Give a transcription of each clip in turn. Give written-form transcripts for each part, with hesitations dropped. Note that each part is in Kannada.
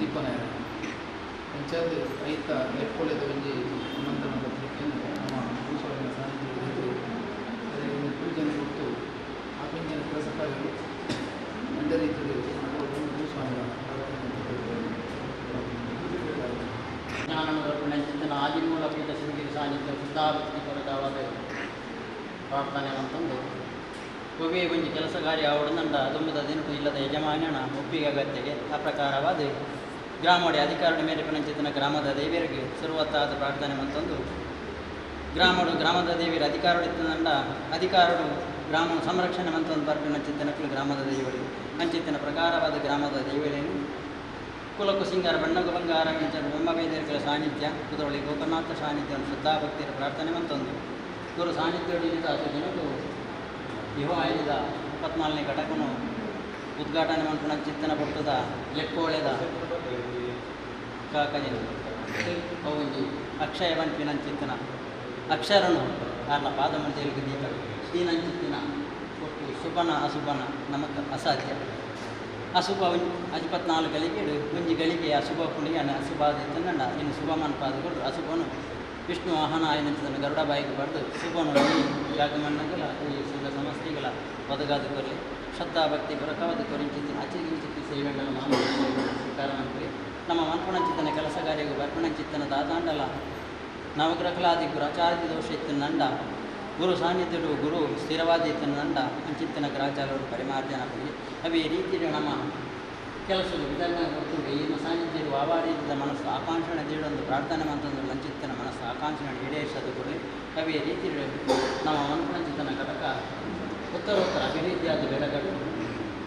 ದೀಪನ ಪಂಚಾಯತ್ ಐತ ಲೆಕ್ಕೊಳೆದ ಒಂಜಿ ಆಮಂತ್ರಣ ಪತ್ರಿಕೆಯನ್ನು ನಮ್ಮ ಭೂಸ್ವಾಮಿನ ಸಾನ್ನಿಧ್ಯದಲ್ಲಿ ಅದರಿಂದ ಪೂಜೆಯನ್ನು ಕೊಟ್ಟು ಆ ಪಂಚಾಯತ್ ಕೆಲಸ ಕಾರ್ಯಗಳು ಒಂದೇ ರೀತಿಯಲ್ಲಿ ಭೂಸ್ವಾಮಿಗಳ ಜ್ಞಾನದ ಚಿಂತನ ಆದಿಮೂಲ ಪೀಠ ಸಿಂಗಿರಿ ಸಾನ್ನಿಧ್ಯ ಶುದ್ಧಾಭಕ್ತಿ ಕೊರಗಾವಾದ ಪ್ರಾರ್ಥನೆ ಅಂತಂದು ಒಬ್ಬೇ ಒಂಜಿ ಕೆಲಸ ಕಾರ್ಯ ಅವಡನಂಡ ದುಂಬದ ದಿನಟು ಇಲ್ಲದ ಯಜಮಾನನ ಒಪ್ಪಿಗೆ ಅಗತ್ಯಗೆ ಆ ಪ್ರಕಾರವಾದ ಗ್ರಾಮೋಡಿ ಅಧಿಕಾರದ ಮೇಲೆ ಪಂಚಾಯತ್ನ ಗ್ರಾಮದ ದೇವಿಯರಿಗೆ ಶುರುವತ್ತಾದ ಪ್ರಾರ್ಥನೆ ಅಂತಂದು ಗ್ರಾಮದ ದೇವಿಯರ ಅಧಿಕಾರಡಿತ್ತಂಡ ಅಧಿಕಾರಡು ಗ್ರಾಮ ಸಂರಕ್ಷಣೆ ಮಂತಂದು ಬರ್ಪಿನ ಚಿಂತನಕ್ಕೂ ಗ್ರಾಮದ ದೇವರು ಪಂಚಾಯತಿನ ಪ್ರಕಾರವಾದ ಗ್ರಾಮದ ದೇವರೇನು ಕುಲಕು ಸಿಂಗಾರ ಬಣ್ಣಗು ಬಂಗಾರ ಮಿಂಚನ ಬ್ರಹ್ಮವೇದಿಗಳ ಸಾನ್ನಿಧ್ಯ ಕುದರೊಳಿ ಗೋಕರ್ನಾಥ ಸಾನ್ನಿಧ್ಯ ಶ್ರದ್ಧಾಭಕ್ತಿಯ ಪ್ರಾರ್ಥನೆ ಮಂತಂದು ಗುರು ಸಾನ್ನಿಧ್ಯದಿಂದ ಜನರು ಇವ ಆಯ್ದ 24ನೇ ಘಟಕನು ಉದ್ಘಾಟನೆ ಮಾಡ್ಕೊಂಡು ಚಿಂತನ ಪಟ್ಟದ ಲೆಕ್ಕೋಳೆದ ಕಾಕಜನ ಅವಂಜಿ ಅಕ್ಷಯ ಬಂಪಿನ ಚಿಂತನ ಅಕ್ಷರನು ಆರ್ನ ಪಾದ ಮಂದಿರಿಗೆ ದೀಪ ದೀನ ಚಿಂತನ ಕೊಟ್ಟು ಶುಭನ ಅಶುಭನ ನಮಗೆ ಅಸಾಧ್ಯ ಅಶುಭ 24 ಗಳಿಗೆ ಒಂಜಿ ಗಳಿಗೆ ಅಶುಭ ಪುಣಿಯನ ಅಶುಭಾದ ಚಂದಣ್ಣ ಇನ್ನು ಶುಭ ಮನ್ಪಾದಗಳು ಅಶುಭನು ವಿಷ್ಣು ವಾಹನ ಆಯ್ನ ಗರುಡ ಬಾಯಿಗೆ ಬರೆದು ಶುಭನು ಜಾಗಮಣ್ಣಗಳ ಈ ಸಂಘ ಸಮಸ್ಯೆಗಳ ಒದಗಾದ ಕೊರಲಿ ಶ್ರದ್ಧಾಭಕ್ತಿ ಬರಕಾದ ಕೊರಿಂಚಿತ್ತಿನ ಅಚಿಗಿಂಚಿತ್ತಿ ಸೇವೆಗಳು ಸ್ವೀಕಾರ ಮಾಡಿ ನಮ್ಮ ಮನ್ಪುಣಂಚಿತ್ತನ ಕೆಲಸ ಕಾರ್ಯಗಳು ಬರ್ಪಣಂಚಿತ್ತನ ದಾದಾಂಡಲ ನವಗ್ರಹಲಾದಿ ಗುರಾಚಾರ್ಯ ದೋಷ ಇತ್ತಿನಂಡ ಗುರು ಸಾನ್ನಿಧ್ಯರು ಗುರು ಸ್ಥಿರವಾದ ಇತ್ತಿನಂಡ ಅಂಚಿತ್ತಿನ ಗ್ರಾಚಾರರು ಪರಿಮಾರ್ಜನ ಪಡಿ ಅವೇ ರೀತಿಯಲ್ಲಿ ನಮ್ಮ ಕೆಲಸಗಳು ವಿಧಾನ ಕೊಡ್ತುಂಡು ಈ ಸಾನ್ನಿಧ್ಯರು ಆವಾಡಿದ ಮನಸ್ಸು ಆಕಾಂಕ್ಷಣೆ ದೇಡೊಂದು ಪ್ರಾರ್ಥನೆ ಮಂತಂದು ಲಂಚಿತ್ತನ ಮನಸ್ಸು ಆಕಾಂಕ್ಷಣೆ ಈಡೇರಿಸದು ಕೊಡಿ ಅವೇ ರೀತಿಯಲ್ಲಿ ನಮ್ಮ ಮನ್ಪುಣಂಚಿತ್ತನ ಘಟಕ ಉತ್ತರೋತ್ತರ ಅಭಿವೃದ್ಧಿಯಾದ ಬೆಳಗಡು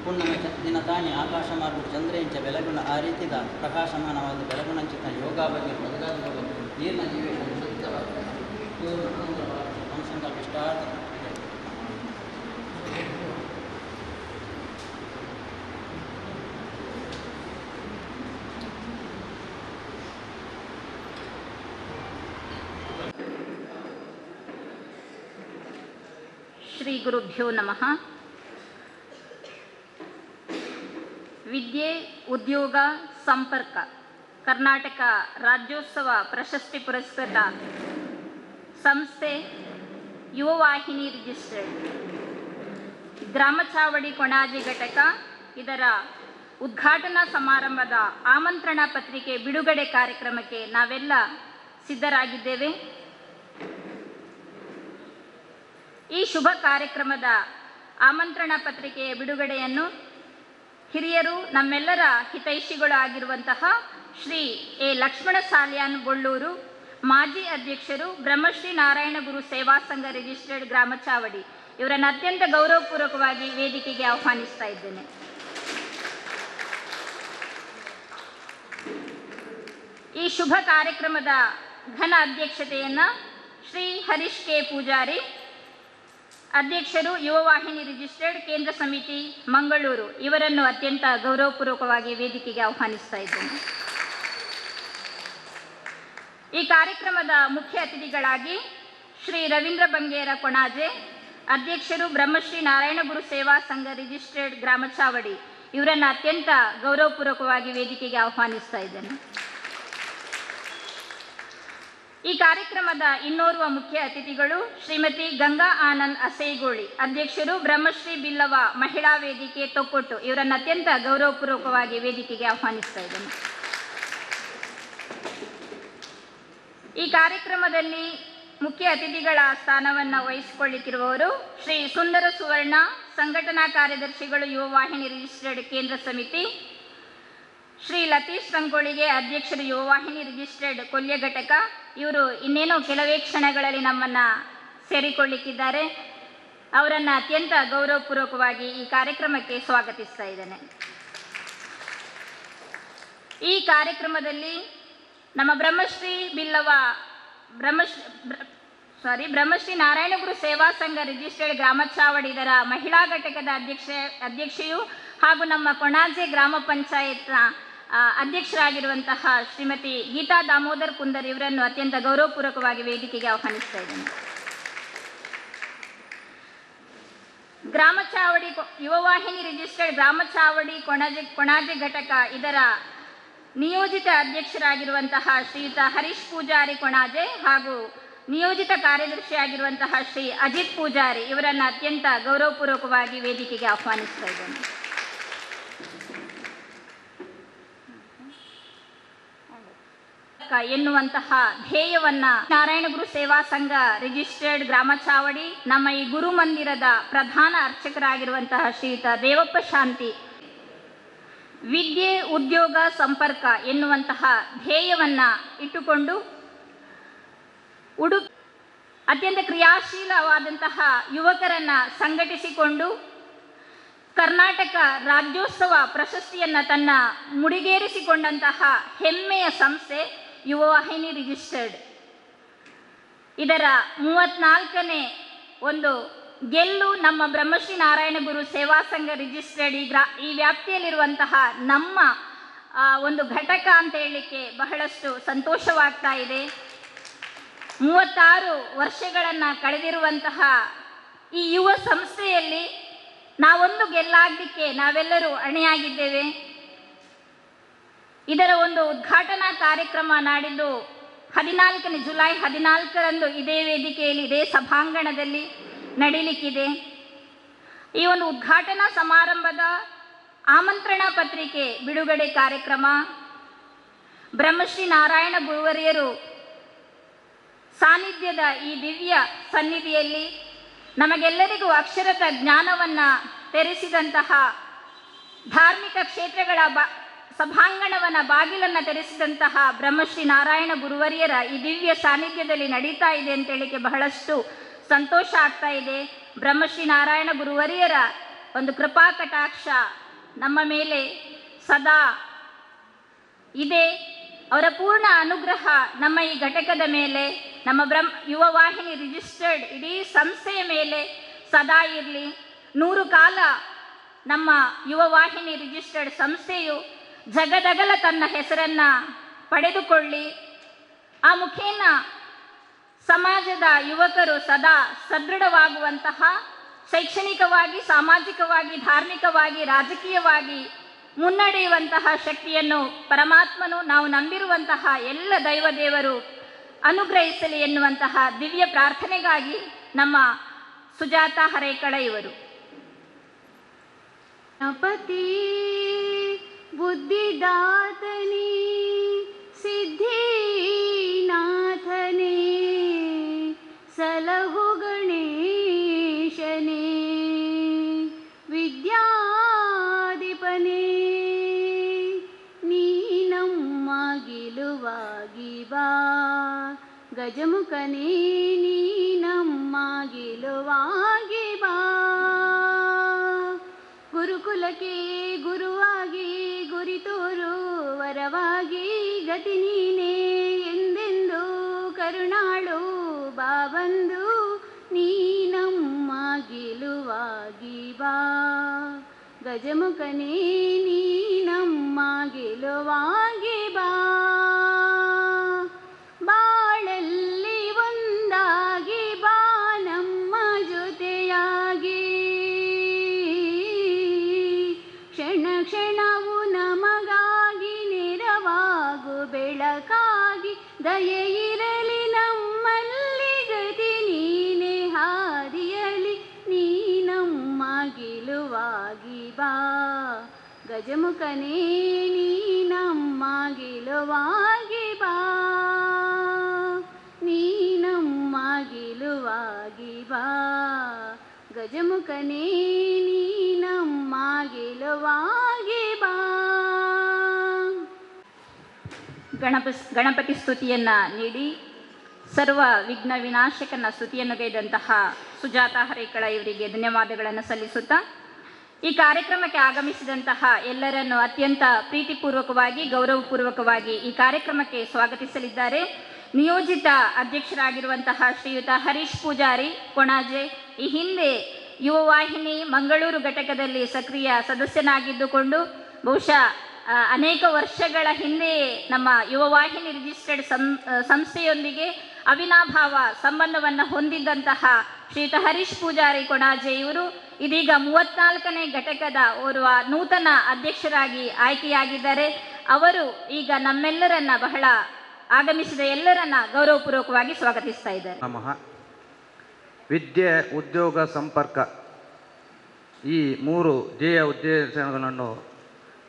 ಪುಣ್ಯಮ ದಿನ ತಾನೇ ಆಕಾಶ ಮಾರ್ಗ ಚಂದ್ರೇಂಚ ಬೆಳಗುಣ ಆ ರೀತಿಯ ಪ್ರಕಾಶಮಾನವಾದ ಬೆಳಗುಣಂಚಿತ ಯೋಗ ಬಗ್ಗೆ ಬದಲಾದ ನೀರಿನ ಜೀವೇಶ ಶುದ್ಧವಾದ ಸಂಕಲ್ಪ ಇಷ್ಟಾರ್ಥ ಶ್ರೀ ಗುರುಭ್ಯೋ ನಮಃ. ವಿದ್ಯೆ, ಉದ್ಯೋಗ, ಸಂಪರ್ಕ ಕರ್ನಾಟಕ ರಾಜ್ಯೋತ್ಸವ ಪ್ರಶಸ್ತಿ ಪುರಸ್ಕೃತ ಸಂಸ್ಥೆ ಯುವವಾಹಿನಿ ರಿಜಿಸ್ಟರ್ಡ್ ಗ್ರಾಮ ಚಾವಡಿ ಕೊಣಾಜೆ ಘಟಕ ಇದರ ಉದ್ಘಾಟನಾ ಸಮಾರಂಭದ ಆಮಂತ್ರಣ ಪತ್ರಿಕೆ ಬಿಡುಗಡೆ ಕಾರ್ಯಕ್ರಮಕ್ಕೆ ನಾವೆಲ್ಲ ಸಿದ್ಧರಾಗಿದ್ದೇವೆ. ಈ ಶುಭ ಕಾರ್ಯಕ್ರಮದ ಆಮಂತ್ರಣ ಪತ್ರಿಕೆಯ ಬಿಡುಗಡೆಯನ್ನು ಹಿರಿಯರು ನಮ್ಮೆಲ್ಲರ ಹಿತೈಷಿಗಳು ಆಗಿರುವಂತಹ ಶ್ರೀ ಎ ಲಕ್ಷ್ಮಣ ಸಾಲ್ಯಾನ್ ಗೊಳ್ಳೂರು, ಮಾಜಿ ಅಧ್ಯಕ್ಷರು ಬ್ರಹ್ಮಶ್ರೀ ನಾರಾಯಣ ಗುರು ಸೇವಾ ಸಂಘ ರಿಜಿಸ್ಟರ್ಡ್ ಗ್ರಾಮ ಚಾವಡಿ ಇವರನ್ನು ಅತ್ಯಂತ ಗೌರವಪೂರ್ವಕವಾಗಿ ವೇದಿಕೆಗೆ ಆಹ್ವಾನಿಸ್ತಾ ಇದ್ದೇನೆ. ಈ ಶುಭ ಕಾರ್ಯಕ್ರಮದ ಘನ ಅಧ್ಯಕ್ಷತೆಯನ್ನು ಶ್ರೀ ಹರೀಶ್ ಕೆ ಪೂಜಾರಿ, ಅಧ್ಯಕ್ಷರು ಯುವವಾಹಿನಿ ರಿಜಿಸ್ಟರ್ಡ್ ಕೇಂದ್ರ ಸಮಿತಿ ಮಂಗಳೂರು ಇವರನ್ನು ಅತ್ಯಂತ ಗೌರವಪೂರ್ವಕವಾಗಿ ವೇದಿಕೆಗೆ ಆಹ್ವಾನಿಸ್ತಾ ಇದ್ದೇನೆ. ಈ ಕಾರ್ಯಕ್ರಮದ ಮುಖ್ಯ ಅತಿಥಿಗಳಾಗಿ ಶ್ರೀ ರವೀಂದ್ರ ಬಂಗೇರ ಕೊಣಾಜೆ, ಅಧ್ಯಕ್ಷರು ಬ್ರಹ್ಮಶ್ರೀ ನಾರಾಯಣ ಗುರು ಸೇವಾ ಸಂಘ ರಿಜಿಸ್ಟರ್ಡ್ ಗ್ರಾಮ ಚಾವಡಿ ಇವರನ್ನು ಅತ್ಯಂತ ಗೌರವಪೂರ್ವಕವಾಗಿ ವೇದಿಕೆಗೆ ಆಹ್ವಾನಿಸ್ತಾ ಇದ್ದೇನೆ. ಈ ಕಾರ್ಯಕ್ರಮದ ಇನ್ನೋರ್ವ ಮುಖ್ಯ ಅತಿಥಿಗಳು ಶ್ರೀಮತಿ ಗಂಗಾ ಆನಂದ್ ಅಸೇಗೋಳಿ, ಅಧ್ಯಕ್ಷರು ಬ್ರಹ್ಮಶ್ರೀ ಬಿಲ್ಲವ ಮಹಿಳಾ ವೇದಿಕೆ ತೊಕ್ಕೊಟ್ಟು ಇವರನ್ನು ಅತ್ಯಂತ ಗೌರವಪೂರ್ವಕವಾಗಿ ವೇದಿಕೆಗೆ ಆಹ್ವಾನಿಸ್ತಾ ಇದ್ದೇನೆ. ಈ ಕಾರ್ಯಕ್ರಮದಲ್ಲಿ ಮುಖ್ಯ ಅತಿಥಿಗಳ ಸ್ಥಾನವನ್ನು ವಹಿಸಿಕೊಳ್ಳುತ್ತಿರುವವರು ಶ್ರೀ ಸುಂದರ ಸುವರ್ಣ, ಸಂಘಟನಾ ಕಾರ್ಯದರ್ಶಿಗಳು ಯುವವಾಹಿನಿ ರಿಜಿಸ್ಟರ್ಡ್ ಕೇಂದ್ರ ಸಮಿತಿ, ಶ್ರೀ ಲತೀಶ್ ಸಂಗೊಳಿಗೆ, ಅಧ್ಯಕ್ಷರು ಯುವವಾಹಿನಿ ರಿಜಿಸ್ಟರ್ಡ್ ಕೊಲ್ಯ ಘಟಕ. ಇವರು ಇನ್ನೇನೋ ಕೆಲವೇ ಕ್ಷಣಗಳಲ್ಲಿ ನಮ್ಮನ್ನು ಸೇರಿಕೊಳ್ಳಿಕ್ಕಿದ್ದಾರೆ. ಅವರನ್ನು ಅತ್ಯಂತ ಗೌರವಪೂರ್ವಕವಾಗಿ ಈ ಕಾರ್ಯಕ್ರಮಕ್ಕೆ ಸ್ವಾಗತಿಸ್ತಾ ಇದ್ದೇನೆ. ಈ ಕಾರ್ಯಕ್ರಮದಲ್ಲಿ ನಮ್ಮ ಬ್ರಹ್ಮಶ್ರೀ ನಾರಾಯಣಗುರು ಸೇವಾ ಸಂಘ ರಿಜಿಸ್ಟರ್ಡ್ ಗ್ರಾಮ ಚಾವಡಿ ಇದರ ಮಹಿಳಾ ಘಟಕದ ಅಧ್ಯಕ್ಷೆಯು ಹಾಗೂ ನಮ್ಮ ಕೊಣಾಜೆ ಗ್ರಾಮ ಪಂಚಾಯತ್ನ ಅಧ್ಯಕ್ಷರಾಗಿರುವಂತಹ ಶ್ರೀಮತಿ ಗೀತಾ ದಾಮೋದರ್ ಕುಂದರ್ ಇವರನ್ನು ಅತ್ಯಂತ ಗೌರವಪೂರ್ವಕವಾಗಿ ವೇದಿಕೆಗೆ ಆಹ್ವಾನಿಸ್ತಾ ಇದ್ದೇನೆ. ಗ್ರಾಮ ಚಾವಡಿ ಯುವವಾಹಿನಿ ರಿಜಿಸ್ಟರ್ಡ್ ಗ್ರಾಮ ಚಾವಡಿ ಕೊಣಾಜೆ ಘಟಕ ಇದರ ನಿಯೋಜಿತ ಅಧ್ಯಕ್ಷರಾಗಿರುವಂತಹ ಶ್ರೀಯುತ ಹರೀಶ್ ಪೂಜಾರಿ ಕೊಣಾಜೆ ಹಾಗೂ ನಿಯೋಜಿತ ಕಾರ್ಯದರ್ಶಿಯಾಗಿರುವಂತಹ ಶ್ರೀ ಅಜಿತ್ ಪೂಜಾರಿ ಇವರನ್ನು ಅತ್ಯಂತ ಗೌರವಪೂರ್ವಕವಾಗಿ ವೇದಿಕೆಗೆ ಆಹ್ವಾನಿಸ್ತಾ ಇದ್ದೇನೆ. ಎನ್ನುವಂತಹ ಧ್ಯೇಯವನ್ನ ನಾರಾಯಣಗುರು ಸೇವಾ ಸಂಘ ರಿಜಿಸ್ಟರ್ಡ್ ಗ್ರಾಮ ಚಾವಡಿ ನಮ್ಮ ಈ ಗುರು ಮಂದಿರದ ಪ್ರಧಾನ ಅರ್ಚಕರಾಗಿರುವಂತಹ ಶ್ರೀಯುತ ದೇವಪ್ಪ ಶಾಂತಿ ವಿದ್ಯೆ ಉದ್ಯೋಗ ಸಂಪರ್ಕ ಎನ್ನುವಂತಹ ಧ್ಯೇಯವನ್ನ ಇಟ್ಟುಕೊಂಡು ಅತ್ಯಂತ ಕ್ರಿಯಾಶೀಲವಾದಂತಹ ಯುವಕರನ್ನ ಸಂಘಟಿಸಿಕೊಂಡು ಕರ್ನಾಟಕ ರಾಜ್ಯೋತ್ಸವ ಪ್ರಶಸ್ತಿಯನ್ನ ತನ್ನ ಮುಡಿಗೇರಿಸಿಕೊಂಡಂತಹ ಹೆಮ್ಮೆಯ ಸಂಸ್ಥೆ ಯುವವಾಹಿನಿ ರಿಜಿಸ್ಟರ್ಡ್. ಇದರ 34ನೇ ಒಂದು ಗೆಲ್ಲು ನಮ್ಮ ಬ್ರಹ್ಮಶ್ರೀ ನಾರಾಯಣ ಗುರು ಸೇವಾ ಸಂಘ ರಿಜಿಸ್ಟರ್ಡ್ ಈ ವ್ಯಾಪ್ತಿಯಲ್ಲಿರುವಂತಹ ನಮ್ಮ ಒಂದು ಘಟಕ ಅಂತ ಹೇಳಲಿಕ್ಕೆ ಬಹಳಷ್ಟು ಸಂತೋಷವಾಗ್ತಾ ಇದೆ. 36 ವರ್ಷಗಳನ್ನು ಕಳೆದಿರುವಂತಹ ಈ ಯುವ ಸಂಸ್ಥೆಯಲ್ಲಿ ನಾವೊಂದು ಗೆಲ್ಲಾಗಲಿಕ್ಕೆ ನಾವೆಲ್ಲರೂ ಅಣಿಯಾಗಿದ್ದೇವೆ. ಇದರ ಒಂದು ಉದ್ಘಾಟನಾ ಕಾರ್ಯಕ್ರಮ ನಾಡಿದ್ದು ಜುಲೈ 14ರಂದು ಇದೇ ವೇದಿಕೆಯಲ್ಲಿ ಇದೇ ಸಭಾಂಗಣದಲ್ಲಿ ನಡೀಲಿಕ್ಕಿದೆ. ಈ ಒಂದು ಉದ್ಘಾಟನಾ ಸಮಾರಂಭದ ಆಮಂತ್ರಣ ಪತ್ರಿಕೆ ಬಿಡುಗಡೆ ಕಾರ್ಯಕ್ರಮ ಬ್ರಹ್ಮಶ್ರೀ ನಾರಾಯಣ ಗುರುವರಿಯರು ಸಾನ್ನಿಧ್ಯದ ಈ ದಿವ್ಯ ಸನ್ನಿಧಿಯಲ್ಲಿ ನಮಗೆಲ್ಲರಿಗೂ ಅಕ್ಷರದ ಜ್ಞಾನವನ್ನು ತೆರೆಸಿದಂತಹ ಧಾರ್ಮಿಕ ಕ್ಷೇತ್ರಗಳ ಸಭಾಂಗಣವನ್ನ ಬಾಗಿಲನ್ನು ತೆರೆಸಿದಂತಹ ಬ್ರಹ್ಮಶ್ರೀ ನಾರಾಯಣ ಗುರುವರಿಯರ ಈ ದಿವ್ಯ ಸಾನ್ನಿಧ್ಯದಲ್ಲಿ ನಡೀತಾ ಇದೆ ಅಂತ ಹೇಳಿಕೆ ಬಹಳಷ್ಟು ಸಂತೋಷ ಆಗ್ತಾ ಇದೆ. ಬ್ರಹ್ಮಶ್ರೀ ನಾರಾಯಣ ಗುರುವರಿಯರ ಒಂದು ಕೃಪಾ ಕಟಾಕ್ಷ ನಮ್ಮ ಮೇಲೆ ಸದಾ ಇದೆ. ಅವರ ಪೂರ್ಣ ಅನುಗ್ರಹ ನಮ್ಮ ಈ ಘಟಕದ ಮೇಲೆ, ನಮ್ಮ ಯುವವಾಹಿನಿ ರಿಜಿಸ್ಟರ್ಡ್ ಇಡೀ ಸಂಸ್ಥೆಯ ಮೇಲೆ ಸದಾ ಇರಲಿ. 100 ಕಾಲ ನಮ್ಮ ಯುವವಾಹಿನಿ ರಿಜಿಸ್ಟರ್ಡ್ ಸಂಸ್ಥೆಯು ಜಗದಗಲ ತನ್ನ ಹೆಸರನ್ನು ಪಡೆದುಕೊಳ್ಳಿ. ಆ ಮುಖೇನ ಸಮಾಜದ ಯುವಕರು ಸದಾ ಸದೃಢವಾಗುವಂತಹ ಶೈಕ್ಷಣಿಕವಾಗಿ, ಸಾಮಾಜಿಕವಾಗಿ, ಧಾರ್ಮಿಕವಾಗಿ, ರಾಜಕೀಯವಾಗಿ ಮುನ್ನಡೆಯುವಂತಹ ಶಕ್ತಿಯನ್ನು ಪರಮಾತ್ಮನು ನಾವು ನಂಬಿರುವಂತಹ ಎಲ್ಲ ದೈವದೇವರು ಅನುಗ್ರಹಿಸಲಿ ಎನ್ನುವಂತಹ ದಿವ್ಯ ಪ್ರಾರ್ಥನೆಗಾಗಿ ನಮ್ಮ ಸುಜಾತ ಹರೇಕಳ ಇವರು. ಗಣಪತಿ ಬುದ್ಧಿದಾತನೇ ಸಿದ್ಧಿನಾಥನೇ ಸಲಹು ಗಣೇಶನೇ ವಿದ್ಯಾಧಿಪನೇ ನೀ ನಮ್ಮ ಗೆಲುವಾಗಿ ಬಾ ಗಜಮುಖನೇ ನೀ ನಮ್ಮ ಗೆಲುವಾಗಿ ಬಾ ಗುರುಕುಲಕ್ಕೆ ಗುರುವಾಗಿ ಗುರಿ ತೋರು ವರವಾಗಿ ಗತಿ ನೀನೇ ಎಂದೆಂದು ಕರುಣಾಳು ಬಾಬಂದು ನೀ ನಮ್ಮ ಗೆಲುವಾಗಿ ಬಾ ಗಜಮುಖನೇ ನೀ ನಮ್ಮ ಗೆಲುವಾಗಿ ಬಾ ಬಾಳಲ್ಲಿ ಒಂದಾಗಿ ಬಾ ನಮ್ಮ ಜೊತೆಯಾಗಿ ಕ್ಷಣ ಕ್ಷಣವು ನಮಗಾಗಿ ನೆರವಾಗು ಬೆಳಕಾಗಿ ದಯೆ ಇರಲಿ ನಮ್ಮಲ್ಲಿ ಗತಿ ನೀನೆ ಹಾದಿಯಲಿ ನೀ ನಮ್ಮ ಗೆಲುವಾಗಿ ಬಾ ಗಜಮುಖನೇ ನೀ ನಮ್ಮ ಗೆಲುವಾಗಿ ಬಾ ನೀ ನಮ್ಮ ಗೆಲುವಾಗಿ ಬಾ ಗಜಮುಖನೇ ನೀ ನಮ್ಮ ಗೆಲುವಾಗಿ ಬಾ. ಗಣಪತಿ ಸ್ತುತಿಯನ್ನು ನೀಡಿ ಸರ್ವ ವಿಘ್ನ ವಿನಾಶಕನ ಸ್ತುತಿಯನ್ನು ಗೈದಂತಹ ಸುಜಾತ ಹರೇಕಳ ಇವರಿಗೆ ಧನ್ಯವಾದಗಳನ್ನು ಸಲ್ಲಿಸುತ್ತಾ ಈ ಕಾರ್ಯಕ್ರಮಕ್ಕೆ ಆಗಮಿಸಿದಂತಹ ಎಲ್ಲರನ್ನು ಅತ್ಯಂತ ಪ್ರೀತಿಪೂರ್ವಕವಾಗಿ ಗೌರವಪೂರ್ವಕವಾಗಿ ಈ ಕಾರ್ಯಕ್ರಮಕ್ಕೆ ಸ್ವಾಗತಿಸಲಿದ್ದಾರೆ ನಿಯೋಜಿತ ಅಧ್ಯಕ್ಷರಾಗಿರುವಂತಹ ಶ್ರೀಯುತ ಹರೀಶ್ ಪೂಜಾರಿ ಕೊಣಾಜೆ. ಈ ಹಿಂದೆ ಯುವವಾಹಿನಿ ಮಂಗಳೂರು ಘಟಕದಲ್ಲಿ ಸಕ್ರಿಯ ಸದಸ್ಯನಾಗಿದ್ದುಕೊಂಡು ಬಹುಶಃ ಅನೇಕ ವರ್ಷಗಳ ಹಿಂದೆ ನಮ್ಮ ಯುವವಾಹಿನಿ ರಿಜಿಸ್ಟರ್ಡ್ ಸಂಸ್ಥೆಯೊಂದಿಗೆ ಅವಿನಾಭಾವ ಸಂಬಂಧವನ್ನು ಹೊಂದಿದ್ದಂತಹ ಶ್ರೀಯುತ ಹರೀಶ್ ಪೂಜಾರಿ ಕೊಣಾಜೆ ಇವರು ಇದೀಗ 34ನೇ ಘಟಕದ ಓರ್ವ ನೂತನ ಅಧ್ಯಕ್ಷರಾಗಿ ಆಯ್ಕೆಯಾಗಿದ್ದಾರೆ. ಅವರು ಈಗ ನಮ್ಮೆಲ್ಲರನ್ನ ಬಹಳ ಆಗಮಿಸಿದ ಎಲ್ಲರನ್ನ ಗೌರವಪೂರ್ವಕವಾಗಿ ಸ್ವಾಗತಿಸ್ತಾ ಇದ್ದಾರೆ. ನಮಃ. ವಿದ್ಯೆ, ಉದ್ಯೋಗ, ಸಂಪರ್ಕ ಈ 3 ಧ್ಯೇಯ ಉದ್ದೇಶಗಳನ್ನು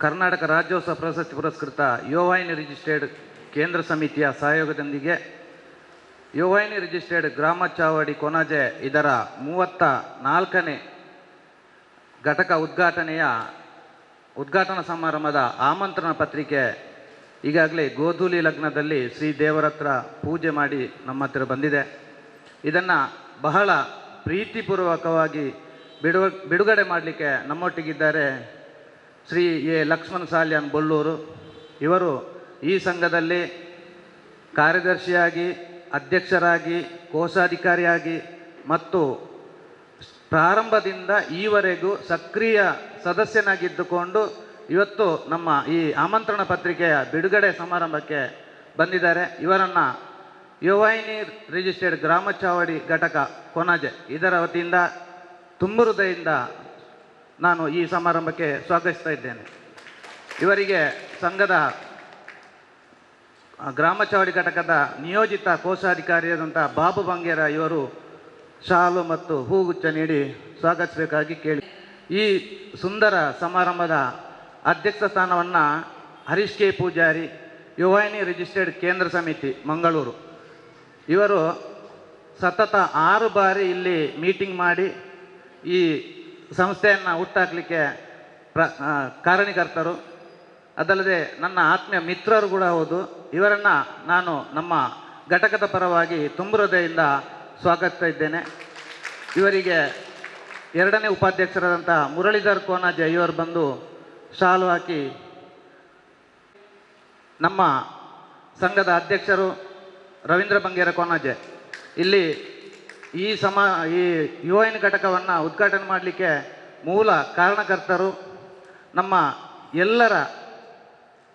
ಕರ್ನಾಟಕ ರಾಜ್ಯೋತ್ಸವ ಪ್ರಶಸ್ತಿ ಪುರಸ್ಕೃತ ಯುವವಾಹಿನಿ ರಿಜಿಸ್ಟರ್ಡ್ ಕೇಂದ್ರ ಸಮಿತಿಯ ಸಹಯೋಗದೊಂದಿಗೆ ಯುವವಾಹಿನಿ ರಿಜಿಸ್ಟರ್ಡ್ ಗ್ರಾಮ ಚಾವಡಿ ಕೊಣಾಜೆ ಇದರ 34ನೇ ಘಟಕ ಉದ್ಘಾಟನಾ ಸಮಾರಂಭದ ಆಮಂತ್ರಣ ಪತ್ರಿಕೆ ಈಗಾಗಲೇ ಗೋಧೂಲಿ ಲಗ್ನದಲ್ಲಿ ಶ್ರೀ ದೇವರ ಹತ್ರ ಪೂಜೆ ಮಾಡಿ ನಮ್ಮ ಹತ್ರ ಬಂದಿದೆ. ಇದನ್ನು ಬಹಳ ಪ್ರೀತಿಪೂರ್ವಕವಾಗಿ ಬಿಡುಗಡೆ ಮಾಡಲಿಕ್ಕೆ ನಮ್ಮೊಟ್ಟಿಗಿದ್ದಾರೆ ಶ್ರೀ ಎ ಲಕ್ಷ್ಮಣ ಸಾಲ್ಯಾನ್ ಬೊಳ್ಳೂರು. ಇವರು ಈ ಸಂಘದಲ್ಲಿ ಕಾರ್ಯದರ್ಶಿಯಾಗಿ, ಅಧ್ಯಕ್ಷರಾಗಿ, ಕೋಶಾಧಿಕಾರಿಯಾಗಿ ಮತ್ತು ಪ್ರಾರಂಭದಿಂದ ಈವರೆಗೂ ಸಕ್ರಿಯ ಸದಸ್ಯನಾಗಿದ್ದುಕೊಂಡು ಇವತ್ತು ನಮ್ಮ ಈ ಆಮಂತ್ರಣ ಪತ್ರಿಕೆಯ ಬಿಡುಗಡೆ ಸಮಾರಂಭಕ್ಕೆ ಬಂದಿದ್ದಾರೆ. ಇವರನ್ನು ಯುವವಾಹಿನಿ ರಿಜಿಸ್ಟರ್ಡ್ ಗ್ರಾಮ ಚಾವಡಿ ಘಟಕ ಕೊಣಾಜೆ ಇದರ ವತಿಯಿಂದ ತುಂಬ ಹೃದಯದಿಂದ ನಾನು ಈ ಸಮಾರಂಭಕ್ಕೆ ಸ್ವಾಗತಿಸ್ತಾ ಇದ್ದೇನೆ. ಇವರಿಗೆ ಸಂಘದ ಗ್ರಾಮ ಚಾವಡಿ ಘಟಕದ ನಿಯೋಜಿತ ಕೋಶಾಧಿಕಾರಿಯಾದಂಥ ಬಾಬು ಬಂಗೇರ ಇವರು ಶಾಲು ಮತ್ತು ಹೂಗುಚ್ಛ ನೀಡಿ ಸ್ವಾಗತಿಸಬೇಕಾಗಿ ಕೇಳಿ. ಈ ಸುಂದರ ಸಮಾರಂಭದ ಅಧ್ಯಕ್ಷ ಸ್ಥಾನವನ್ನು ಹರೀಶ್ ಕೆ ಪೂಜಾರಿ, ಯುವವಾಹಿನಿ ರಿಜಿಸ್ಟರ್ಡ್ ಕೇಂದ್ರ ಸಮಿತಿ ಮಂಗಳೂರು, ಇವರು ಸತತ 6 ಬಾರಿ ಇಲ್ಲಿ ಮೀಟಿಂಗ್ ಮಾಡಿ ಈ ಸಂಸ್ಥೆಯನ್ನು ಹುಟ್ಟಾಕಲಿಕ್ಕೆ ಕಾರಣೀಕರ್ತರು. ಅದಲ್ಲದೆ ನನ್ನ ಆತ್ಮೀಯ ಮಿತ್ರರು ಕೂಡ ಹೌದು. ಇವರನ್ನು ನಾನು ನಮ್ಮ ಘಟಕದ ಪರವಾಗಿ ತುಂಬ ಹೃದಯದಿಂದ ಸ್ವಾಗತಿಸ್ತಾ ಇದ್ದೇನೆ. ಇವರಿಗೆ 2ನೇ ಉಪಾಧ್ಯಕ್ಷರಾದಂಥ ಮುರಳೀಧರ್ ಕೋನಾಜೆ ಇವರು ಬಂದು ಶಾಲು ಹಾಕಿ, ನಮ್ಮ ಸಂಘದ ಅಧ್ಯಕ್ಷರು ರವೀಂದ್ರ ಬಂಗೇರ ಕೋನಾಜೆ ಇಲ್ಲಿ ಈ ಯುವವಾಹಿನಿ ಘಟಕವನ್ನು ಉದ್ಘಾಟನೆ ಮಾಡಲಿಕ್ಕೆ ಮೂಲ ಕಾರಣಕರ್ತರು, ನಮ್ಮ ಎಲ್ಲರ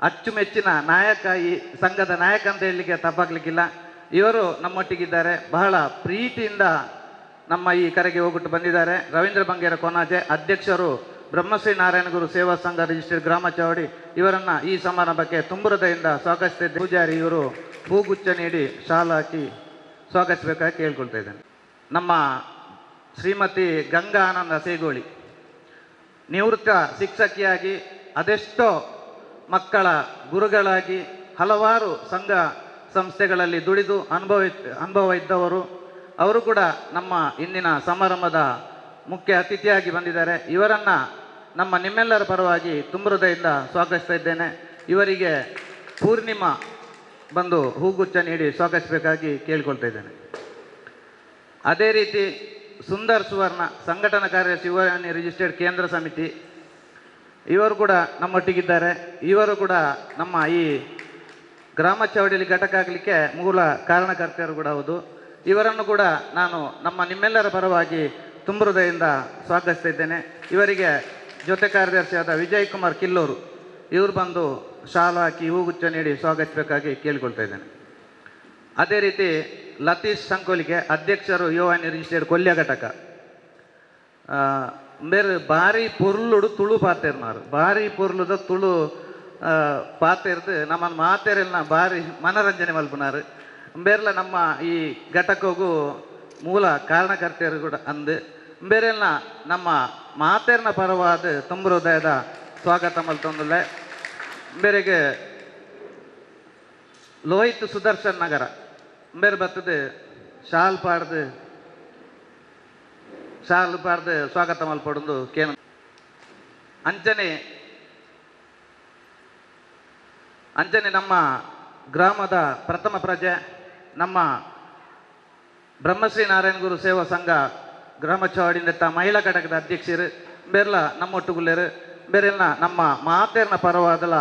ಅಚ್ಚುಮೆಚ್ಚಿನ ನಾಯಕ, ಈ ಸಂಘದ ನಾಯಕ ಅಂತ ಹೇಳಲಿಕ್ಕೆ ತಪ್ಪಾಗಲಿಕ್ಕಿಲ್ಲ. ಇವರು ನಮ್ಮೊಟ್ಟಿಗಿದ್ದಾರೆ. ಬಹಳ ಪ್ರೀತಿಯಿಂದ ನಮ್ಮ ಈ ಕರೆಗೆ ಹೋಗ್ಬಿಟ್ಟು ಬಂದಿದ್ದಾರೆ. ರವೀಂದ್ರ ಬಂಗೇರ ಕೋನಾಜೆ ಅಧ್ಯಕ್ಷರು, ಬ್ರಹ್ಮಶ್ರೀ ನಾರಾಯಣಗುರು ಸೇವಾ ಸಂಘ ರಿಜಿಸ್ಟರ್ಡ್ ಗ್ರಾಮ ಚಾವಡಿ, ಇವರನ್ನು ಈ ಸಮಾರಂಭಕ್ಕೆ ತುಂಬ ಹೃದಯದಿಂದ ಸ್ವಾಗತಿಸ್ತಿದ್ದೆ. ಪೂಜಾರಿ ಇವರು ಹೂಗುಚ್ಛ ನೀಡಿ ಶಾಲು ಹಾಕಿ ಸ್ವಾಗತಿಸಬೇಕಾಗಿ ಕೇಳ್ಕೊಳ್ತಾ ಇದ್ದೇನೆ. ನಮ್ಮ ಶ್ರೀಮತಿ ಗಂಗಾ ಆನಂದ ಸೇಗೋಳಿ ನಿವೃತ್ತ ಶಿಕ್ಷಕಿಯಾಗಿ, ಅದೆಷ್ಟೋ ಮಕ್ಕಳ ಗುರುಗಳಾಗಿ, ಹಲವಾರು ಸಂಘ ಸಂಸ್ಥೆಗಳಲ್ಲಿ ದುಡಿದು ಅನುಭವ ಇದ್ದವರು. ಅವರು ಕೂಡ ನಮ್ಮ ಇಂದಿನ ಸಮಾರಂಭದ ಮುಖ್ಯ ಅತಿಥಿಯಾಗಿ ಬಂದಿದ್ದಾರೆ. ಇವರನ್ನು ನಿಮ್ಮೆಲ್ಲರ ಪರವಾಗಿ ತುಂಬ ಹೃದಯದಿಂದ ಸ್ವಾಗತಿಸ್ತಾ ಇದ್ದೇನೆ. ಇವರಿಗೆ ಪೂರ್ಣಿಮಾ ಬಂದು ಹೂಗುಚ್ಛ ನೀಡಿ ಸ್ವಾಗತಿಸಬೇಕಾಗಿ ಕೇಳ್ಕೊಳ್ತಾ ಇದ್ದೇನೆ. ಅದೇ ರೀತಿ ಸುಂದರ್ ಸುವರ್ಣ ಸಂಘಟನಾ ಕಾರ್ಯದರ್ಶಿ ಯುವವಾಹಿನಿ ರಿಜಿಸ್ಟರ್ಡ್ ಕೇಂದ್ರ ಸಮಿತಿ, ಇವರು ಕೂಡ ನಮ್ಮೊಟ್ಟಿಗಿದ್ದಾರೆ. ಇವರು ಕೂಡ ನಮ್ಮ ಈ ಗ್ರಾಮ ಚಾವಡಿಯಲ್ಲಿ ಘಟಕ ಆಗಲಿಕ್ಕೆ ಮೂಲ ಕಾರಣಕರ್ತರು ಕೂಡ ಹೌದು. ಇವರನ್ನು ಕೂಡ ನಾನು ನಿಮ್ಮೆಲ್ಲರ ಪರವಾಗಿ ತುಂಬ ಹೃದಯದಿಂದ ಸ್ವಾಗತಿಸ್ತಾ ಇದ್ದೇನೆ. ಇವರಿಗೆ ಜೊತೆ ಕಾರ್ಯದರ್ಶಿಯಾದ ವಿಜಯ್ ಕುಮಾರ್ ಕಿಲ್ಲೂರು ಇವರು ಬಂದು ಶಾಲು ಹಾಕಿ ಹೂಗುಚ್ಛ ನೀಡಿ ಸ್ವಾಗತಿಸಬೇಕಾಗಿ ಕೇಳಿಕೊಳ್ತಾ ಇದ್ದೇನೆ. ಅದೇ ರೀತಿ ಲತೀಶ್ ಸಂಕೋಲಿಕೆ ಅಧ್ಯಕ್ಷರು ಯುವವಾಹಿನಿ ರಿಜಿಸ್ಟರ್ಡ್ ಕೊಲ್ಯ ಘಟಕ. ಬೇರೆ ಭಾರಿ ಪೊರ್ಲುಡು ತುಳು ಪಾತೇರ್ನಾರು, ಭಾರಿ ಪೊರ್ಲುದ ತುಳು ಪಾತೇರ್ದು ನಮ್ಮನ್ನು ಮಾತೇರೆಲ್ಲ ಭಾರಿ ಮನರಂಜನೆ ಮಲ್ಪನಾರು. ಬೇರೆಲ್ಲ ನಮ್ಮ ಈ ಘಟಕಗೂ ಮೂಲ ಕಾರಣಕರ್ತರು ಕೂಡ ಅಂದು ಬೇರೆಲ್ಲ ನಮ್ಮ ಮಾತೇರ್ನ ಪರವಾದ ತುಂಬ ಹೃದಯದ ಸ್ವಾಗತ ಮಲ್ತೊಂದುಲ್ಲೆ. ಬೇರೆಗೆ ಲೋಹಿತ್ ಸುದರ್ಶನ್ ನಗರ ಬೇರೆ ಬರ್ತದೆ ಶಾಲ್ ಪಾಡ್ದು ಸ್ವಾಗತ ಮಲ್ಪಡೋದು ಕೇನ. ಅಂಚನೆ ನಮ್ಮ ಗ್ರಾಮದ ಪ್ರಥಮ ಪ್ರಜೆ, ನಮ್ಮ ಬ್ರಹ್ಮಶ್ರೀ ನಾರಾಯಣಗುರು ಸೇವಾ ಸಂಘ ಗ್ರಾಮ ಚಾವಡಿಯಿಂದ ಮಹಿಳಾ ಘಟಕದ ಅಧ್ಯಕ್ಷರು ಬೇರೆಲ್ಲ ನಮ್ಮೊಟ್ಟುಗುಳ್ಳರು. ಬೇರೆಲ್ಲ ನಮ್ಮ ಮಾತೇರ್ನ ಪರವಾದಲ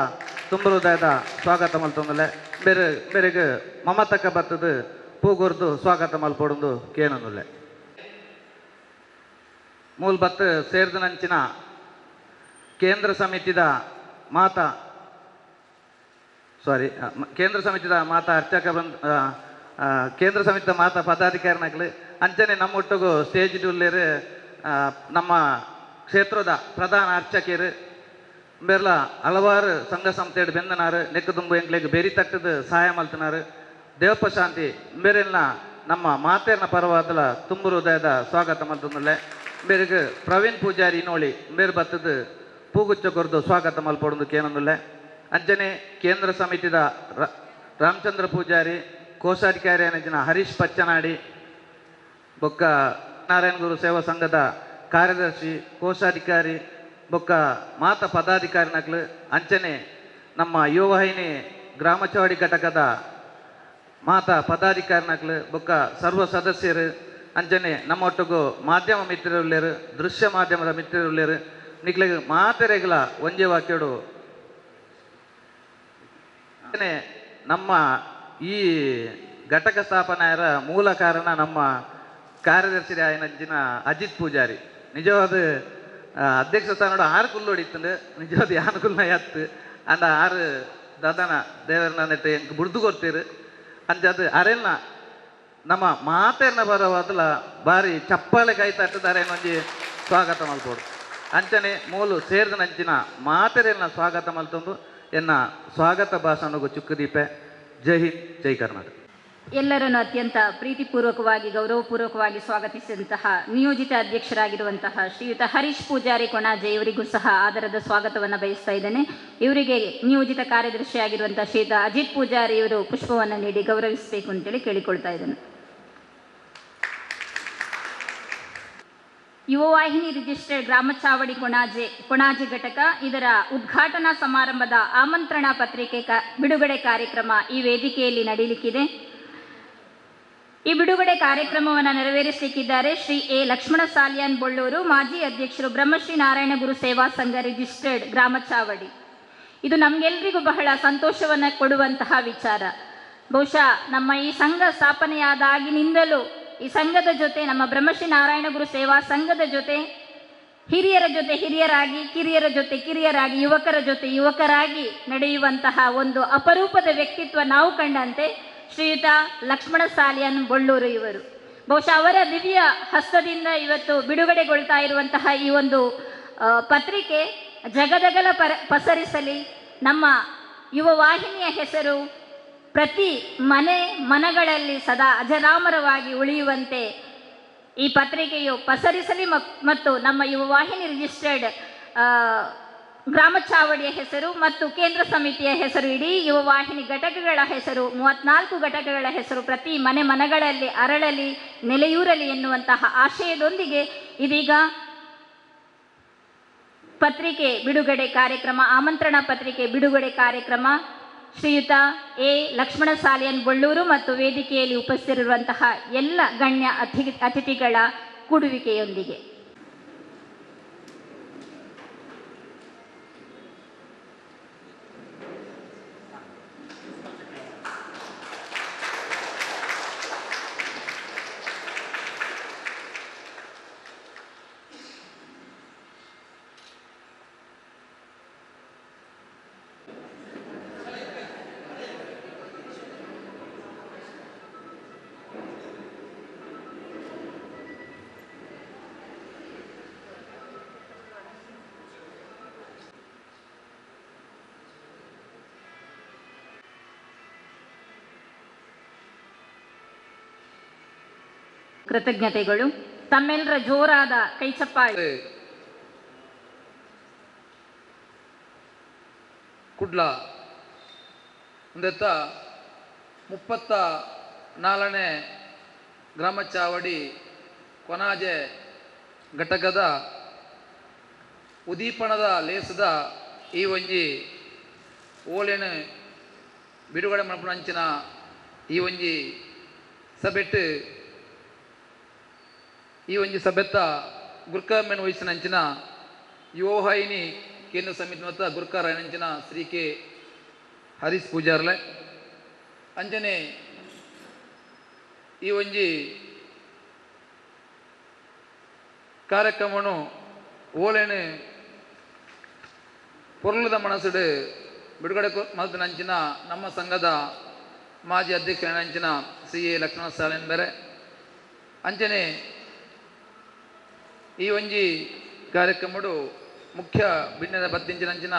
ತುಂಬ ಹೃದಯದ ಸ್ವಾಗತ ಮಲ್ತೊಂದಲೆ. ಬೇರೆಗೆ ಮಮತಕ್ಕ ಬರ್ತದು ಪೂಗೊರ್ದು ಸ್ವಾಗತ ಮಲ್ಪಡೋದು ಕೇನೊಂದುಲ್ಲೆ. ಮೂಲ್ ಬತ್ತು ಸೇರಿದನಂಚಿನ ಕೇಂದ್ರ ಸಮಿತಿದ ಮಾತಾ ಅರ್ಚಕ ಕೇಂದ್ರ ಸಮಿತಿದ ಮಾತಾ ಪದಾಧಿಕಾರಿನಾಗಲಿ ಅಂಚನೆ ನಮ್ಮೊಟ್ಟಿಗೂ ಸ್ಟೇಜ್ ಉಳ್ಳೇರು ನಮ್ಮ ಕ್ಷೇತ್ರದ ಪ್ರಧಾನ ಅರ್ಚಕರು ಬೇರ್ಲ ಹಲವಾರು ಸಂಘ ಸಂಸ್ಥೆಡ್ ಬೆಂದನಾರು ನೆಕ್ಕ ತುಂಬು ಎಂಕ್ಲೆಗ್ ಬೆರಿ ತಟ್ಟದ ಸಹಾಯ ಮಲ್ತನಾರು ದೇವಪ್ಪ ಶಾಂತಿ ಬೇರೆಲ್ಲ ನಮ್ಮ ಮಾತೇರ್ನ ಪರವಾದಲ ತುಂಬು ಹೃದಯದ ಸ್ವಾಗತ ಮಲ್ತಂದಲೆ ಬೇರೆಗೆ ಪ್ರವೀಣ್ ಪೂಜಾರಿ ನೋಳಿ ಬೇರೆ ಬತ್ತದ ಪೂಗುಚ್ಚ ಕೊರ್ದು ಸ್ವಾಗತ ಮಲ್ಪೊಂದು ಕೇನಂದುಲ್ಲೆ ಅಂಚನೆ ಕೇಂದ್ರ ಸಮಿತಿದ ರಾಮಚಂದ್ರ ಪೂಜಾರಿ ಕೋಶಾಧಿಕಾರಿ ಅನಜಿನ ಹರೀಶ್ ಪಚ್ಚನಾಡಿ ಬೊಕ್ಕ ನಾರಾಯಣ ಗುರು ಸೇವಾ ಸಂಘದ ಕಾರ್ಯದರ್ಶಿ ಕೋಶಾಧಿಕಾರಿ ಬೊಕ್ಕ ಮಾತ ಪದಾಧಿಕಾರಿ ನಕ್ಲು ಅಂಚನೆ ನಮ್ಮ ಯುವವಾಹಿನಿ ಗ್ರಾಮಚವಾಡಿ ಘಟಕದ ಮಾತ ಪದಾಧಿಕಾರಿ ನಕ್ಲು ಬೊಕ್ಕ ಸರ್ವ ಸದಸ್ಯರು ಅಂಚನೆ ನಮ್ಮೊಟ್ಟಿಗೂ ಮಾಧ್ಯಮ ಮಿತ್ರರುಳ್ಳೇರು ದೃಶ್ಯ ಮಾಧ್ಯಮದ ಮಿತ್ರರುಳ್ಳೇರು ನಿಕ್ಲಿಗೆ ಮಾತೆರೆಗಳ ಒಂಜೆ ವಾಕ್ಯಡು ನಮ್ಮ ಈ ಘಟಕ ಸ್ಥಾಪನೆಯರ ಮೂಲ ಕಾರಣ ನಮ್ಮ ಕಾರ್ಯದರ್ಶಿ ಆಯನಂಚಿನ ಅಜಿತ್ ಪೂಜಾರಿ ನಿಜವಾದ ಅಧ್ಯಕ್ಷ ಸ್ಥಾನೋಡು 6 ಕುಲ್ಲು ಹೊಡಿತಂಡು ನಿಜವಾದ ಯಾನುಕುಲ್ನ ಎತ್ತು ಅಂದ 6 ದದನ ದೇವರನ್ನ ನೆಟ್ಟು ಎಂಕ್ ಬುಡ್ದು ಕೊಡ್ತೀರು ಅಂಚದು ಅರೆಲ್ನ ನಮ್ಮ ಮಾತೆರ್ನ ಬರೋವಾದಲ ಬಾರಿ ಚಪ್ಪಾಳೆ ಕೈ ತಟ್ಟಿದ್ದಾರೆ ಒಂಜಿ ಸ್ವಾಗತ ಮಲ್ಪೋಡು ಅಂಚನೆ ಮೂಲು ಸೇರಿದ ನಂಚಿನ ಮಾತೆರೆಲ್ನ ಸ್ವಾಗತ ಮಲ್ತೊಂದು ಎನ್ನ ಸ್ವಾಗತ ಭಾಷಣಗೂ ಚುಕ್ಕುದೀಪೆ ಜೈ ಹಿಂದ್ ಜೈ ಕರ್ನಾಟಕ. ಎಲ್ಲರನ್ನು ಅತ್ಯಂತ ಪ್ರೀತಿಪೂರ್ವಕವಾಗಿ ಗೌರವಪೂರ್ವಕವಾಗಿ ಸ್ವಾಗತಿಸಿದಂತಹ ನಿಯೋಜಿತ ಅಧ್ಯಕ್ಷರಾಗಿರುವಂತಹ ಶ್ರೀಯುತ ಹರೀಶ್ ಪೂಜಾರಿ ಕೊಣಾಜೆ ಇವರಿಗೂ ಸಹ ಆದರದ ಸ್ವಾಗತವನ್ನು ಬಯಸ್ತಾ ಇದ್ದೇನೆ. ಇವರಿಗೆ ನಿಯೋಜಿತ ಕಾರ್ಯದರ್ಶಿಯಾಗಿರುವಂತಹ ಶ್ರೀಯುತ ಅಜಿತ್ ಪೂಜಾರಿ ಇವರು ಪುಷ್ಪವನ್ನು ನೀಡಿ ಗೌರವಿಸಬೇಕು ಅಂತೇಳಿ ಕೇಳಿಕೊಳ್ತಾ ಇದ್ದೇನೆ. ಯುವವಾಹಿನಿ ರಿಜಿಸ್ಟರ್ಡ್ ಗ್ರಾಮಚಾವಡಿ ಕೊಣಾಜೆ ಘಟಕ ಇದರ ಉದ್ಘಾಟನಾ ಸಮಾರಂಭದ ಆಮಂತ್ರಣ ಪತ್ರಿಕೆ ಬಿಡುಗಡೆ ಕಾರ್ಯಕ್ರಮ ಈ ವೇದಿಕೆಯಲ್ಲಿ ನಡೆಯಲಿಕ್ಕಿದೆ. ಈ ಬಿಡುಗಡೆ ಕಾರ್ಯಕ್ರಮವನ್ನು ನೆರವೇರಿಸಲಿಕ್ಕಿದ್ದಾರೆ ಶ್ರೀ ಎ ಲಕ್ಷ್ಮಣ ಸಾಲಿಯಾನ್ ಬೊಳ್ಳೂರು, ಮಾಜಿ ಅಧ್ಯಕ್ಷರು ಬ್ರಹ್ಮಶ್ರೀ ನಾರಾಯಣ ಗುರು ಸೇವಾ ಸಂಘ ರಿಜಿಸ್ಟರ್ಡ್ ಗ್ರಾಮಚಾವಡಿ. ಇದು ನಮಗೆಲ್ಲರಿಗೂ ಬಹಳ ಸಂತೋಷವನ್ನು ಕೊಡುವಂತಹ ವಿಚಾರ. ಬಹುಶಃ ನಮ್ಮ ಈ ಸಂಘ ಸ್ಥಾಪನೆಯಾದಾಗಿನಿಂದಲೂ ಈ ಸಂಘದ ಜೊತೆ ನಮ್ಮ ಬ್ರಹ್ಮಶ್ರೀ ನಾರಾಯಣ ಗುರು ಸೇವಾ ಸಂಘದ ಜೊತೆ ಹಿರಿಯರ ಜೊತೆ ಹಿರಿಯರಾಗಿ, ಕಿರಿಯರ ಜೊತೆ ಕಿರಿಯರಾಗಿ, ಯುವಕರ ಜೊತೆ ಯುವಕರಾಗಿ ನಡೆಯುವಂತಹ ಒಂದು ಅಪರೂಪದ ವ್ಯಕ್ತಿತ್ವ ನಾವು ಕಂಡಂತೆ ಶ್ರೀಯುತ ಲಕ್ಷ್ಮಣ ಸಾಲಿಯಾನ್ ಬೊಳ್ಳೂರು ಇವರು. ಬಹುಶಃ ಅವರ ದಿವ್ಯ ಹಸ್ತದಿಂದ ಇವತ್ತು ಬಿಡುಗಡೆಗೊಳ್ತಾ ಇರುವಂತಹ ಈ ಒಂದು ಪತ್ರಿಕೆ ಜಗದಗಲ ಪಸರಿಸಲಿ. ನಮ್ಮ ಯುವ ವಾಹಿನಿಯ ಹೆಸರು ಪ್ರತಿ ಮನಗಳಲ್ಲಿ ಸದಾ ಅಜರಾಮರವಾಗಿ ಉಳಿಯುವಂತೆ ಈ ಪತ್ರಿಕೆಯು ಪಸರಿಸಲಿ ಮತ್ತು ನಮ್ಮ ಯುವ ವಾಹಿನಿ ರಿಜಿಸ್ಟರ್ಡ್ ಗ್ರಾಮಚಾವಡಿಯ ಹೆಸರು ಮತ್ತು ಕೇಂದ್ರ ಸಮಿತಿಯ ಹೆಸರು, ಇಡೀ ಯುವ ವಾಹಿನಿ ಘಟಕಗಳ ಹೆಸರು, 34 ಘಟಕಗಳ ಹೆಸರು ಪ್ರತಿ ಮನಗಳಲ್ಲಿ ಅರಳಲಿ, ನೆಲೆಯೂರಲಿ ಎನ್ನುವಂತಹ ಆಶಯದೊಂದಿಗೆ ಇದೀಗ ಪತ್ರಿಕೆ ಬಿಡುಗಡೆ ಕಾರ್ಯಕ್ರಮ, ಆಮಂತ್ರಣ ಪತ್ರಿಕೆ ಬಿಡುಗಡೆ ಕಾರ್ಯಕ್ರಮ ಶ್ರೀಯುತ ಎ ಲಕ್ಷ್ಮಣ ಸಾಲಿಯಾನ್ ಬೊಳ್ಳೂರು ಮತ್ತು ವೇದಿಕೆಯಲ್ಲಿ ಉಪಸ್ಥಿತರಿರುವಂತಹ ಎಲ್ಲ ಗಣ್ಯ ಅತಿಥಿಗಳ ಕೂಡುವಿಕೆಯೊಂದಿಗೆ ಕೃತಜ್ಞತೆಗಳು. ತಮ್ಮೆಲ್ಲರ ಜೋರಾದ ಕೈ ಚಪ್ಪಾಳೆ. ಕುಡ್ಲ ಒಂದೆತ್ತ 34ನೇ ಗ್ರಾಮಚಾವಡಿ ಕೊಣಾಜೆ ಘಟಕದ ಉದೀಪಣದ ಲೇಸದ ಈ ಒಂಜಿ ಓಲೆನು ಬಿಡುಗಡೆ ಮಲ್ಪುನಂಚಿನ ಈ ಒಂಜಿ ಸಭೆಟ್ಟು ಈ ಒಂಜಿ ಸಭೆತ್ತ ಗುರ್ಕಾಮೆನ್ ವಹಿಸಿನಂಚಿನ ಯುವವಾಹಿನಿ ಕೇಂದ್ರ ಸಮಿತಿ ಮತ್ತು ಗುರ್ಕಾರಾಯನಂಚಿನ ಶ್ರೀ ಕೆ ಹರೀಶ್ ಪೂಜಾರ್ಲೆ ಅಂಜನೆ ಈ ಒಂಜಿ ಕಾರ್ಯಕ್ರಮನು ಓಲೆನು ಪೊರ್ಲದ ಮನಸ್ಸುಡು ಬಿಡುಗಡೆ ಮಲ್ತನಂಚಿನ ನಮ್ಮ ಸಂಘದ ಮಾಜಿ ಅಧ್ಯಕ್ಷರಂಚಿನ ಶ್ರೀ ಎ ಲಕ್ಷ್ಮಣ ಸಾಲಿಯಾನ್ ಬೇರೆ ಅಂಚನೆ ಈ ಒಂಜಿ ಕಾರ್ಯಕ್ರಮಡು ಮುಖ್ಯ ಬಿಣ್ಣದ ಬತ್ತಿಂಚಿನಂಚಿನ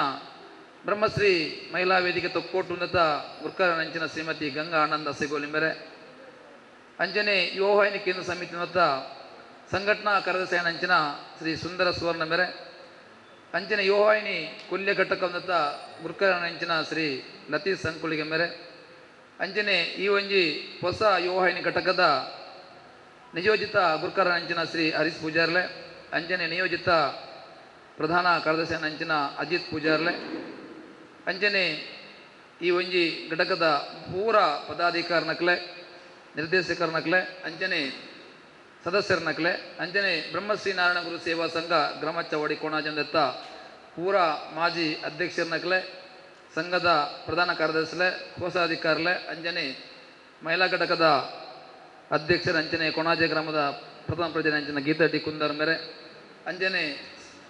ಬ್ರಹ್ಮಶ್ರೀ ಮಹಿಳಾ ವೇದಿಕೆ ತೊಕ್ಕೋಟು ಉನ್ನತ ಗುರ್ಕರ ನಂಚಿನ ಶ್ರೀಮತಿ ಗಂಗಾ ಆನಂದ ಸಿಗೋಲಿಂಬೆರೆ ಅಂಜನೆ ಯುವವಾಹಿನಿ ಕೇಂದ್ರ ಸಮಿತಿ ಉನ್ನತ ಸಂಘಟನಾ ಕಾರ್ಯದರ್ಶಿ ನಂಚಿನ ಶ್ರೀ ಸುಂದರ ಸುವರ್ಣ ಮೇರೆ ಅಂಚನೆ ಯುವವಾಹಿನಿ ಕೊಲ್ಯ ಘಟಕ ಉನ್ನತ ಗುರ್ಕರ ನಂಚಿನ ಶ್ರೀ ಲತೀಶ್ ಸಂಕುಳಿಗೆ ಮೇರೆ ಅಂಜನೆ ಈ ಒಂಜಿ ಹೊಸ ಯುವವಾಹಿನಿ ಘಟಕದ ನಿಯೋಜಿತ ಗುರ್ಕರ ನಂಚಿನ ಶ್ರೀ ಹರೀಶ್ ಪೂಜಾರ್ಲೆ ಅಂಜನೆ ನಿಯೋಜಿತ ಪ್ರಧಾನ ಕಾರ್ಯದರ್ಶಿ ನಂಚಿನ ಅಜಿತ್ ಪೂಜಾರ್ಲೆ ಅಂಜನೆ ಈ ಒಂಜಿ ಘಟಕದ ಪೂರ ಪದಾಧಿಕಾರನಕ್ಲೆ ನಿರ್ದೇಶಕರನಕ್ಲೆ ಅಂಜನೆ ಸದಸ್ಯರನಕ್ಲೆ ಅಂಜನೆ ಬ್ರಹ್ಮಶ್ರೀ ನಾರಾಯಣ ಗುರು ಸೇವಾ ಸಂಘ ಗ್ರಾಮಚ್ಚವಾಡಿ ಕೋಣಾಜಂದೆತ್ತ ಪೂರ ಮಾಜಿ ಅಧ್ಯಕ್ಷರನಕ್ಲೆ ಸಂಘದ ಪ್ರಧಾನ ಕಾರ್ಯದರ್ಶಿಲೆ ಕೋಶಾಧಿಕಾರಿಲೆ ಅಂಜನೆ ಮಹಿಳಾ ಘಟಕದ ಅಧ್ಯಕ್ಷರ ಅಂಜನೆ ಕೊಣಾಜೆ ಗ್ರಾಮದ ಪ್ರಥಮ ಪ್ರಜೆ ಅಂಜನ ಗೀತಾ ಟಿ ಕುಂದರ್ ಮೇರೆ ಅಂಜನೆ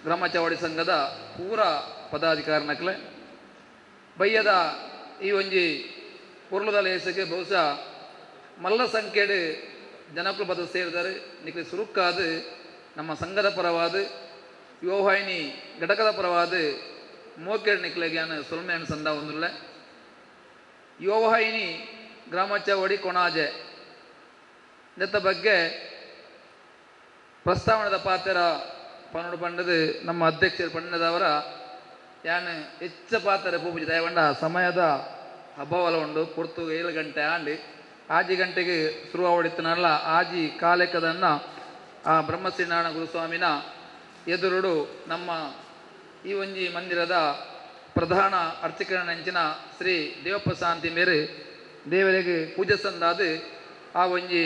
ಗ್ರಾಮಚವಾಡಿ ಸಂಘದ ಪೂರ ಪದಾಧಿಕಾರನಕ್ಲೆ ಬಯ್ಯದ ಈ ಒಂಜಿ ಪುರ್ಲದ ಲೇಸಕ್ಕೆ ಬಹುಶಃ ಮಲ್ಲ ಸಂಖ್ಯೆಡು ಜನಕ್ಕಳು ಬದ ಸೇರಿದರೆ ನಿಕ್ಕೆ ಸುರುಕಾದ ನಮ್ಮ ಸಂಘದ ಪರವಾದ ಯುವವಾಹಿನಿ ಘಟಕದ ಪರವಾದ ಮೋಕೆಡ್ ನಿಕ್ಲೆಗ್ಯಾನ ಸೊಲ್ಮೆಯನ್ನು ಸಂದ ಒಂದಿಲ್ಲ ಯುವವಾಹಿನಿ ಗ್ರಾಮಚವಾಡಿ ಕೊಣಾಜೆ ನೆತ್ತ ಬಗ್ಗೆ ಪ್ರಸ್ತಾವನದ ಪಾತ್ರ ಪನ್ನೊಡು ಪಂಡದು ನಮ್ಮ ಅಧ್ಯಕ್ಷರು ಪಂಡದವರ ಯಾನು ಹೆಚ್ಚ ಪಾತ್ರ ಪೂಜೆ ದಯವಂಡ ಸಮಯದ ಅಭಾವಲ ಉಂಡು ಪುರ್ತು 7 ಗಂಟೆ ಆಂಡಿ ಆಜಿ ಗಂಟೆಗೆ ಶುರುವಾವಡಿತನಲ್ಲ ಆಜಿ ಕಾಲೆಕದನ್ನ ಆ ಬ್ರಹ್ಮಶ್ರೀ ನಾರಾಯಣ ಗುರುಸ್ವಾಮಿನ ಎದುರುಡು ನಮ್ಮ ಈ ಒಂಜಿ ಮಂದಿರದ ಪ್ರಧಾನ ಅರ್ಚಕರ ನಂಚಿನ ಶ್ರೀ ದೇವಪ್ಪ ಶಾಂತಿ ಮೇರೆ ದೇವರಿಗೆ ಪೂಜೆ ಸಂದಾದ ಆ ಒಂಜಿ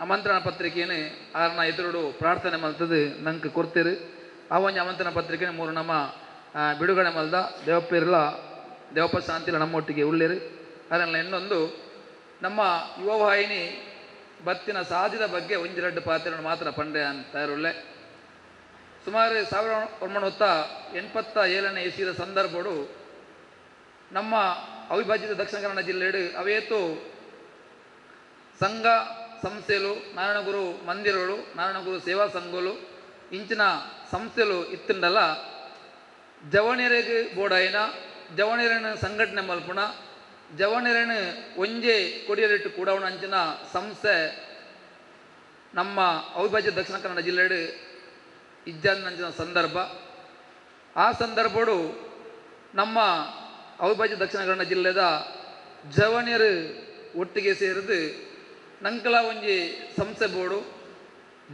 ಆಮಂತ್ರಣ ಪತ್ರಿಕೆಯನ್ನು ಆರನ ಎದುರುಡು ಪ್ರಾರ್ಥನೆ ಮಲ್ತದು ನಂಗೆ ಕೊಡ್ತೀರಿ ಆ ಒಂಜಿ ಆಮಂತ್ರಣ ಪತ್ರಿಕೆಯನ್ನು 3 ನಮ್ಮ ಬಿಡುಗಡೆ ಮಲ್ದ ದೇವಪ್ಪ ದೇವಪ್ಪ ಶಾಂತಿಲ ನಮ್ಮೊಟ್ಟಿಗೆ ಉಳ್ಳೇರು ಅದನ್ನು ಇನ್ನೊಂದು ನಮ್ಮ ಯುವವಾಹಿನಿ ಬತ್ತಿನ ಸಾಧ್ಯದ ಬಗ್ಗೆ 1-2 ಪಾತ್ರವನ್ನು ಮಾತ್ರ ಪಂಡೆ ಅಂತ ಇರುಳ್ಳೆ ಸುಮಾರು 1987ನೇ ಇಸ್ವಿಯ ಸಂದರ್ಭಡು ನಮ್ಮ ಅವಿಭಜಿತ ದಕ್ಷಿಣ ಕನ್ನಡ ಜಿಲ್ಲೆಡು ಅವೇತು ಸಂಘ ಸಂಸ್ಥೆಲು ನಾರಾಯಣಗುರು ಮಂದಿರಗಳು ನಾರಾಯಣಗುರು ಸೇವಾ ಸಂಘಗಳು ಇಂಚಿನ ಸಂಸ್ಥೆಲು ಇತ್ತಂಡಲ್ಲ ಜವಣಿಯರಿಗೆ ಬೋಡಾಯಿನ ಜವಣಿಯರನ್ನು ಸಂಘಟನೆ ಮಲ್ಪುಣ ಜವಣಿಯರನ್ನು ಒಂಜೆ ಕೊಡಿಯಲಿಟ್ಟು ಕೂಡ ಅಂಚಿನ ಸಂಸ್ಥೆ ನಮ್ಮ ಅವಿಭಜಿತ ದಕ್ಷಿಣ ಕನ್ನಡ ಜಿಲ್ಲೆಡು ಇಜ್ಜಂಚಿನ ಸಂದರ್ಭ ಆ ಸಂದರ್ಭಡು ನಮ್ಮ ಅವಿಭಜಿತ ದಕ್ಷಿಣ ಕನ್ನಡ ಜಿಲ್ಲೆದ ಜವಣಿಯರು ಒಟ್ಟಿಗೆ ಸೇರಿದು ನಂಕಲ ಒಂಜಿ ಸಂಸ್ಥೆ ಬೋಡು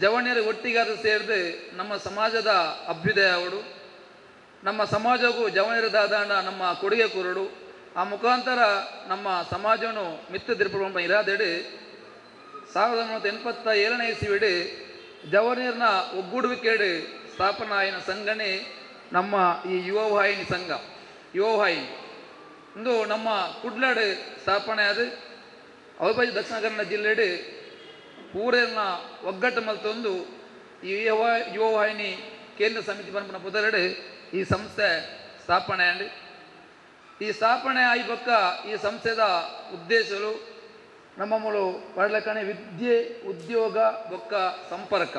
ಜವಣಿಯರು ಒಟ್ಟಿಗಾದ ಸೇರಿದು ನಮ್ಮ ಸಮಾಜದ ಅಭ್ಯುದಯ ಅವಡು ನಮ್ಮ ಸಮಾಜಕ್ಕೂ ಜವಣಿಯರದಾದ ನಮ್ಮ ಕೊಡುಗೆ ಕೂರಡು ಆ ಮುಖಾಂತರ ನಮ್ಮ ಸಮಾಜವನ್ನು ಮಿತ್ರ ತಿರುಪು ಇರಾದೆಡು 1987ನೇ ಇಸ್ವಿಡು ಜವಣಿಯರ್ನ ಒಗ್ಗೂಡುವಿಕೆಡು ಸ್ಥಾಪನಾ ಆಯಿನ ಸಂಘಟನೆ ನಮ್ಮ ಈ ಯುವವಾಹಿನಿ ಸಂಘ ಯುವವಾಹಿನಿ ಇಂದು ನಮ್ಮ ಕುಡ್ಲಾಡು ಸ್ಥಾಪನೆ ಆದ ಅವಿಭಜಿತ ದಕ್ಷಿಣ ಕನ್ನಡ ಜಿಲ್ಲೆಡು ಪೂರನ್ನ ಒಗ್ಗಟ್ಟು ಮಲ್ತೊಂದು ಈ ಯುವವಾಹಿನಿ ಕೇಂದ್ರ ಸಮಿತಿ ಪಂಪನ ಪುದರಡು ಈ ಸಂಸ್ಥೆ ಸ್ಥಾಪನೆ ಅಂಡಿ ಈ ಸ್ಥಾಪನೆ ಆಗಿ ಬೊಕ್ಕ ಈ ಸಂಸ್ಥೆದ ಉದ್ದೇಶಗಳು ನಮ್ಮ ಮೂಲು ಪಡ್ಲಕ್ಕನೆ ವಿದ್ಯೆ ಉದ್ಯೋಗ ಬೊಕ್ಕ ಸಂಪರ್ಕ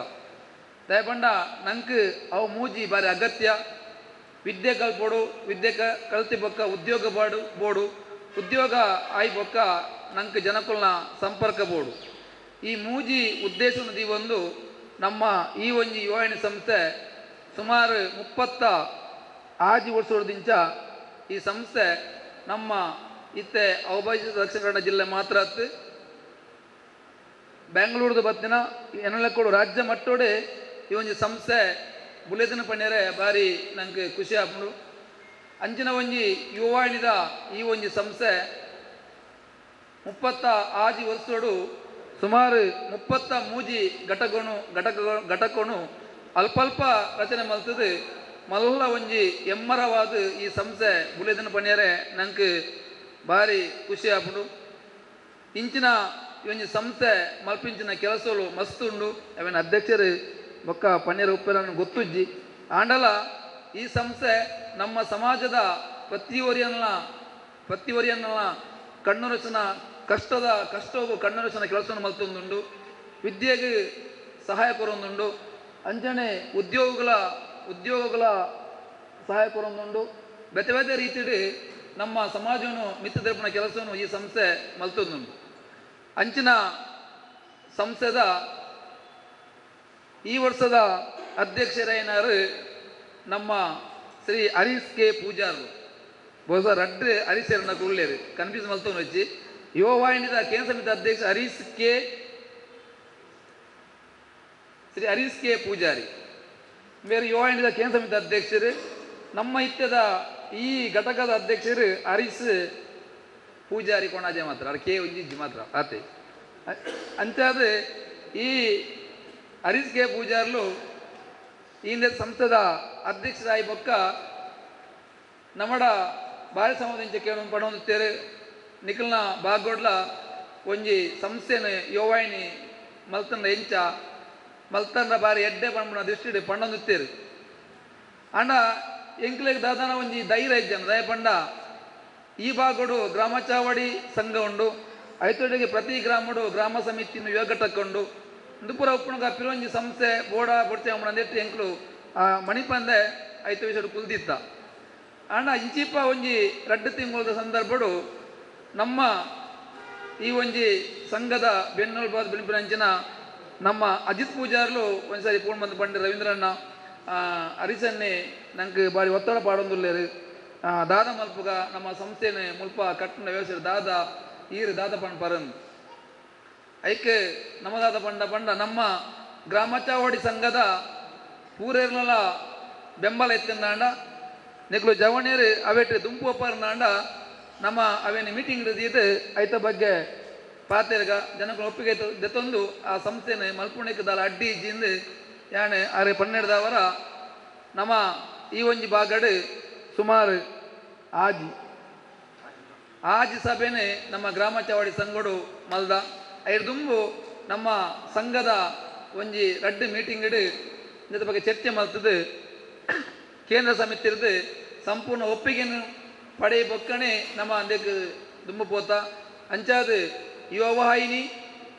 ದಯಪಂಡ ನಂಗೆ ಅವು ಮೂಜಿ ಬಾರಿ ಅಗತ್ಯ ವಿದ್ಯೆ ಕಲ್ಪೋಡು ವಿದ್ಯೆ ಕಲ್ತಿ ಬೊಕ್ಕ ಉದ್ಯೋಗ ಬೋಡು ಉದ್ಯೋಗ ಆಯಿ ಬೊಕ್ಕ ನಂಗೆ ಜನಕುಲ್ನ ಸಂಪರ್ಕ ಬೋಡು ಈ ಮೂಜಿ ಉದ್ದೇಶವನ್ನು ದೀವೊಂದು ನಮ್ಮ ಈ ಒಂಜಿ ಯುವವಾಹಿನಿ ಸಂಸ್ಥೆ ಸುಮಾರು 30 ಆಜಿ ವರ್ಷದಿಂದ ಈ ಸಂಸ್ಥೆ ನಮ್ಮ ಇತ್ತೆ ಅವಿಭಜಿತ ದಕ್ಷಿಣ ಕನ್ನಡ ಜಿಲ್ಲೆ ಮಾತ್ರ ಅತ್ತು ಬೆಂಗಳೂರು ಬತ್ತಿನ ಎನ್ನಲಕ್ಕೂಡು ರಾಜ್ಯ ಮಟ್ಟೋಡೆ ಈ ಒಂಜಿ ಸಂಸ್ಥೆ ಬುಲೆದಿನ ಪಣ್ಯರೆ ಬಾರಿ ನಂಗೆ ಖುಷಿ ಆಗ್ಬಿಡು ಅಂಚಿನ ಒಂಜಿ ಯುವವಾಹಿನಿದ ಈ ಒಂಜಿ ಸಂಸ್ಥೆ 30 ಆಜಿ ವರ್ಷೋಡು ಸುಮಾರು 30 ಮೂಜಿ ಘಟಕನು ಅಲ್ಪಲ್ಪ ರಚನೆ ಮಲ್ತದು ಮಲ್ಲ ಒಂಜಿ ಎಮ್ಮರವಾದ ಈ ಸಂಸ್ಥೆ ಬುಲೆದಿನ ಪಣ್ಯರೆ ನಂಗೆ ಭಾರಿ ಖುಷಿ ಆಗ್ಬಿಡು ಇಂಚಿನ ಈ ಒಂಜಿ ಸಂಸ್ಥೆ ಮಲ್ಪಿಂಚಿನ ಕೆಲಸಗಳು ಮಸ್ತ್ ಉಂಡು ಅವೇನು ಅಧ್ಯಕ್ಷರು ಬೊಕ್ಕ ಪಣ್ಯರ ಉಪ್ಪೆರನ್ನು ಗೊತ್ತುಜ್ಜಿ ಆಂಡಲ ಈ ಸಂಸ್ಥೆ ನಮ್ಮ ಸಮಾಜದ ಪ್ರತಿವರಿಯನ್ನ ಕಣ್ಣುರಚನ ಕಷ್ಟವು ಕಣ್ಣುರಚನ ಕೆಲಸವನ್ನು ಮಲ್ತೊಂದುಂಡು ವಿದ್ಯೆಗೆ ಸಹಾಯ ಕೊರೊಂದುಂಡು ಅಂಜನೆ ಉದ್ಯೋಗಗಳ ಸಹಾಯ ಕೊರೊಂದುಂಡು ಬೇತೆ ಬೇತೆ ರೀತಿಡ್ ನಮ್ಮ ಸಮಾಜವನ್ನು ಮಿತ್ತು ತಲುಪಿನ ಕೆಲಸವನ್ನು ಈ ಸಂಸ್ಥೆ ಮಲ್ತೊಂದುಂಡು. ಅಂಚಿನ ಸಂಸ್ಥೆದ ಈ ವರ್ಷದ ಅಧ್ಯಕ್ಷರೇನಾರು ನಮ್ಮ ಶ್ರೀ ಹರೀಶ್ ಕೆ ಪೂಜಾರು ಬಹುಶಃ ರಡ್ಡು ಹರೀಶರನ್ನ ಕುಳ್ಳೆರು ಕನ್ಫ್ಯೂಸ್ ಮಲ್ತೊಂದು వచ్చి ಯುವ ವಾಹಿನಿದ ಕೇಂದ್ರ ಸಮಿತಿ ಅಧ್ಯಕ್ಷ ಶ್ರೀ ಹರೀಶ್ ಕೆ ಪೂಜಾರಿ ಬೇರೆ ಯುವ ವಾಹಿನಿದ ಕೇಂದ್ರ ಸಮಿತಿ ಅಧ್ಯಕ್ಷರು ನಮ್ಮ ಇತ್ಯದ ಈ ಘಟಕದ ಅಧ್ಯಕ್ಷರು ಹರೀಶ್ ಪೂಜಾರಿ ಕೊಣಾಜೆ ಮಾತ್ರ ಅದು ಕೆ ಒಂಜಿ ಮಾತ್ರ ಆತೆ ಅಂಚಾದ ಈ ಹರೀಶ್ ಕೆ ಪೂಜಾರ್ಲು ಈ ಸಂಸ್ಥೆದ ಅಧ್ಯಕ್ಷರಾಗಿ ಪಕ್ಕ ನಮ್ಮಡ ಬಾರಿ ಸಮಾಜ ಕೇಳ ಪಡೊಂದುತ್ತೇರು ನಿಖಲ್ನ ಬಾಗೋಡ್ಲ ಒಂಜಿ ಸಂಸ್ಥೆನ ಯುವವಾಹಿನಿ ಮಲ್ತಂಡ ಎಂಚ ಮಲ್ತಂಡ ಬಾರಿ ಎಡ್ಡೆ ಪಂಪನ ದೃಷ್ಟಿ ಪಂಡೊಂದುತ್ತೇರು ಅಂಡ ಎಂಕ್ಲೆಗ್ ದಾದಾನ ಒಂಜಿ ಧೈರ್ಯ ಇಜ್ಜನ ದಯ ಪಂಡ ಈ ಬಾಗೋಡು ಗ್ರಾಮ ಚಾವಡಿ ಸಂಘ ಉಂಡು ಐತೊಡೆಗೆ ಪ್ರತಿ ಗ್ರಾಮಡು ಗ್ರಾಮ ಸಮಿತಿಯನ್ನು ಯೋಗಟಕ್ಕೊಂಡು ಇಂದುಪುರ ಉಪ್ಪುಣಗ ಪಿರೊಂಜಿ ಸಂಸ್ಥೆ ಬೋಡ ಬೊಡ್ತೆ ಅಂದೆಟ್ಟು ಎಂಕ್ಲು ಆ ಮಣಿಪಂದೆ ಐತ ವಿಷಯ ಕುಲ್ದಿತ್ತ ಅಣ್ಣ ಇಂಚಿಪ್ಪ ಒಂಜಿ ರಡ್ಡು ತಿಂಗಳದ ಸಂದರ್ಭಡು ನಮ್ಮ ಈ ಒಂಜಿ ಸಂಘದ ಬೆನ್ನೆಲುಬಾದ ಬೆಳಿಪಿನಂಚಿನ ನಮ್ಮ ಅಜಿತ್ ಪೂಜಾರ್ಲು ಒಂದ್ಸರಿ ಫೋನ್ ಬಂದು ಬಂಡೆ ರವೀಂದ್ರಣ್ಣ ಹರಿಸನ್ನೆ ನಂಗೆ ಬಾರಿ ಒತ್ತಡ ಪಾಡೊಂದುಲ್ಲೇರು ದಾದ ಮಲ್ಪುಗ ನಮ್ಮ ಸಂಸ್ಥೆನ ಮುಲ್ಪ ಕಟ್ಟಿನ ವ್ಯವಸ್ಥೆ ದಾದ ಈರು ದಾದ ಪಂಡ್ ಪರನ್ ಐಕೆ ನಮ್ಮ ದಾದ ಪಂಡ ನಮ್ಮ ಗ್ರಾಮ ಚಾವಡಿ ಸಂಘದ ಪೂರೇರ್ಲ ಬೆಂಬಲ ಎತ್ತಿಂದಾಂಡ ನೆಕ್ಲು ಜವಣೇರು ಅವೇಟ್ ದುಂಪು ಒಪ್ಪರ್ನಾಂಡ ನಮ್ಮ ಅವೇನು ಮೀಟಿಂಗ್ ಇದ್ದು ಐತ ಬಗ್ಗೆ ಪಾತೆರ್ಗ ಜನಗಳು ಒಪ್ಪಿಗೆ ದೆತ್ತೊಂದು ಆ ಸಂಸ್ಥೆನ ಮಲ್ಪುಣಿಕದಾಲ ಅಡ್ಡಿ ಇಜ್ಜಿಂದು ಯಾಣೆ 6-12 ನಮ್ಮ ಈ ಒಂಜಿ ಬಾಗಡು ಸುಮಾರು ಆಜಿ ಸಭೆನೆ ನಮ್ಮ ಗ್ರಾಮ ಚಾವಡಿ ಸಂಘಡು ಮಲ್ದ ಐದು ದುಂಬು ನಮ್ಮ ಸಂಘದ ಒಂಜಿ ರಡ್ಡು ಮೀಟಿಂಗ್ ಇದ್ರ ಬಗ್ಗೆ ಚರ್ಚೆ ಮಲ್ತದು ಕೇಂದ್ರ ಸಮಿತಿ ಸಂಪೂರ್ಣ ಒಪ್ಪಿಗೆಯನ್ನು ಪಡೆಯ ಬೊಕ್ಕನೆ ನಮ್ಮ ಅಂದಕ್ಕೆ ದುಂಬು ಪೋತ ಅಂಚಾದ ಯುವ ವಾಹಿನಿ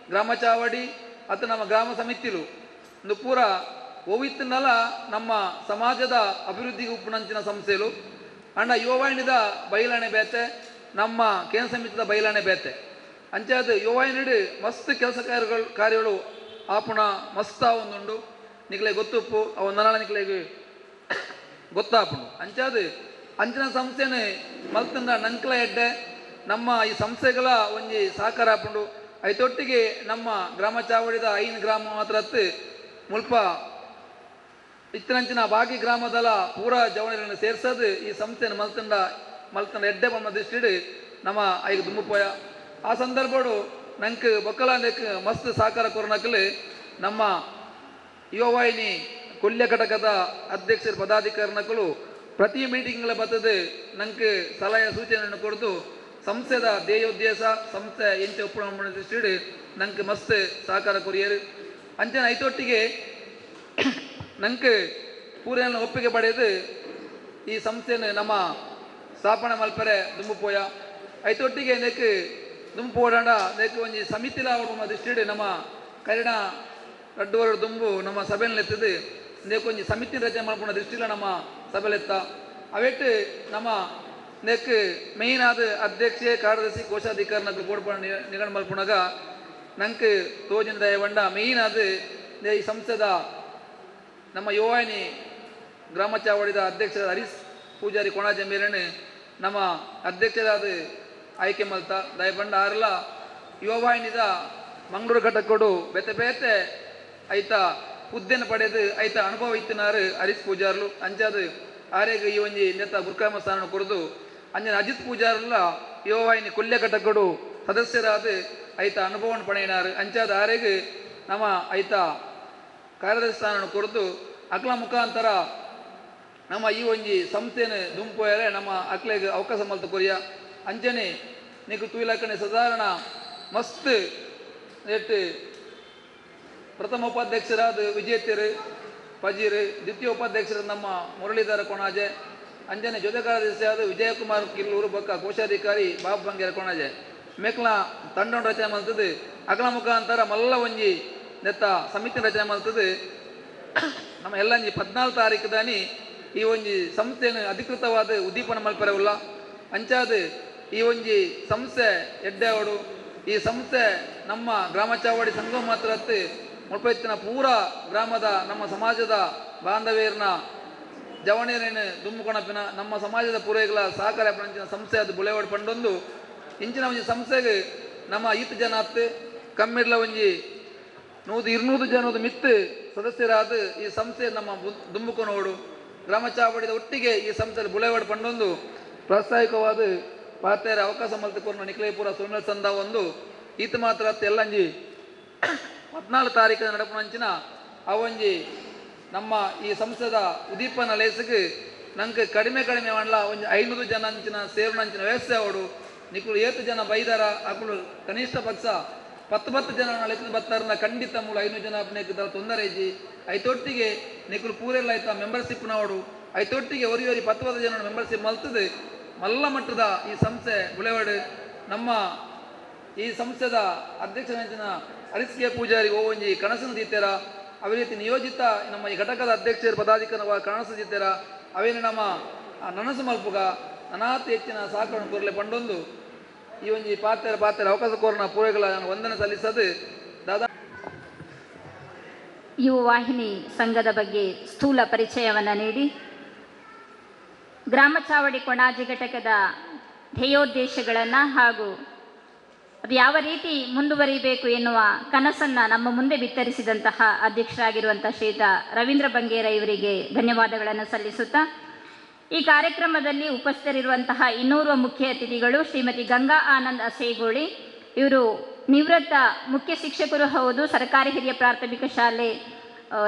ಗ್ರಾಮ ಚಾವಡಿ ಅಥವಾ ನಮ್ಮ ಗ್ರಾಮ ಸಮಿತಿಲು ಒಂದು ಪೂರ ಒವಿತ್ತನಲ ನಮ್ಮ ಸಮಾಜದ ಅಭಿವೃದ್ಧಿಗೆ ಉಪ್ಪುನಂಚಿನ ಸಂಸ್ಥೆಲು ಅಂಡ ಯುವ ವಾಹಿನಿದ ಬಯಲಾಣೆ ಬೇತೆ ನಮ್ಮ ಕೇಂದ್ರ ಸಮಿತಿದ ಬಯಲಾಣೆ ಬೇತೆ ಅಂಚಾದ ಯುವ ವಾಹಿನಿ ಮಸ್ತ್ ಕೆಲಸ ಕಾರ್ಯಗಳು ಆಪುಣ ಮಸ್ತ ಒಂದುಂಡು ನಿಕ್ಲೆ ಗೊತ್ತುಪ್ಪು ಅವು ನನಾಳ ನಿಕ್ಲೆಗೆ ಗೊತ್ತಾಪುಂಡು ಅಂಚಾದ ಅಂಚಿನ ಸಂಸ್ಥೆನ ಮಲ್ತಂದ ನಂಕ್ಲ ಎಡ್ಡೆ ನಮ್ಮ ಈ ಸಂಸ್ಥೆಗಳ ಒಂಜಿ ಸಹಕಾರ ಆಪುಂಡು ಐತೊಟ್ಟಿಗೆ ನಮ್ಮ ಗ್ರಾಮ ಚಾವಡಿದ 5 ಗ್ರಾಮ ಮಾತ್ರ ಮುಲ್ಪ ಇತ್ತನಂಚಿನ ಬಾಗಿ ಗ್ರಾಮದಲ ಪೂರ ಜವಣರನ್ನು ಸೇರ್ಸದು ಈ ಸಂಸ್ಥೆನ ಮಲ್ತಂಡ ಎಡ್ಡೆ ಬಣ್ಣ ದೃಷ್ಟಿ ನಮ್ಮ 5 ದುಂಬುಪೋಯ ಆ ಸಂದರ್ಭಡು ನಂಗೆ ಬೊಕ್ಕಲಾಂದಕ್ಕೆ ಮಸ್ತ್ ಸಹಕಾರ ಕೊರೋನಕ್ಕಲು ನಮ್ಮ ಯುವ ವಾಹಿನಿ ಕೊಲ್ಯ ಘಟಕದ ಅಧ್ಯಕ್ಷರ ಪದಾಧಿಕಾರಿನಕ್ಕಲು ಪ್ರತಿ ಮೀಟಿಂಗ್ಲ ಬರ್ತದೆ ನಂಗೆ ಸಲಹೆ ಸೂಚನೆಯನ್ನು ಕೊಡ್ದು ಸಂಸ್ಥೆದ ಧ್ಯೇಯೋದ್ದೇಶ ಸಂಸ್ಥೆ ಎಂಚ ಒಪ್ಪಣ ದೃಷ್ಟಿ ನಂಗೆ ಮಸ್ತ್ ಸಹಕಾರ ಕೊರಿಯರು ಅಂಚನೆ ಐತೊಟ್ಟಿಗೆ ನಂಗೆ ಪೂರೆಲ್ಲ ಒಪ್ಪಿಗೆ ಪಡೆದು ಈ ಸಂಸ್ಥೆನ ನಮ್ಮ ಸ್ಥಾಪನೆ ಮಲ್ಪರೆ ದುಂಬುಪೋಯ ಐತೊಟ್ಟಿಗೆ ನೆಕ್ ದುಂಬು ಓಡಾಂಡ ನೆಕ್ ಒಂಜಿ ಸಮಿತಿಲ ಅವರ ದೃಷ್ಟಿ ನಮ್ಮ ಕರಿಣ ರಡ್ಡುವರ ದುಂಬು ನಮ್ಮ ಸಭೆಯಲ್ಲಿ ಎತ್ತದು ನೆಕ್ಕೊಂಜಿ ಸಮಿತಿ ರಚನೆ ಮಾಡ್ಕೊಂಡ ದೃಷ್ಟಿಲ ನಮ್ಮ ಸಭೆಲೆತ್ತ ಅವೆಟ್ಟು ನಮ್ಮ ನೆಕ್ ಮೇಯ್ನ್ ಆದ ಅಧ್ಯಕ್ಷೆ ಕಾರ್ಯದರ್ಶಿ ಕೋಶಾಧಿಕಾರಿನ ಬೋರ್ಡ್ ನಿಗಣ ಮಲ್ಪುಣಗ ನಂಗೆ ತೋಜಿನ ದಯವಂಡ ಮೇಯ್ನ್ ಆದ ಈ ಸಂಸ್ಥೆದ ನಮ್ಮ ಯುವಾಹಿನಿ ಗ್ರಾಮ ಚಾವಡಿದ ಅಧ್ಯಕ್ಷರ ಹರೀಶ್ ಪೂಜಾರಿ ಕೊಣಾಜೆ ಮೇರೆನೆ ನಮ್ಮ ಅಧ್ಯಕ್ಷರಾದ ಆಯ್ಕೆ ಮಲ್ತ ದಯಪಂಡ ಆರ್ಲ ಯುವವಾಹಿನಿದ ಮಂಗಳೂರು ಘಟಕಡು ಬೇತೆ ಬೇತೆ ಐತ ಹುದ್ದೆನ ಪಡೆದು ಐತ ಅನುಭವ ಇತ್ತಿನಾರು ಹರೀಶ್ ಪೂಜಾರ್ಲು ಅಂಚಾದ ಆರೇಗ ಈ ಒಂಜಿ ನೆತ್ತ ಗುರುಕಾಮ ಸ್ಥಾನ ಕೊರದು ಅಂಜನ ಅಜಿತ್ ಪೂಜಾರ್ಲ ಯುವವಾಹಿನಿ ಕೊಲ್ಯ ಘಟಕಡು ಸದಸ್ಯರಾದ ಐತ ಅನುಭವವನ್ನು ಪಡೆಯಿನಾರು ಅಂಚಾದ ಆರೇಗ ನಮ್ಮ ಐತ ಕಾರ್ಯದರ್ಶಿ ಸ್ಥಾನ ಕೊರದು ಅಕ್ಲ ಮುಖಾಂತರ ನಮ್ಮ ಈ ಒಂಜಿ ಸಂಸ್ಥೆನ ದುಂಪೋಯರೆ ನಮ್ಮ ಅಕ್ಲೆಗೆ ಅವಕಾಶ ಮಲ್ತ ಕೊರಿಯ ಅಂಚನೆ ನೀಕು ತೂಯಿಲಕ್ಕನೆ ಸಾಧಾರಣ ಮಸ್ತ್ ನೆಟ್ಟು ಪ್ರಥಮ ಉಪಾಧ್ಯಕ್ಷರಾದ ವಿಜೇತರು ಪಜೀರ್ ದ್ವಿತೀಯ ಉಪಾಧ್ಯಕ್ಷರು ನಮ್ಮ ಮುರಳೀಧರ ಕೊಣಾಜೆ ಅಂಜನೆ ಜೊತೆ ಕಾರ್ಯದರ್ಶಿಯಾದ ವಿಜಯಕುಮಾರ್ ಕಿಲ್ಲೂರು ಬಕ್ಕ ಕೋಶಾಧಿಕಾರಿ ಬಾಬು ಬಂಗೇರ ಕೊಣಾಜೆ ಮೇಕ್ಲ ತಂಡ ರಚನೆ ಮಲ್ತದ್ದು ಅಕ್ಲ ಮುಖಾಂತರ ಮಲ್ಲ ಒಂಜಿ ನೆತ್ತ ಸಮಿತಿ ರಚನೆ ಮಲ್ತದ್ದು ನಮ್ಮ ಎಲ್ಲಂಜಿ 14 ತಾರೀಕು ದಾನಿ ಈ ಒಂಜಿ ಸಂಸ್ಥೆಯನ್ನು ಅಧಿಕೃತವಾದ ಉದ್ದೀಪನ ಮಲ್ಪರವುಲ್ಲ ಅಂಚಾದ ಈ ಒಂಜಿ ಸಂಸ್ಥೆ ಎಡ್ಡೆವಡು ಈ ಸಂಸ್ಥೆ ನಮ್ಮ ಗ್ರಾಮ ಚಾವಡಿ ಸಂಘ ಮಾತ್ರ ಮುಲ್ಪೆತ್ತಿನ ಪೂರ ಗ್ರಾಮದ ನಮ್ಮ ಸಮಾಜದ ಬಾಂಧವ್ಯರನ್ನ ಜವಣಿಯರೇನು ದುಮ್ಮುಕೊಣಪಿನ ನಮ್ಮ ಸಮಾಜದ ಪೂರೈಗಳ ಸಹಕಾರ ಪಂಚಿನ ಸಂಸ್ಥೆ ಅದು ಬುಳೆವಾಡು ಪಂಡೊಂದು ಇಂಚಿನ ಒಂಜಿ ಸಂಸ್ಥೆಗೆ ನಮ್ಮ 5 ಜನ ಅತ್ತು ಕಮ್ಮಿರ್ಲ ಒಂಜಿ 100-200 ಜನದ ಮಿತ್ತು ಸದಸ್ಯರಾದ ಈ ಸಂಸ್ಥೆ ನಮ್ಮ ದುಂಬುಕೊನೋಡು ಗ್ರಾಮ ಚಾವಡಿದ ಒಟ್ಟಿಗೆ ಈ ಸಂಸ್ಥೆಯಲ್ಲಿ ಬುಳೆವಾಡು ಪಂಡೊಂದು ಪ್ರಾಸ್ತಾವಿಕವಾದ ಪಾತ್ರೆಯ ಅವಕಾಶ ಮಲ್ತುಕೊಂಡು ನಿಕ್ಲೇಪುರ ಸೋಮೇಲ್ ಸಂದ ಒಂದು ಈತ ಮಾತ್ರ ಅತ್ತು ಎಲ್ಲಂಜಿ 14 ತಾರೀಕಿನ ನಡಪುನಂಚಿನ ಅವೊಂಜಿ ನಮ್ಮ ಈ ಸಂಸ್ಥೆದ ಉದೀಪನ ಲೇಸಿಗೆ ನಂಗೆ ಕಡಿಮೆ ಮಾಡಲ ಒಂಜಿ 500 ಜನ ಅಂಚಿನ ಸೇವನಂಚಿನ ವ್ಯವಸ್ಥೆ ಅವಡು ನಿಕ್ಕಳು 7 ಜನ ಬೈದಾರ ಅಕ್ಕಳು ಕನಿಷ್ಠ ಪಕ್ಷ 10 ಜನ ಲೆಕ್ಕ ಬರ್ತಾರನ್ನ ಖಂಡಿತ ಮೂಲ 500 ಜನ ಅಪ್ನೇಕಿದ್ದಾರ ತೊಂದರೆ ಇಜ್ಜಿ ಐತೊಟ್ಟಿಗೆ ನಿಕ್ಕಳು ಪೂರೆಲ್ಲ ಆಯ್ತಾ ಮೆಂಬರ್ಶಿಪ್ ನೋಡು ಐತೊಟ್ಟಿಗೆ ಒರಿಯೋರಿ 10 ಜನ ಮೆಂಬರ್ಶಿಪ್ ಮಲ್ತದೆ ಮಲ್ಲ ಮಟ್ಟದ ಈ ಸಂಸ್ಥೆ ಬುಳೆವಾಡು ನಮ್ಮ ಈ ಸಂಸ್ಥೆದ ಅಧ್ಯಕ್ಷನ ಅರಿಸ್ಕೆ ಪೂಜಾರಿ ಒಂಜಿ ಕನಸನ್ನು ದೀತೆರ ಅವೇ ರೀತಿ ನಿಯೋಜಿತ ನಮ್ಮ ಈ ಘಟಕದ ಅಧ್ಯಕ್ಷರು ಪದಾಧಿಕಾರ ಕನಸು ದೀತೆರ ಅವೇನು ನಮ್ಮ ನನಸು ಮಲ್ಪುಗ ಅನಾಥ ಹೆಚ್ಚಿನ ಸಹಕಾರ ಕೊರಲೆ ಪಂಡೊಂದು ಈ ಒಂಜಿ ಪಾತ್ರೆ ಅವಕಾಶ ಕೋರನ ಪೂರೈಗಳ ವಂದನೆ ಸಲ್ಲಿಸದು ದಾದಾ ಯುವ ವಾಹಿನಿ ಸಂಘದ ಬಗ್ಗೆ ಸ್ಥೂಲ ಪರಿಚಯವನ್ನು ನೀಡಿ ಗ್ರಾಮ ಚಾವಡಿ ಕೊಣಾಜೆ ಘಟಕದ ಧ್ಯೇಯೋದ್ದೇಶಗಳನ್ನು ಹಾಗೂ ಅದು ಯಾವ ರೀತಿ ಮುಂದುವರಿಬೇಕು ಎನ್ನುವ ಕನಸನ್ನು ನಮ್ಮ ಮುಂದೆ ಬಿತ್ತರಿಸಿದಂತಹ ಅಧ್ಯಕ್ಷರಾಗಿರುವಂಥ ಶ್ರೀಯುತ ರವೀಂದ್ರ ಬಂಗೇರ ಇವರಿಗೆ ಧನ್ಯವಾದಗಳನ್ನು ಸಲ್ಲಿಸುತ್ತಾ ಈ ಕಾರ್ಯಕ್ರಮದಲ್ಲಿ ಉಪಸ್ಥಿತರಿರುವಂತಹ ಇನ್ನೋರ್ವ ಮುಖ್ಯ ಅತಿಥಿಗಳು ಶ್ರೀಮತಿ ಗಂಗಾ ಆನಂದ್ ಅಸೇಗೋಳಿ. ಇವರು ನಿವೃತ್ತ ಮುಖ್ಯ ಶಿಕ್ಷಕರು ಹೌದು. ಸರ್ಕಾರಿ ಹಿರಿಯ ಪ್ರಾಥಮಿಕ ಶಾಲೆ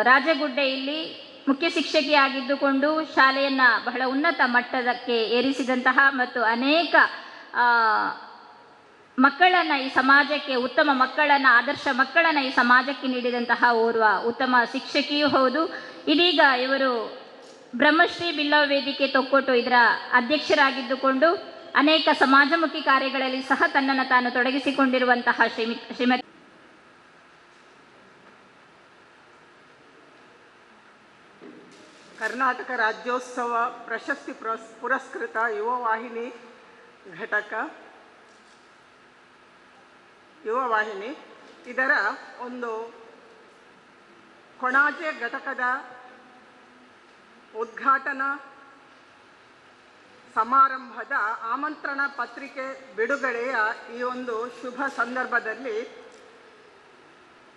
ರಾಜಗುಡ್ಡೆಯಲ್ಲಿ ಮುಖ್ಯ ಶಿಕ್ಷಕಿಯಾಗಿದ್ದುಕೊಂಡು ಶಾಲೆಯನ್ನು ಬಹಳ ಉನ್ನತ ಮಟ್ಟದಕ್ಕೆ ಏರಿಸಿದಂತಹ ಮತ್ತು ಅನೇಕ ಮಕ್ಕಳನ್ನು ಈ ಸಮಾಜಕ್ಕೆ ಉತ್ತಮ ಮಕ್ಕಳನ್ನು ಆದರ್ಶ ಮಕ್ಕಳನ್ನು ಈ ಸಮಾಜಕ್ಕೆ ನೀಡಿದಂತಹ ಓರ್ವ ಉತ್ತಮ ಶಿಕ್ಷಕಿಯೂ ಹೌದು. ಇದೀಗ ಇವರು ಬ್ರಹ್ಮಶ್ರೀ ಬಿಲ್ಲವ ವೇದಿಕೆ ತೊಕ್ಕೊಟ್ಟು ಇದರ ಅಧ್ಯಕ್ಷರಾಗಿದ್ದುಕೊಂಡು ಅನೇಕ ಸಮಾಜಮುಖಿ ಕಾರ್ಯಗಳಲ್ಲಿ ಸಹ ತನ್ನನ್ನು ತಾನು ತೊಡಗಿಸಿಕೊಂಡಿರುವಂತಹ ಶ್ರೀಮತಿ ಕರ್ನಾಟಕ ರಾಜ್ಯೋತ್ಸವ ಪ್ರಶಸ್ತಿ ಪುರಸ್ಕೃತ ಯುವ ವಾಹಿನಿ ಘಟಕ ಯುವ ವಾಹಿನಿ ಇದರ ಒಂದು ಕೊಣಾಜೆ ಘಟಕದ ಉದ್ಘಾಟನಾ ಸಮಾರಂಭದ ಆಮಂತ್ರಣ ಪತ್ರಿಕೆ ಬಿಡುಗಡೆಯ ಈ ಒಂದು ಶುಭ ಸಂದರ್ಭದಲ್ಲಿ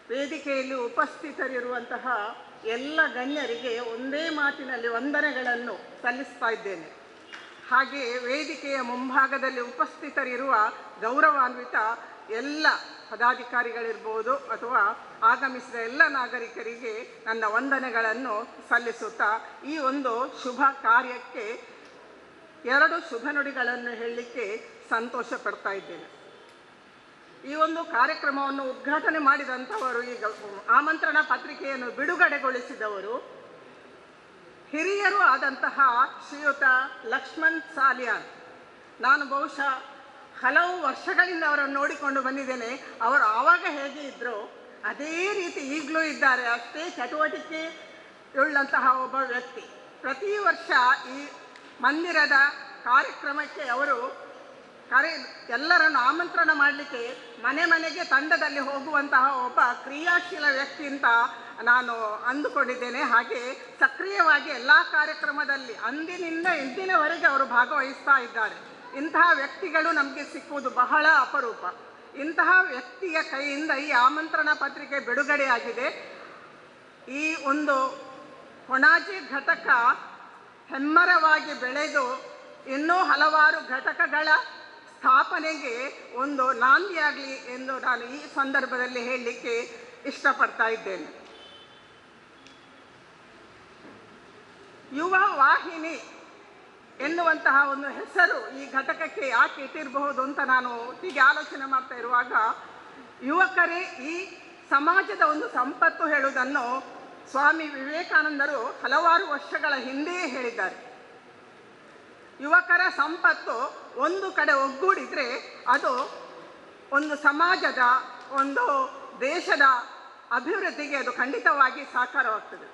ವೇದಿಕೆಯಲ್ಲಿ ಉಪಸ್ಥಿತರಿರುವಂತಹ ಎಲ್ಲ ಗಣ್ಯರಿಗೆ ಒಂದೇ ಮಾತಿನಲ್ಲಿ ವಂದನೆಗಳನ್ನು ಸಲ್ಲಿಸ್ತಾ ಇದ್ದೇನೆ. ಹಾಗೆಯೇ ವೇದಿಕೆಯ ಮುಂಭಾಗದಲ್ಲಿ ಉಪಸ್ಥಿತರಿರುವ ಗೌರವಾನ್ವಿತ ಎಲ್ಲ ಪದಾಧಿಕಾರಿಗಳಿರ್ಬೋದು ಅಥವಾ ಆಗಮಿಸಿದ ಎಲ್ಲ ನಾಗರಿಕರಿಗೆ ನನ್ನ ವಂದನೆಗಳನ್ನು ಸಲ್ಲಿಸುತ್ತಾ ಈ ಒಂದು ಶುಭ ಕಾರ್ಯಕ್ಕೆ 2 ಶುಭ ನುಡಿಗಳನ್ನು ಹೇಳಲಿಕ್ಕೆ ಸಂತೋಷ ಪಡ್ತಾ ಇದ್ದೇನೆ. ಈ ಒಂದು ಕಾರ್ಯಕ್ರಮವನ್ನು ಉದ್ಘಾಟನೆ ಮಾಡಿದಂಥವರು, ಈಗ ಆಮಂತ್ರಣ ಪತ್ರಿಕೆಯನ್ನು ಬಿಡುಗಡೆಗೊಳಿಸಿದವರು ಹಿರಿಯರು ಆದಂತಹ ಶ್ರೀಯುತ ಲಕ್ಷ್ಮಣ್ ಸಾಲಿಯಾನ್. ನಾನು ಬಹುಶಃ ಹಲವು ವರ್ಷಗಳಿಂದ ಅವರನ್ನು ನೋಡಿಕೊಂಡು ಬಂದಿದ್ದೇನೆ. ಅವರು ಆವಾಗ ಹೇಗೆ ಇದ್ದರು ಅದೇ ರೀತಿ ಈಗಲೂ ಇದ್ದಾರೆ. ಅಷ್ಟೇ ಚಟುವಟಿಕೆ ಉಳ್ಳಂತಹ ಒಬ್ಬ ವ್ಯಕ್ತಿ. ಪ್ರತಿ ವರ್ಷ ಈ ಮಂದಿರದ ಕಾರ್ಯಕ್ರಮಕ್ಕೆ ಅವರು ಎಲ್ಲರನ್ನು ಆಮಂತ್ರಣ ಮಾಡಲಿಕ್ಕೆ ಮನೆ ಮನೆಗೆ ತಂಡದಲ್ಲಿ ಹೋಗುವಂತಹ ಒಬ್ಬ ಕ್ರಿಯಾಶೀಲ ವ್ಯಕ್ತಿ ಅಂತ ನಾನು ಅಂದುಕೊಂಡಿದ್ದೇನೆ. ಹಾಗೆ ಸಕ್ರಿಯವಾಗಿ ಎಲ್ಲ ಕಾರ್ಯಕ್ರಮದಲ್ಲಿ ಅಂದಿನಿಂದ ಇಂದಿನವರೆಗೆ ಅವರು ಭಾಗವಹಿಸ್ತಾ ಇದ್ದಾರೆ. ಇಂತಹ ವ್ಯಕ್ತಿಗಳು ನಮಗೆ ಸಿಕ್ಕುವುದು ಬಹಳ ಅಪರೂಪ. ಇಂತಹ ವ್ಯಕ್ತಿಯ ಕೈಯಿಂದ ಈ ಆಮಂತ್ರಣ ಪತ್ರಿಕೆ ಬಿಡುಗಡೆಯಾಗಿದೆ. ಈ ಒಂದು ಕೊಣಾಜೆ ಘಟಕ ಹೆಮ್ಮರವಾಗಿ ಬೆಳೆದು ಇನ್ನೂ ಹಲವಾರು ಘಟಕಗಳ ಸ್ಥಾಪನೆಗೆ ಒಂದು ನಾಂದಿಯಾಗಲಿ ಎಂದು ನಾನು ಈ ಸಂದರ್ಭದಲ್ಲಿ ಹೇಳಲಿಕ್ಕೆ ಇಷ್ಟಪಡ್ತಾ ಇದ್ದೇನೆ. ಯುವ ವಾಹಿನಿ ಎನ್ನುವಂತಹ ಒಂದು ಹೆಸರು ಈ ಘಟಕಕ್ಕೆ ಯಾಕೆ ಇಟ್ಟಿರಬಹುದು ಅಂತ ನಾನು ಹೀಗೆ ಆಲೋಚನೆ ಮಾಡ್ತಾ ಇರುವಾಗ, ಯುವಕರೇ ಈ ಸಮಾಜದ ಒಂದು ಸಂಪತ್ತು ಹೇಳುವುದನ್ನು ಸ್ವಾಮಿ ವಿವೇಕಾನಂದರು ಹಲವಾರು ವರ್ಷಗಳ ಹಿಂದೆಯೇ ಹೇಳಿದ್ದಾರೆ. ಯುವಕರ ಸಂಪತ್ತು ಒಂದು ಕಡೆ ಒಗ್ಗೂಡಿದರೆ ಅದು ಒಂದು ಸಮಾಜದ, ಒಂದು ದೇಶದ ಅಭಿವೃದ್ಧಿಗೆ ಅದು ಖಂಡಿತವಾಗಿ ಸಾಕಾರವಾಗ್ತದೆ.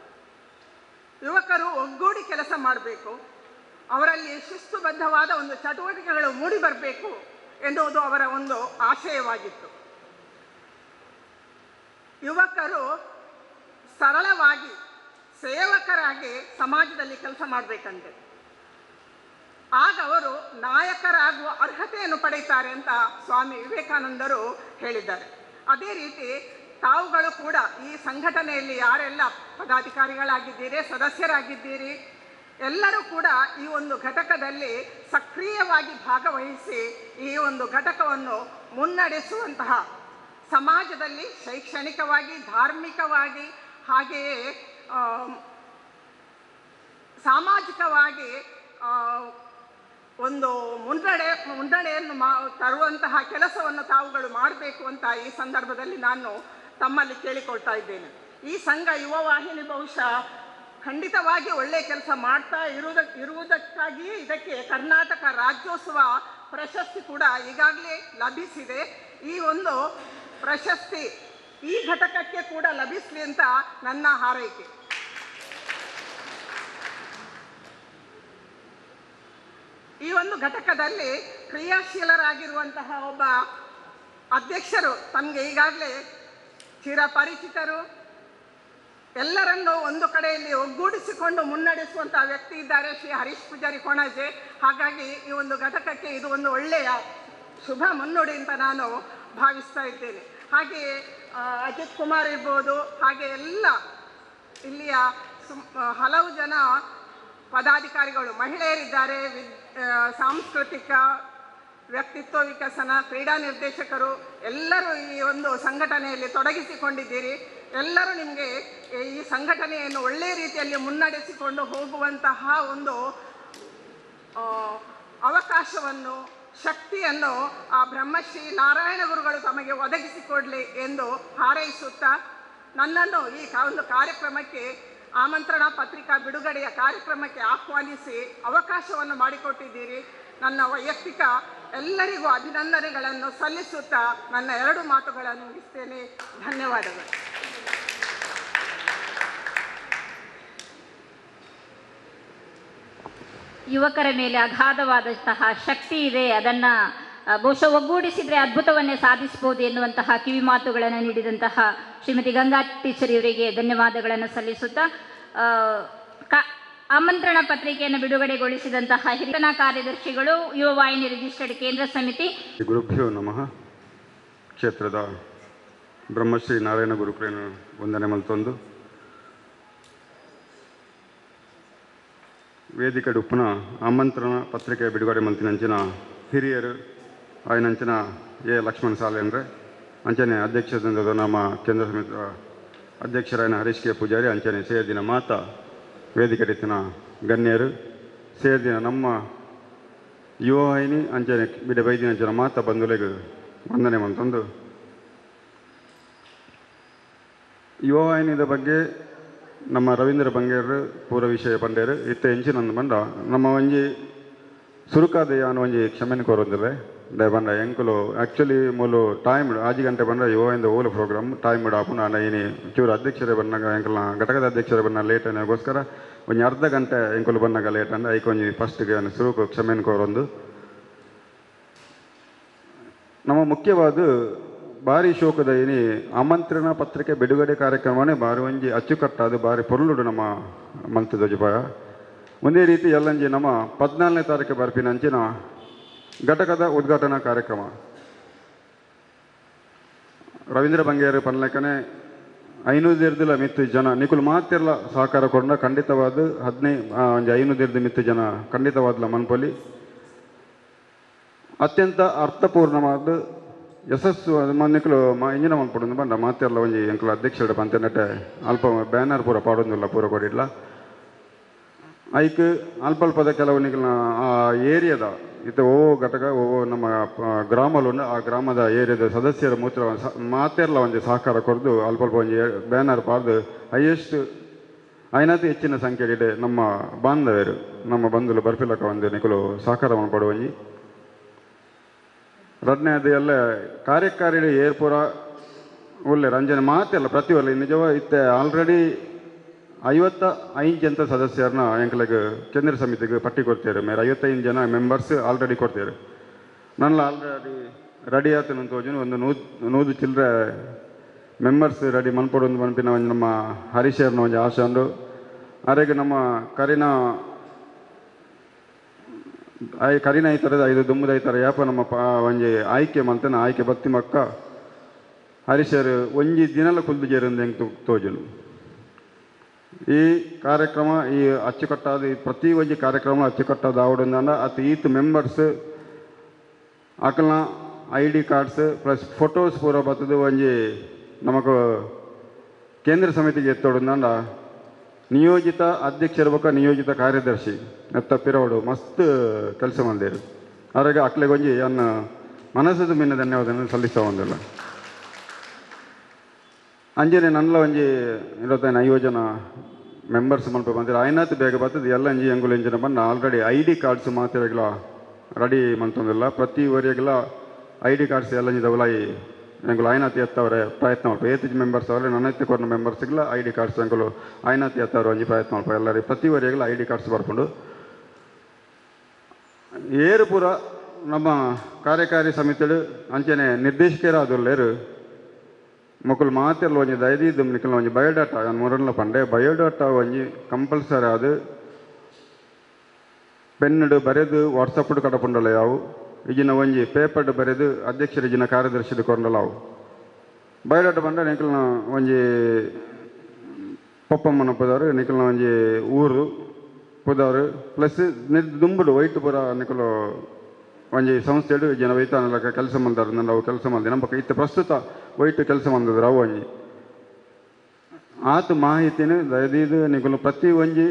ಯುವಕರು ಒಗ್ಗೂಡಿ ಕೆಲಸ ಮಾಡಬೇಕು, ಅವರಲ್ಲಿ ಶಿಸ್ತುಬದ್ಧವಾದ ಒಂದು ಚಟುವಟಿಕೆಗಳು ಮೂಡಿ ಬರಬೇಕು ಎನ್ನುವುದು ಅವರ ಒಂದು ಆಶಯವಾಗಿತ್ತು. ಯುವಕರು ಸರಳವಾಗಿ ಸೇವಕರಾಗಿ ಸಮಾಜದಲ್ಲಿ ಕೆಲಸ ಮಾಡಬೇಕಂತೆ, ಆಗ ಅವರು ನಾಯಕರಾಗುವ ಅರ್ಹತೆಯನ್ನು ಪಡೆಯುತ್ತಾರೆ ಅಂತ ಸ್ವಾಮಿ ವಿವೇಕಾನಂದರು ಹೇಳಿದ್ದಾರೆ. ಅದೇ ರೀತಿ ತಾವುಗಳು ಕೂಡ ಈ ಸಂಘಟನೆಯಲ್ಲಿ ಯಾರೆಲ್ಲ ಪದಾಧಿಕಾರಿಗಳಾಗಿದ್ದೀರಿ, ಸದಸ್ಯರಾಗಿದ್ದೀರಿ, ಎಲ್ಲರೂ ಕೂಡ ಈ ಒಂದು ಘಟಕದಲ್ಲಿ ಸಕ್ರಿಯವಾಗಿ ಭಾಗವಹಿಸಿ ಈ ಒಂದು ಘಟಕವನ್ನು ಮುನ್ನಡೆಸುವಂತಹ, ಸಮಾಜದಲ್ಲಿ ಶೈಕ್ಷಣಿಕವಾಗಿ, ಧಾರ್ಮಿಕವಾಗಿ, ಹಾಗೆಯೇ ಸಾಮಾಜಿಕವಾಗಿ ಒಂದು ಮುನ್ನಡೆಯನ್ನು ತರುವಂತಹ ಕೆಲಸವನ್ನು ತಾವುಗಳು ಮಾಡಬೇಕು ಅಂತ ಈ ಸಂದರ್ಭದಲ್ಲಿ ನಾನು ತಮ್ಮಲ್ಲಿ ಕೇಳಿಕೊಳ್ತಾ ಇದ್ದೇನೆ. ಈ ಸಂಘ ಯುವ ವಾಹಿನಿ ಬಹುಶಃ ಖಂಡಿತವಾಗಿ ಒಳ್ಳೆಯ ಕೆಲಸ ಮಾಡ್ತಾ ಇರುವುದಕ್ಕಾಗಿಯೇ ಇದಕ್ಕೆ ಕರ್ನಾಟಕ ರಾಜ್ಯೋತ್ಸವ ಪ್ರಶಸ್ತಿ ಕೂಡ ಈಗಾಗಲೇ ಲಭಿಸಿದೆ. ಈ ಒಂದು ಪ್ರಶಸ್ತಿ ಈ ಘಟಕಕ್ಕೆ ಕೂಡ ಲಭಿಸಲಿ ಅಂತ ನನ್ನ ಹಾರೈಕೆ. ಈ ಒಂದು ಘಟಕದಲ್ಲಿ ಕ್ರಿಯಾಶೀಲರಾಗಿರುವಂತಹ ಒಬ್ಬ ಅಧ್ಯಕ್ಷರು ತಮಗೆ ಈಗಾಗಲೇ ಚಿರಪರಿಚಿತರು, ಎಲ್ಲರನ್ನೂ ಒಂದು ಕಡೆಯಲ್ಲಿ ಒಗ್ಗೂಡಿಸಿಕೊಂಡು ಮುನ್ನಡೆಸುವಂತಹ ವ್ಯಕ್ತಿ ಇದ್ದಾರೆ, ಶ್ರೀ ಹರೀಶ್ ಪೂಜಾರಿ ಕೊಣಾಜೆ. ಹಾಗಾಗಿ ಈ ಒಂದು ಘಟಕಕ್ಕೆ ಇದು ಒಂದು ಒಳ್ಳೆಯ ಶುಭ ಮುನ್ನುಡಿ ಅಂತ ನಾನು ಭಾವಿಸ್ತಾ ಇದ್ದೇನೆ. ಹಾಗೆಯೇ ಅಜಿತ್ ಕುಮಾರ್ ಇರ್ಬೋದು, ಹಾಗೆ ಎಲ್ಲ ಇಲ್ಲಿಯ ಹಲವು ಜನ ಪದಾಧಿಕಾರಿಗಳು, ಮಹಿಳೆಯರಿದ್ದಾರೆ, ಸಾಂಸ್ಕೃತಿಕ ವ್ಯಕ್ತಿತ್ವ ವಿಕಸನ, ಕ್ರೀಡಾ ನಿರ್ದೇಶಕರು ಎಲ್ಲರೂ ಈ ಒಂದು ಸಂಘಟನೆಯಲ್ಲಿ ತೊಡಗಿಸಿಕೊಂಡಿದ್ದೀರಿ. ಎಲ್ಲರೂ ನಿಮಗೆ ಈ ಸಂಘಟನೆಯನ್ನು ಒಳ್ಳೆಯ ರೀತಿಯಲ್ಲಿ ಮುನ್ನಡೆಸಿಕೊಂಡು ಹೋಗುವಂತಹ ಒಂದು ಅವಕಾಶವನ್ನು, ಶಕ್ತಿಯನ್ನು ಆ ಬ್ರಹ್ಮಶ್ರೀ ನಾರಾಯಣ ಗುರುಗಳು ತಮಗೆ ಒದಗಿಸಿಕೊಡಲಿ ಎಂದು ಹಾರೈಸುತ್ತಾ, ನನ್ನನ್ನು ಈ ಒಂದು ಕಾರ್ಯಕ್ರಮಕ್ಕೆ, ಆಮಂತ್ರಣ ಪತ್ರಿಕಾ ಬಿಡುಗಡೆಯ ಕಾರ್ಯಕ್ರಮಕ್ಕೆ ಆಹ್ವಾನಿಸಿ ಅವಕಾಶವನ್ನು ಮಾಡಿಕೊಟ್ಟಿದ್ದೀರಿ. ನನ್ನ ವೈಯಕ್ತಿಕ ಎಲ್ಲರಿಗೂ ಅಭಿನಂದನೆಗಳನ್ನು ಸಲ್ಲಿಸುತ್ತಾ ನನ್ನ 2 ಮಾತುಗಳನ್ನು ಮುಗಿಸ್ತೇನೆ. ಧನ್ಯವಾದಗಳು. ಯುವಕರ ಮೇಲೆ ಅಗಾಧವಾದಂತಹ ಶಕ್ತಿ ಇದೆ, ಅದನ್ನು ಬಹುಶಃ ಒಗ್ಗೂಡಿಸಿದರೆ ಅದ್ಭುತವನ್ನೇ ಸಾಧಿಸಬಹುದು ಎನ್ನುವಂತಹ ಕಿವಿ ಮಾತುಗಳನ್ನು ನೀಡಿದಂತಹ ಶ್ರೀಮತಿ ಗಂಗಾ ಟೀಚರ್ ಇವರಿಗೆ ಧನ್ಯವಾದಗಳನ್ನು ಸಲ್ಲಿಸುತ್ತಾ, ಆಮಂತ್ರಣ ಪತ್ರಿಕೆಯನ್ನು ಬಿಡುಗಡೆಗೊಳಿಸಿದಂತಹ ಹಿರಿಯ ಕಾರ್ಯದರ್ಶಿಗಳು, ಯುವ ವಾಹಿನಿ ರಿಜಿಸ್ಟರ್ಡ್ ಕೇಂದ್ರ ಸಮಿತಿ. ಗುರುಭ್ಯೋ ನಮಃ. ಕ್ಷೇತ್ರದ ಬ್ರಹ್ಮಶ್ರೀ ನಾರಾಯಣ ಗುರುಕುಲನ್ನು ವಂದನೆ ಮಲ್ತೊಂದು ವೇದಿಕೆ ಉಪ್ಪುನ ಆಮಂತ್ರಣ ಪತ್ರಿಕೆ ಬಿಡುಗಡೆ ಮಲ್ತಿನಂಚಿನ ಹಿರಿಯರು ಆಯ್ನಂಚಿನ ಎ ಲಕ್ಷ್ಮಣ್ ಸಾಲೇಂದ್ರೆ, ಅಂಚನೆ ಅಧ್ಯಕ್ಷದಿಂದ ನಮ್ಮ ಕೇಂದ್ರ ಸಮಿತಿ ಅಧ್ಯಕ್ಷರಾಯನ ಹರೀಶ್ ಕೆ ಪೂಜಾರಿ, ಅಂಚನೆ ಸೇರ್ದಿನ ಮಾತ ವೇದಿಕೆ ರೀತಿನ ಗಣ್ಯರು, ಸೇರ್ದಿನ ನಮ್ಮ ಯುವ ವಾಹಿನಿ ಅಂಚನೆ ಬಿಡ ಬೈದಿನ ಅಂಚನ ಮಾತ ಬಂಧುಲೆಗೆ ವಂದನೆ ಮಂತಂದು, ಯುವ ವಾಹಿನಿದ ಬಗ್ಗೆ ನಮ್ಮ ರವೀಂದ್ರ ಬಂಗೇರು ಪೂರ ವಿಷಯ ಪಂಡೇರು ಇತ್ತ ಎಂಚಿನಂದು ಬಂದ ನಮ್ಮ ಒಂಜಿ ಸುರುಕಾದ ಯಾನು ಒಂಜಿ ಕ್ಷಮೆನ ಕೋರೊಂದಿಲ್ಲ ದೇ ಬಂಡ ಎಂಕುಲು ಆ್ಯಕ್ಚುಲಿ ಮೂಲು ಟೈಮ್ 5 ಗಂಟೆ ಬಂದ ಯುವಯಿಂದ ಓಲು ಪ್ರೋಗ್ರಾಮ್ ಟೈಮ್ ಆಪುನ ಅಣ್ಣ ಏನಿ ಚೂರು ಅಧ್ಯಕ್ಷರೇ ಬಂದಾಗ ಎಂಕಲ್ನ ಘಟಕದ ಅಧ್ಯಕ್ಷರೇ ಬಂದ ಲೇಟ್ ಅನ್ನೋಗೋಸ್ಕರ ಒಂದು ಅರ್ಧ ಗಂಟೆ ಎಂಕುಲು ಬಂದಾಗ ಲೇಟ್ ಅಂದ ಐಕೊಂಜಿ ಫಸ್ಟ್ಗೆ ಸುರುಕು ಕ್ಷಮೆನ ಕೋರೊಂದು. ನಮ್ಮ ಮುಖ್ಯವಾದ ಭಾರಿ ಶೋಕದ ಏನಿ ಆಮಂತ್ರಣ ಪತ್ರಿಕೆ ಬಿಡುಗಡೆ ಕಾರ್ಯಕ್ರಮನೇ ಭಾರಿ ಒಂಜಿ ಅಚ್ಚುಕಟ್ಟಾದ ಭಾರಿ ಪೊರ್ಲುಡು ನಮ್ಮ ಮಲ್ತದ ಜುಪಾಯ. ಒಂದೇ ರೀತಿ ಎಲ್ಲಂಜಿ ನಮ್ಮ 14ನೇ ತಾರೀಕು ಬರ್ಪಿನ ಅಂಚಿನ ಘಟಕದ ಉದ್ಘಾಟನಾ ಕಾರ್ಯಕ್ರಮ ರವೀಂದ್ರ ಬಂಗೇರು ಪನ್ಲೆಕ್ಕನೆ 500 ಮಿತ್ತು ಜನ ನಿಕುಲು ಮಾತಿರ್ಲ ಸಹಕಾರ ಕೊಂಡ ಖಂಡಿತವಾದ 500 ಮಿತ್ತು ಜನ ಖಂಡಿತವಾದ್ಲ ಮನ್ಪೊಲಿ ಅತ್ಯಂತ ಅರ್ಥಪೂರ್ಣವಾದ ಯಶಸ್ಸು ನಿಕಲು ಇಂಜಿನ ಮಲ್ಪಡೋದು ಬಂದ ಮಾತಿರ್ಲ ಒಂಜಿ ಎಂಕಲು ಅಧ್ಯಕ್ಷರು ಪಂತನಟ್ಟೆ ಅಲ್ಪ ಬ್ಯಾನರ್ ಪೂರ ಪಾಡೋದಿಲ್ಲ ಪೂರ ಕೊಡಿಲ್ಲ ಐಕ್ ಅಲ್ಪಲ್ಪದ ಕೆಲವು ನಿಕಲ್ನ ಆ ಏರಿಯಾದ ಇತ್ತು ಘಟಕ ನಮ್ಮ ಗ್ರಾಮಲು ಆ ಗ್ರಾಮದ ಏರಿಯಾದ ಸದಸ್ಯರ ಮೂತ್ರ ಮಾತೆರ್ಲ ಒಂಜಿ ಸಹಕಾರ ಕೊರ್ದು ಅಲ್ಪ ಒಂಜಿ ಬ್ಯಾನರ್ ಪಾರ್ದು ಹೈಯೆಸ್ಟ್ ಐನತಿ ಹೆಚ್ಚಿನ ಸಂಖ್ಯೆಡೆ ನಮ್ಮ ಬಾಂಧವ್ಯರು ನಮ್ಮ ಬಂಧುಲು ಬರ್ಪಿಲಕ ಒಂದು ನಿಕಲು ಸಹಕಾರ ಮಾಡ್ಪಡುವಂಜಿ ರಡ್ನೆ ಅದು ಎಲ್ಲ ಕಾರ್ಯಕಾರಿ ಏರ್ಪುರ ಒಳ್ಳೆ ರಂಜನೆ ಮಾತೆಲ್ಲ ಪ್ರತಿ ಒಳ್ಳೆ ನಿಜವ ಇತ್ತೆ ಆಲ್ರೆಡಿ 55 ಅಂತ ಸದಸ್ಯರನ್ನ ಎಂಕ್ಲೆಗ್ ಕೇಂದ್ರ ಸಮಿತಿಗೆ ಪಟ್ಟಿ ಕೊಡ್ತಾರೆ ಮೇರೆ 55 ಜನ ಮೆಂಬರ್ಸ್ ಆಲ್ರೆಡಿ ಕೊಡ್ತಾರೆ ನನ್ನ ಆಲ್ರೆಡಿ ರೆಡಿ ಆತನ ತೋಜನು ಒಂದು 100 ಚಿಲ್ಲರೆ ಮೆಂಬರ್ಸ್ ರೆಡಿ ಮನ್ಪೊಡು ಮನ್ಪಿನ ಒಂದು ನಮ್ಮ ಹರೀಶರ್ನ ಒಂದು ಆಶೆ ಉಂಡು ಅರೆಗೆ ನಮ್ಮ ಕರಿನ ಈ ಥರದ 5 ದುಮ್ಮದ ಈ ಥರ ಯಾಪ ನಮ್ಮ ಒಂಜಿ ಆಯ್ಕೆ ಮಂತನ ಆಯ್ಕೆ ಬತ್ತಿ ಮಕ್ಕ ಹರೀಶರು ಒಂಜಿ ದಿನಲ ಕುಲ್ದು ಜೇರಿಂದ ಹೆಂಗೆ ತೋಜನು ಈ ಕಾರ್ಯಕ್ರಮ ಈ ಅಚ್ಚುಕಟ್ಟಾದ ಪ್ರತಿ ಒಂಜಿ ಕಾರ್ಯಕ್ರಮ ಅಚ್ಚುಕಟ್ಟಾದ ಆವಡಂದ ಅತ್ತು ಈತ್ ಮೆಂಬರ್ಸ್ ಅಕಲ್ನ ID ಕಾರ್ಡ್ಸ್ ಪ್ಲಸ್ ಫೋಟೋಸ್ ಪೂರ ಬತ್ತದು ಒಂಜಿ ನಮಕು ಕೇಂದ್ರ ಸಮಿತಿಗೆ ಎತ್ತೋಡಂದ ನಿಯೋಜಿತ ಅಧ್ಯಕ್ಷರ ಬಕ್ಕ ನಿಯೋಜಿತ ಕಾರ್ಯದರ್ಶಿ ಎತ್ತ ಪಿರೋಡು ಮಸ್ತ್ ಕೆಲಸ ಮಾಡಿದೇರು ಅದ್ರಾಗ ಅಕ್ಲೆಗೆ ಒಂಜಿ ಅನ್ನ ಮನಸ್ಸದು ಮಿನ್ನ ಧನ್ಯವಾದ ಸಲ್ಲಿಸ್ತಾ ಒಂದಿಲ್ಲ ಅಂಜನೆ ನನ್ನಲ ಒಂಜಿ 25 ಜನ ಮೆಂಬರ್ಸ್ ಮಲ್ಪ ಬಂದಿರ ಆಯ್ನಾತ್ ಬೇಗ ಬರ್ತದೆ ಎಲ್ಲ ಅಂಜಿ ಎಂಗುಲು ಎಂಜಿನ ಬಂದು ಆಲ್ರೆಡಿ ID ಕಾರ್ಡ್ಸ್ ಮಾತಿರಗಳ ರೆಡಿ ಮಂತೊಂದಿಲ್ಲ ಪ್ರತಿ ವರಿಯಗೆಲ್ಲ ID ಕಾರ್ಡ್ಸ್ ಎಲ್ಲ ದವಲಾಯಿ ಎಂಗುಲು ಆಯ್ನಾತಿ ಎತ್ತವ್ರೆ ಪ್ರಯತ್ನ ಮಾಡ್ಪ ಏತ್ ಮೆಂಬರ್ಸ್ ಅವರೇ ನನ್ನ ಎತ್ತಿ ಕೊರ ಮೆಂಬರ್ಸ್ಗೆಲ್ಲ ID ಕಾರ್ಡ್ಸ್ ಎಂಗುಲು ಆಯ್ನಾತಿ ಎತ್ತವ್ರು ಒಂಜಿ ಪ್ರಯತ್ನ ಮಾಡ್ಪ ಎಲ್ಲರಿಗೆ ಪ್ರತಿ ವರಿಯಗೆಲ್ಲ ID ಕಾರ್ಡ್ಸ್ ಬರ್ಕೊಂಡು ಏರು ಪೂರ ನಮ್ಮ ಕಾರ್ಯಕಾರಿ ಸಮಿತಿಡು ಅಂಚನೆ ನಿರ್ದೇಶಕರಾದಲ್ಲೇರು ಮಕ್ಕಳು ಮಾತಿರಲು ಒಂಜಿ ದೈದು ನಿಕ್ಕಲು ಒಂಜಿ ಬಯೋಡಾಟಾ ಮೂರಲ್ಲ ಪಂಡೆ ಬಯೋಡಾಟಾ ಒಂಜಿ ಕಂಪಲ್ಸರಿ ಅದು ಪೆನ್ನುಡು ಬರೆದು ವಾಟ್ಸಪ್ಡು ಕಡಪುಂಡಲ್ಲ ಯಾವು ಈಜಿನ ಒಂಜಿ ಪೇಪರ್ಡು ಬರೆದು ಅಧ್ಯಕ್ಷರು ಈಜಿನ ಕಾರ್ಯದರ್ಶಿದು ಕೊಂಡಲ್ಲ ಅವು ಬಯೋಡಾಟಾ ಬಂಡ ನಿಕ್ಕಲ್ನ ಒಂಜಿ ಪಪ್ಪಮ್ಮನ ಪುದವರು ನಿಕ್ಕಲ್ನ ಒಂಜಿ ಊರು ಪುದವರು ಪ್ಲಸ್ ದುಂಬುಡು ವೈಟ್ ಪುರ ನಿಕ್ಕಲು ಒಂಜಿ ಸಂಸ್ಥೆಡು ಜನ ವೈತಾನಲ್ಲ ಕೆಲಸ ಮಾಡ್ತಾರೆ ನಾವು ಕೆಲಸ ಮಾಡಿದೆ ನಮ್ಮ ಪಕ್ಕ ಇತ್ತು ಪ್ರಸ್ತುತ ವೈಟ್ ಕೆಲಸ ಮಾಡಿದ್ರು ಅವು ಒಂಜಿ ಆತು ಮಾಹಿತಿನ ದಯದೀದು ನಿಕಲು ಪ್ರತಿ ಒಂಜಿ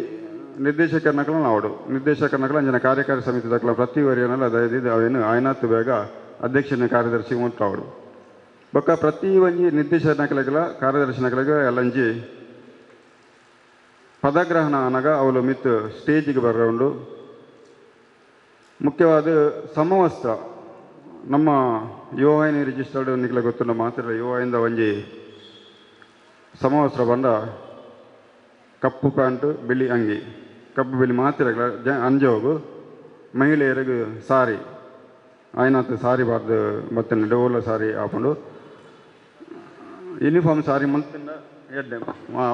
ನಿರ್ದೇಶಕರನಕಲ ನಾವಡು ನಿರ್ದೇಶಕರನಕಲ ಅಂಜನ ಕಾರ್ಯಕಾರಿ ಸಮಿತಿ ದಕ್ಕಲ ಪ್ರತಿ ವರಿಯನಲ್ಲ ದಯದೀದು ಅವೇನು ಆಯ್ನಾತ್ತು ಬೇಗ ಅಧ್ಯಕ್ಷನ ಕಾರ್ಯದರ್ಶಿ ಮುಟ್ಟಾವಡು ಬೊಕ್ಕ ಪ್ರತಿ ಒಂಜಿ ನಿರ್ದೇಶಕನಕಲಗಲ ಕಾರ್ಯದರ್ಶಿನಕಲಗ ಎಲ್ಲಂಜಿ ಪದಗ್ರಹಣ ಅನಗ ಅವಳು ಮಿತ್ತು ಸ್ಟೇಜಿಗೆ ಬರೋಂಡು ಮುಖ್ಯವಾದ ಸಮವಸ್ತ್ರ ನಮ್ಮ ಯುವವಾಹಿನಿ ರಿಜಿಸ್ಟರ್ಡ್ ನಿಕ್ಲ ಗೊತ್ತುಂಡ ಮಾತ್ರ ಯುವಯಿಂದ ಒಂಜಿ ಸಮವಸ್ತ್ರ ಬಂದ ಕಪ್ಪು ಪ್ಯಾಂಟು ಬಿಳಿ ಅಂಗಿ ಕಪ್ಪು ಬಿಳಿ ಮಾತ್ರ ಅಂಜೋಗು ಮಹಿಳೆಯರಿಗೂ ಸಾರಿ ಆಯ್ನಾತ್ ಸಾರಿ ಬಾರ್ದು ಮತ್ತೆ ಡೋಲ ಸಾರಿ ಹಾಕೊಂಡು ಯೂನಿಫಾರ್ಮ್ ಸಾರಿ ಮಂತಿನ ಎಡ್ಡೆ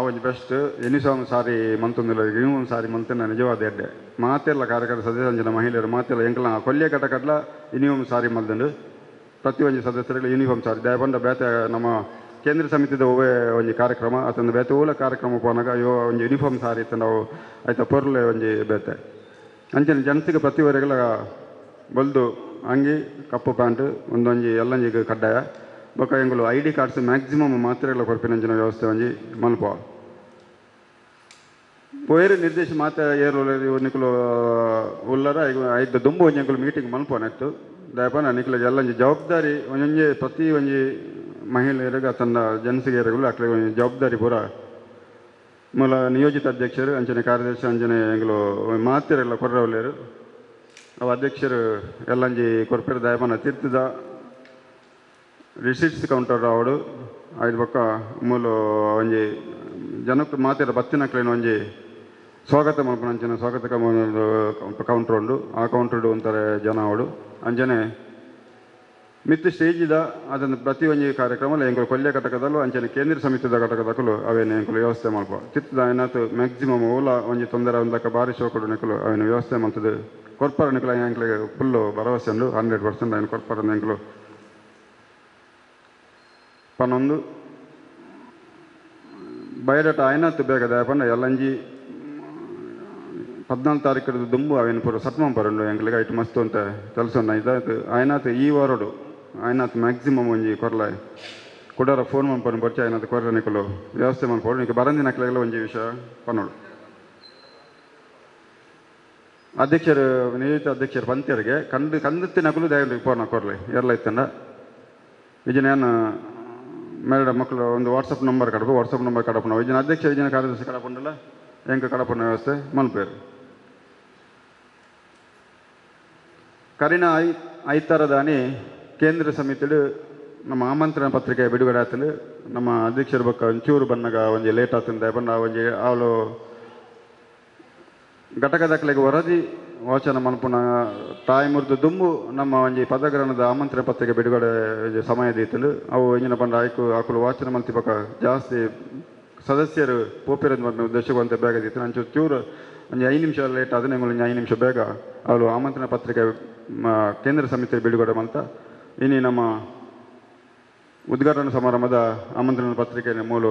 ಒಂಜಿ ಬೆಸ್ಟ್ ಯೂನಿಫಾರ್ಮ್ ಸಾರಿ ಮಂತೊಂದಿಲ್ಲ ಯೂನಿಫಾರ್ಮ್ ಸಾರಿ ಮಂತಿನ ನಿಜವಾದ ಎಡ್ಡೆ ಮಾತೆಲ್ಲ ಕಾರ್ಯಕರ್ತ ಸದಸ್ಯಂಜನ ಮಹಿಳೆಯರು ಮಾತೆಲ್ಲ ಎಂಕಲ ಕೊಲ್ಯ ಕಟ್ಟಕಟ್ಲ ಯೂನಿಫಾರ್ಮ್ ಸಾರಿ ಮಲ್ದಂಡು ಪ್ರತಿ ಒಂಜಿ ಸದಸ್ಯರಿಗೆ ಯೂನಿಫಾರ್ಮ್ ಸಾರಿ ದಯಪಂಡ ಬೇತೆ ನಮ್ಮ ಕೇಂದ್ರ ಸಮಿತಿದ ಒವ್ವೇ ಒಂಜಿ ಕಾರ್ಯಕ್ರಮ ಅತಂದು ಬೇತೆ ಓಲ ಕಾರ್ಯಕ್ರಮ ಪೋನಾಗ ಒಂಜಿ ಯೂನಿಫಾರ್ಮ್ ಸಾರಿ ಇತ್ತು ನಾವು ಆಯ್ತಾ ಪೊರ್ಲೆ ಒಂಜಿ ಬೇತೆ ಅಂಚನೆ ಜನಸಿಗೆ ಪ್ರತಿ ವರೆಗೆಲ್ಲ ಬಲ್ದು ಅಂಗಿ ಕಪ್ಪು ಪ್ಯಾಂಟ್ ಒಂದೊಂಜಿ ಎಲ್ಲಂಜಿಗೆ ಕಡ್ಡಾಯ ಬೊಕ್ಕ ಎಂಗುಲು ID ಕಾರ್ಡ್ಸ್ ಮ್ಯಾಕ್ಸಿಮಮ್ ಮಾತ್ರೆಲ್ಲ ಕೊರ್ಪಿನಂಚಿನ ವ್ಯವಸ್ಥೆ ಒಂಜಿ ಮಲ್ಪ ಪೋಯರು ನಿರ್ದೇಶ ಮಾತ್ರ ಏರು ನಿಕಲು ಉಲ್ಲರ ಐದು ದುಂಬು ಒಂಜಿ ಎಂಗುಲು ಮೀಟಿಂಗ್ ಮಲ್ಪೋನೆತ್ತು ದಯಪನ ನಿಕಲಿಗೆ ಎಲ್ಲಂಜಿ ಜವಾಬ್ದಾರಿ ಒಂಜೊಂಜಿ ಪ್ರತಿ ಒಂಜಿ ಮಹಿಳೆಯರಿಗೆ ತನ್ನ ಜನಸಿಗೆಯರಿಗೂ ಅಕ್ಲಿಗೆ ಒಂಜಿ ಜವಾಬ್ದಾರಿ ಪೂರ ಮೂಲ ನಿಯೋಜಿತ ಅಧ್ಯಕ್ಷರು ಅಂಚನೆ ಕಾರ್ಯದರ್ಶಿ ಅಂಜನೆ ಎಂಗುಲು ಮಾತ್ರೆಲ್ಲ ಕೊರ್ರವಲ್ಲೇರು ಅವು ಅಧ್ಯಕ್ಷರು ಎಲ್ಲಂಜಿ ಕೊರ್ಪಿರ ದಯಪನ ತೀರ್ಥದ ರಿಸೀಟ್ಸ್ ಕೌಂಟರ್ ಆವಡು ಐದು ಪಕ್ಕ ಮೂಲು ಒಂಜಿ ಜನಕ್ಕೆ ಮಾತಿರ ಬತ್ತಿನಕ್ಲೇನು ಒಂಜಿ ಸ್ವಾಗತ ಮಲ್ಪನಂಚಿನ ಸ್ವಾಗತ ಕೌಂಟರ್ ಉಂಡು ಆ ಕೌಂಟರ್ಡು ಒಂಥರ ಜನ ಆವಡು ಅಂಜನೆ ಮಿತ್ತು ಸ್ಟೇಜಿದ ಅದನ್ನು ಪ್ರತಿ ಒಂಜಿ ಕಾರ್ಯಕ್ರಮ ಎಂಕುಲು ಕೊಲ್ಯ ಘಟಕದಲ್ಲೂ ಅಂಚನೆ ಕೇಂದ್ರ ಸಮಿತಿದ ಘಟಕದಕ್ಕಲು ಅವೇನು ಎಂಕುಲು ವ್ಯವಸ್ಥೆ ಮಲ್ಪ ತಿತ್ತದ ಏನಾಯ್ತು ಮ್ಯಾಕ್ಸಿಮಮ್ ಓಲ ಒಂಜಿ ತೊಂದರೆ ಒಂದಕ್ಕೆ ಭಾರಿ ಶೋಕಡು ನಿಕಲು ಅವೇನು ವ್ಯವಸ್ಥೆ ಮಾಡ್ತದೆ ಕೊರ್ಪರ ನಿಕಲ ಎಂಕ್ಲಿಗೆ ಫುಲ್ಲು ಭರವಸೆ ಉಂಡು 100% ಅವೇನು ಕೊರ್ಪರ ಎಂಕಲು ಪನ್ನೊಂದು ಬಯೋಡಾಟಾ ಆಯ್ನಾತ್ತು ಬೇಗ ದಯಪಂಡ ಎಲ್ಲಂಜಿ 14 ತಾರೀಕು ದುಂಬು ಅವೇನು ಪೂರ ಸಟ್ಮಂ ಪರಂಡು ಎಂಕ್ಲಿಗೆ ಐಟು ಮಸ್ತು ಅಂತ ಕೆಲಸ ಇದಾಯ್ತು ಆಯ್ನಾತು ಈ ವಾರಡು ಆಯ್ನಾತು ಮ್ಯಾಕ್ಸಿಮಮ್ ಒಂಜಿ ಕೊರ್ಲ ಕುಡಾರ ಫೋನ್ ಮನ್ಪನ್ನು ಬರ್ಚಿ ಆಯ್ನಾತು ಕೊರ್ರ ನಿಕಲು ವ್ಯವಸ್ಥೆ ಮನ್ಪೋಡು ನಿಕ್ಕೆ ಬರಂದಿನಕ್ಲೆಲ್ಲ ಒಂಜಿ ವಿಷಯ ಪನ್ನೋಡು ಅಧ್ಯಕ್ಷರು ನಿಯೋಜಿತ ಅಧ್ಯಕ್ಷರು ಪಂತ್ಯರಿಗೆ ಕಂದತ್ತಿನಕಲು ದಯವಿಟ್ಟು ಫೋನ್ ಕೊರ್ಲಿ ಎಲ್ಲ ಇತ್ತಂಡ ಇಜನೇನು ಮೇಡ ಮಕ್ಕಳು ಒಂದು ವಾಟ್ಸಪ್ ನಂಬರ್ ಕಡಪು ನಾವು ಇದನ್ನ ಅಧ್ಯಕ್ಷ ಇದನ್ನ ಕಾರ್ಯದರ್ಶಿ ಕಡಪುಂಡಲ್ಲ ಹೆಂಗೆ ಕಡಪನ ವ್ಯವಸ್ಥೆ ಮಲ್ಪೇರು ಕರಿನ ಐತರದಾನಿ ಕೇಂದ್ರ ಸಮಿತಿಡು ನಮ್ಮ ಆಮಂತ್ರಣ ಪತ್ರಿಕೆ ಬಿಡುಗಡೆ ಆತಲು ನಮ್ಮ ಅಧ್ಯಕ್ಷರ ಬಕ್ಕ ಒಂಚೂರು ಬನ್ನಗ ಒಂಜಿ ಲೇಟ್ ಆತಂದೆ ಬಂದ ಒಂಜಿ ಅವಳು ಘಟಕ ದಾಖಲೆಗೆ ವರದಿ ವಾಚನ ಮನ್ಪುನ ತಾಯಿ ಮುರಿದು ದುಂಬು ನಮ್ಮ ಒಂಜಿ ಪದಗ್ರಹಣದ ಆಮಂತ್ರಣ ಪತ್ರಿಕೆ ಬಿಡುಗಡೆ ಸಮಯದ ಇತ್ತಲು ಅವು ಇಂಜಿನ ಬಂದ ಆಕುಲು ವಾಚನ ಮಂತಿ ಬಕ್ಕ ಜಾಸ್ತಿ ಸದಸ್ಯರು ಪೋಪಿರದ ಮದ್ಮೆ ಉದ್ದೇಶವಂತ ಬೇಗ ಇತ್ತು ನಂಚು ಚೂರು ಒಂದು 5 ನಿಮಿಷ ಲೇಟ್ ಆದರೆ ನಿಮಗೆ 5 ನಿಮಿಷ ಬೇಗ ಅವಳು ಆಮಂತ್ರಣ ಪತ್ರಿಕೆ ಕೇಂದ್ರ ಸಮಿತಿ ಬಿಡುಗಡೆ ಅಂತ ಇನ್ನು ನಮ್ಮ ಉದ್ಘಾಟನಾ ಸಮಾರಂಭದ ಆಮಂತ್ರಣ ಪತ್ರಿಕೆ ಮೂಲ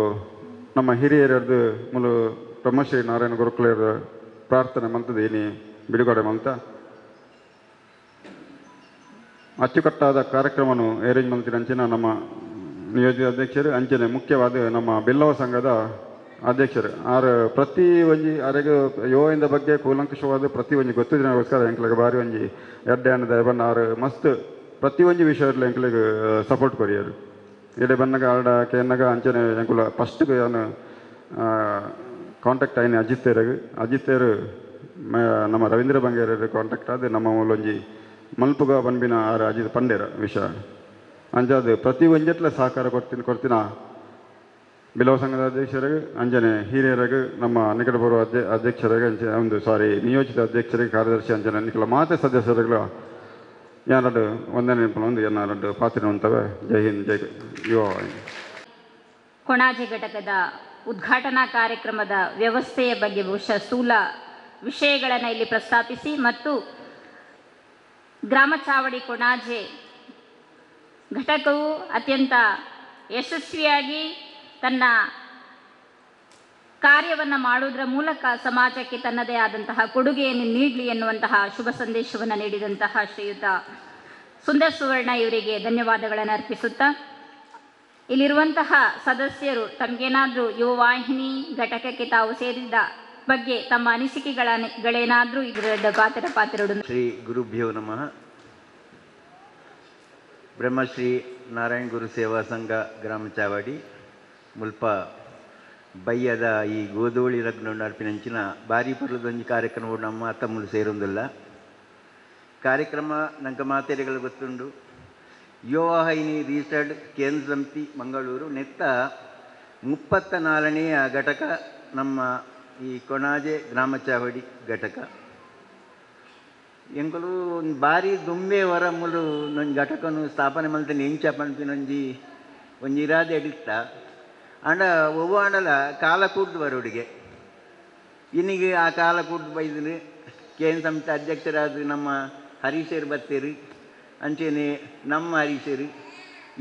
ನಮ್ಮ ಹಿರಿಯರದ್ದು ಮೂಲ ಬ್ರಹ್ಮಶ್ರೀ ನಾರಾಯಣ ಗುರುಕುಲರ ಪ್ರಾರ್ಥನೆ ಮಂತದ್ದು ಇನಿ ಬಿಡುಗಡೆ ಮಂತ ಅಚ್ಚುಕಟ್ಟಾದ ಕಾರ್ಯಕ್ರಮವನ್ನು ಅರೇಂಜ್ ಮಾಡ್ತೀನಿ ಅಂಚಿನ ನಮ್ಮ ನಿಯೋಜಿತ ಅಧ್ಯಕ್ಷರು ಅಂಚನೆ ಮುಖ್ಯವಾದ ನಮ್ಮ ಬಿಲ್ಲವ ಸಂಘದ ಅಧ್ಯಕ್ಷರು ಆರು ಪ್ರತಿ ಒಂಜಿ ಅರೆಗೆ ಯೋಯಿಂದ ಬಗ್ಗೆ ಕೂಲಂಕುಷವಾದ ಪ್ರತಿ ಒಂಜಿ ಗೊತ್ತಿದ್ದಕ್ಕೋಸ್ಕರ ಎಂಕ್ಲಿಗೆ ಭಾರಿ ಒಂಜಿ ಎಡ್ಡೆ ಅನ್ನದ ಬಣ್ಣ ಆರು ಮಸ್ತ್ ಪ್ರತಿ ಒಂಜಿ ವಿಷಯದಲ್ಲಿ ಎಂಕ್ಲಿಗೆ ಸಪೋರ್ಟ್ ಕೊರಿಯರು ಎಡೆ ಬಣ್ಣಗ ಆಡ ಕೇನಾಗ ಅಂಚನೆ ಎಂಕುಲ ಫಸ್ಟ್ ಅವನು ಕಾಂಟ್ಯಾಕ್ಟ್ ಆಯ್ನ ಅಜಿತ್ತೇರು ನಮ್ಮ ರವೀಂದ್ರ ಬಂಗೇರ ಕಾಂಟ್ಯಾಕ್ಟ್ ಆದ ನಮ್ಮ ಮೂಲೊಂಜಿ ಮಲ್ಪುಗ ಬನ್ಬಿನ ಆರು ಅಜಿತ್ ಪಂಡೇರ ವಿಷಯ ಅಂಜಾದು ಪ್ರತಿ ಒಂಜೆಟ್ಲ ಸಹಕಾರ ಕೊಡ್ತೀನ ಬಿಲವ ಸಂಘದ ಅಧ್ಯಕ್ಷರಿಗೆ ಅಂಜನೆ ಹಿರಿಯರಿಗೆ ನಮ್ಮ ನಿಕಟಪೂರ್ವ ಅಧ್ಯಕ್ಷರಿಗೆ ಒಂದು ನಿಯೋಜಿತ ಅಧ್ಯಕ್ಷರಿಗೆ ಕಾರ್ಯದರ್ಶಿ ಅಂಜನೆ ನಿಖಲ ಮಾತೆ ಸದಸ್ಯರುಗಳು ಯಾರು ಒಂದನೇ ನೆನಪು ಒಂದು ಎರಡು ಪಾತ್ರ ಅಂತವೆ. ಜೈ ಹಿಂದ್, ಜೈ ಯುವ. ಕೊಣಾಜೆ ಘಟಕದ ಉದ್ಘಾಟನಾ ಕಾರ್ಯಕ್ರಮದ ವ್ಯವಸ್ಥೆಯ ಬಗ್ಗೆ ಬಹುಶಃ ಸ್ಥೂಲ ವಿಷಯಗಳನ್ನು ಇಲ್ಲಿ ಪ್ರಸ್ತಾಪಿಸಿ ಮತ್ತು ಗ್ರಾಮ ಚಾವಡಿ ಕೊಣಾಜೆ ಘಟಕವು ಅತ್ಯಂತ ಯಶಸ್ವಿಯಾಗಿ ತನ್ನ ಕಾರ್ಯವನ್ನು ಮಾಡುವುದರ ಮೂಲಕ ಸಮಾಜಕ್ಕೆ ತನ್ನದೇ ಆದಂತಹ ಕೊಡುಗೆಯನ್ನು ನೀಡಲಿ ಎನ್ನುವಂತಹ ಶುಭ ಸಂದೇಶವನ್ನು ನೀಡಿದಂತಹ ಶ್ರೀಯುತ ಸುಂದರ್ ಸುವರ್ಣ ಇವರಿಗೆ ಧನ್ಯವಾದಗಳನ್ನು ಅರ್ಪಿಸುತ್ತಾ ಇಲ್ಲಿರುವಂತಹ ಸದಸ್ಯರು ತಮಗೇನಾದರೂ ಯುವವಾಹಿನಿ ಘಟಕಕ್ಕೆ ತಾವು ಸೇರಿದ ಬಗ್ಗೆ ತಮ್ಮ ಅನಿಸಿಕೆಗಳೇನಾದರೂ ಇದರ ಪಾತ್ರಡು. ಶ್ರೀ ಗುರುಭ್ಯೋ ನಮಃ. ಬ್ರಹ್ಮಶ್ರೀ ನಾರಾಯಣ ಗುರು ಸೇವಾ ಸಂಘ ಗ್ರಾಮ ಚಾವಡಿ ಮುಲ್ಪ ಬಯ್ಯದ ಈ ಗೋಧೋಳಿ ಲಗ್ನ ನಡ್ಪಿನಂಚಿನ ಬಾರಿ ಪರ್ಲದೊಂದು ಕಾರ್ಯಕ್ರಮ ನಮ್ಮ ತಮ್ಮಲು ಸೇರೊಂದಿಲ್ಲ. ಕಾರ್ಯಕ್ರಮ ನಂಗೆ ಮಾತೆರೆಗಳು ಗೊತ್ತುಂಡು. ಯುವವಾಹಿನಿ ರಿಜಿಸ್ಟರ್ಡ್ ಕೇಂದ್ರ ಸಮಿತಿ ಮಂಗಳೂರು ನೆತ್ತ 34ನೇ ಘಟಕ ನಮ್ಮ ಈ ಕೊಣಾಜೆ ಗ್ರಾಮ ಚಾವಡಿ ಘಟಕ ಎಂಕಲು ಒಂದು ಬಾರಿ ದುಂಬೆ ವರ ಮುಲು ನೊಂದು ಘಟಕನು ಸ್ಥಾಪನೆ ಮಲ್ತೇನೆ ಎಂಚ ಪಂಪಿನೊಂಜಿ ಒಂಜಿ ಇರಾದೆ ಎಡಿತ್ತ ಅಂಡ ಒವ್ವ ಅಂಡಲ ಕಾಲ ಕೂಡ್ದು ಬರೋಡಿಗೆ ಇನ್ನಿಗೆ ಆ ಕಾಲ ಕೂಡ್ದು ಬೈದನು ಕೇಂದ್ರ ಸಮಿತಿ ಅಧ್ಯಕ್ಷರಾದ ನಮ್ಮ ಹರೀಶರು ಬತ್ತೇರು ಅಂಚೆನೆ ನಮ್ಮ ಹರೀಶರು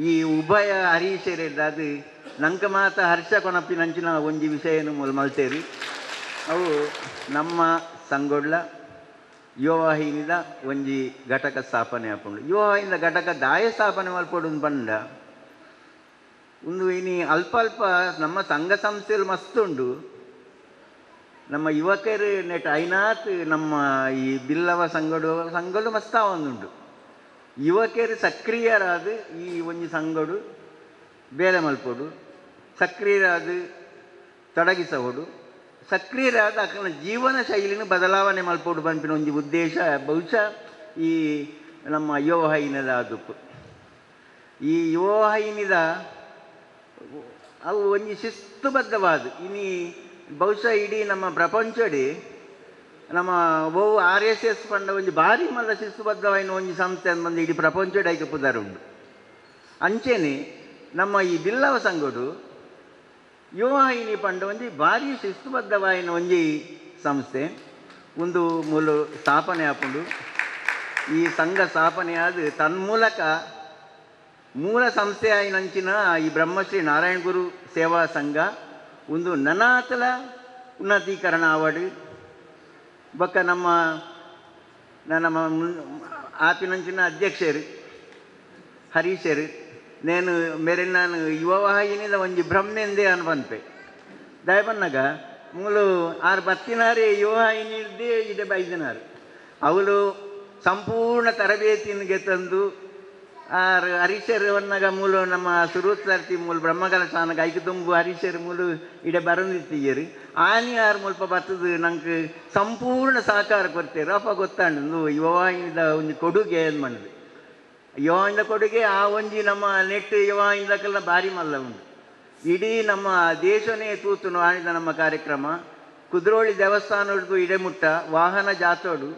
ಈ ಉಭಯ ಹರೀಶರಿದ್ದಾದು ನಂಗೆ ಮಾತ ಹರ್ಷ ಕೊನಪ್ಪಿನಂಚಿನ ಒಂಜಿ ವಿಷಯನು ಮಲ್ತೇರು ಅವು ನಮ್ಮ ಸಂಗೊಳ್ಳ ಯುವವಾಹಿನಿದ ಒಂಜಿ ಘಟಕ ಸ್ಥಾಪನೆ ಹಾಕೊಂಡು ಯುವವಾಹಿನಿದ ಘಟಕ ದಾಯ ಸ್ಥಾಪನೆ ಮಲ್ಪಡು ಬಂಡ ಒಂದು ಇನಿ ಅಲ್ಪ ಅಲ್ಪ ನಮ್ಮ ಸಂಘ ಸಂಸ್ಥೆಯಲ್ಲಿ ಮಸ್ತ್ ಉಂಡು. ನಮ್ಮ ಯುವಕರು ನೆಟ್ ಐನಾತ್ ನಮ್ಮ ಈ ಬಿಲ್ಲವ ಸಂಘಡು ಮಸ್ತ ಒಂದುಂಡು. ಯುವಕರು ಸಕ್ರಿಯರಾದ ಈ ಒಂಜಿ ಸಂಘಡು ಬೇಲೆ ಮಲ್ಪಡು, ಸಕ್ರಿಯರಾದ ತೊಡಗಿಸೋಡು, ಸಕ್ರಿಯರಾದ ಅಕ್ಕನ ಜೀವನ ಶೈಲಿನ ಬದಲಾವಣೆ ಮಲ್ಪೋಡು ಬಂಪಿನ ಒಂಜಿ ಉದ್ದೇಶ ಬಹುಶಃ ಈ ನಮ್ಮ ಯುವವಾಹಿನಿದ ಆದುಪ್ಪು. ಈ ಯುವವಾಹಿನಿದ ಅವು ಒಂಜಿ ಶಿಸ್ತುಬದ್ಧವಾದ ಇನಿ ಬಹುಶಃ ಇಡೀ ನಮ್ಮ ಪ್ರಪಂಚಡಿ ನಮ್ಮ ಬಹು RSS ಪಂಡ ಒಂಜಿ ಭಾರಿ ಮಲ್ಲ ಶಿಸ್ತುಬದ್ಧವಾಯಿನ ಒಂಜಿ ಸಂಸ್ಥೆ ಅಂತ ಬಂದು ಇಡೀ ಪ್ರಪಂಚಡಿ ಐಕೆ ಪುದಾರ ಉಂಡು. ಅಂಚೆನೆ ನಮ್ಮ ಈ ಬಿಲ್ಲವ ಸಂಘಡು ಯುವವಾಹಿನಿ ಪಂಡ ಒಂಜಿ ಭಾರಿ ಶಿಸ್ತುಬದ್ಧವಾಯಿನ ಒಂಜಿ ಸಂಸ್ಥೆ ಒಂದು ಮೂಲ ಸ್ಥಾಪನೆ ಹಾಕೊಂಡು ಈ ಸಂಘ ಸ್ಥಾಪನೆ ಆದ ತನ್ಮೂಲಕ ಮೂಲ ಸಂಸ್ಥೆ ಆಯ್ನಂಚಿನ ಈ ಬ್ರಹ್ಮಶ್ರೀ ನಾರಾಯಣ ಗುರು ಸೇವಾ ಸಂಘ ಒಂದು ನನಾತಲ ಉನ್ನತೀಕರಣ ಆವಡು ಬೊಕ್ಕ ನಮ್ಮ ಆಪಿನಂಚಿನ ಅಧ್ಯಕ್ಷರು ಹರೀಶರು నేను ಮೇರೆ ನಾನು ಯುವವಾಹಿನಿದ ಒಂಜಿ ಬ್ರಹ್ಮೆಂದೇ ಅನ್ಬಂತೆ ದಯಬನ್ನಗ ಮೂಲು ಆರು ಬತ್ತಿನಾರೇ ಯುವವಾಹಿನಿದ್ದೇ ಇದೆ ಬೈದಿನಾರು ಅವಳು ಸಂಪೂರ್ಣ ತರಬೇತಿನಿಗೆ ತಂದು ಆರು ಹರೀಶರವನ್ನಾಗ ಮೂಲು ನಮ್ಮ ಸುರೂತ್ಸರ್ತಿ ಮೂಲು ಬ್ರಹ್ಮಗಲ ಸ್ಥಾನಕ್ಕೆ ಐದು ತುಂಬು ಹರೀಶರು ಮೂಲು ಇಡೆ ಬರಂದಿತ್ತೀಯರು ಆನಿ ಆರು ಮುಲ್ಪ ಬರ್ತದು ನಂಗೆ ಸಂಪೂರ್ಣ ಸಹಕಾರ ಕೊಡ್ತೇರು ಅಪ್ಪ ಗೊತ್ತಾಂಡು ಯುವವಾಹಿನಿದ ಒಂದು ಕೊಡುಗೆ ಏನು ಮಾಡಿದೆ ಯುವಯಿಂದ ಕೊಡುಗೆ ಆ ಒಂಜಿ ನಮ್ಮ ನೆಟ್ ಯುವಯಿಂದಕ್ಕೆಲ್ಲ ಭಾರಿ ಮಲ್ಲ ಉಂಟು. ಇಡೀ ನಮ್ಮ ದೇಶನೇ ತೂತು ಆಡಿದ ನಮ್ಮ ಕಾರ್ಯಕ್ರಮ. ಕುದ್ರೋಳಿ ದೇವಸ್ಥಾನದ್ದು ಇಡೆಮುಟ್ಟ ವಾಹನ ಜಾತೋಡು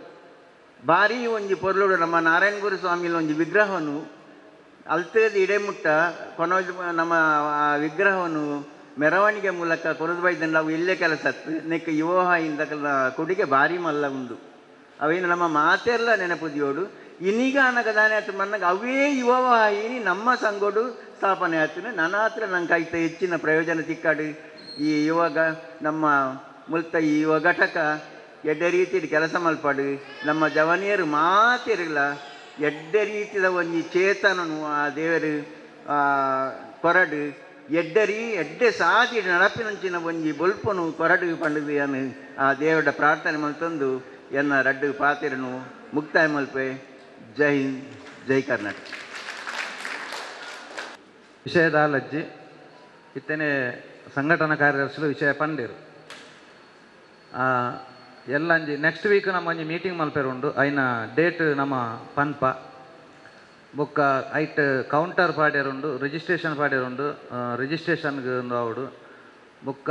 ಭಾರಿ ಒಂಜಿ ಪೊರ್ಲುಡು ನಮ್ಮ ನಾರಾಯಣಗುರು ಸ್ವಾಮಿಲ ಒಂಜಿ ವಿಗ್ರಹವನ್ನು ಅಲ್ತೇದು ಇಡೆಮುಟ್ಟ ಕೊನೋಜ್ ನಮ್ಮ ವಿಗ್ರಹವನ್ನು ಮೆರವಣಿಗೆ ಮೂಲಕ ಕೊನದು ಬೈದನ್ನು ನಾವು ಇಲ್ಲೇ ಕೆಲಸ ನೆಕ್ ಯುವಯಿಂದ ಕೊಡುಗೆ ಭಾರಿ ಮಲ್ಲ ಉಂಡು. ಅವೇನು ನಮ್ಮ ಮಾತೆಲ್ಲ ನೆನಪುದಿಯೋಡು ಇನ್ನೀಗ ಅನ್ನಗದಾನೆ ಆಯ್ತು ಮನ್ನಾಗ ಅವೇ ಯುವವಾಹಿನಿ ನಮ್ಮ ಸಂಗೋಡು ಸ್ಥಾಪನೆ ಆಯ್ತು. ನನ್ನ ಹತ್ರ ನಂಗೆ ಕೈತ ಹೆಚ್ಚಿನ ಪ್ರಯೋಜನ ತಿಕ್ಕಾಡು ಈ ಯುವಾಗ ನಮ್ಮ ಮುಲ್ತ ಈ ಯುವ ಘಟಕ ಎಡ್ಡೆ ರೀತಿಯಲ್ಲಿ ಕೆಲಸ ಮಲ್ಪಾಡು ನಮ್ಮ ಜವನಿಯರು ಮಾತಿರಲ್ಲ ಎಡ್ಡೆ ರೀತಿಯ ಒಂಜಿ ಚೇತನನು ಆ ದೇವರು ಕೊರಡು ಎಡ್ಡೆ ಸಾದಿ ನಡಪಿನಂಚಿನ ಒಂಜಿ ಬೊಲ್ಪನು ಕೊರಡು ಪಂಡದು ಅನ್ನು ಆ ದೇವರ ಪ್ರಾರ್ಥನೆ ಮಲ್ತಂದು ಎನ್ನ ರಡ್ಡು ಪಾತಿರನು ಮುಕ್ತಾಯ ಮಲ್ಪೆ. ಜೈ ಹಿಂದ್, ಜೈ ಕರ್ನಾಟಕ. ವಿಷಯದ ಆಲಜ್ಜಿ ಇತ್ತೇನೆ ಸಂಘಟನಾ ಕಾರ್ಯದರ್ಶಿಗಳು ವಿಷಯ ಪಂಡಿರು ಎಲ್ಲಂಜಿ ನೆಕ್ಸ್ಟ್ ವೀಕ್ ನಮ್ಮ ಒಂಜಿ ಮೀಟಿಂಗ್ ಮಲ್ಪೇರು ಉಂಡು. ಐನ ಡೇಟ್ ನಮ್ಮ ಪನ್ಪ ಬೊಕ್ಕ ಐಟ್ ಕೌಂಟರ್ ಪಾಡ್ಯರುಂಡು, ರಿಜಿಸ್ಟ್ರೇಷನ್ ಪಾಡ್ಯರುಂಡು. ರಿಜಿಸ್ಟ್ರೇಷನ್ಗೆ ಅವಡು ಬೊಕ್ಕ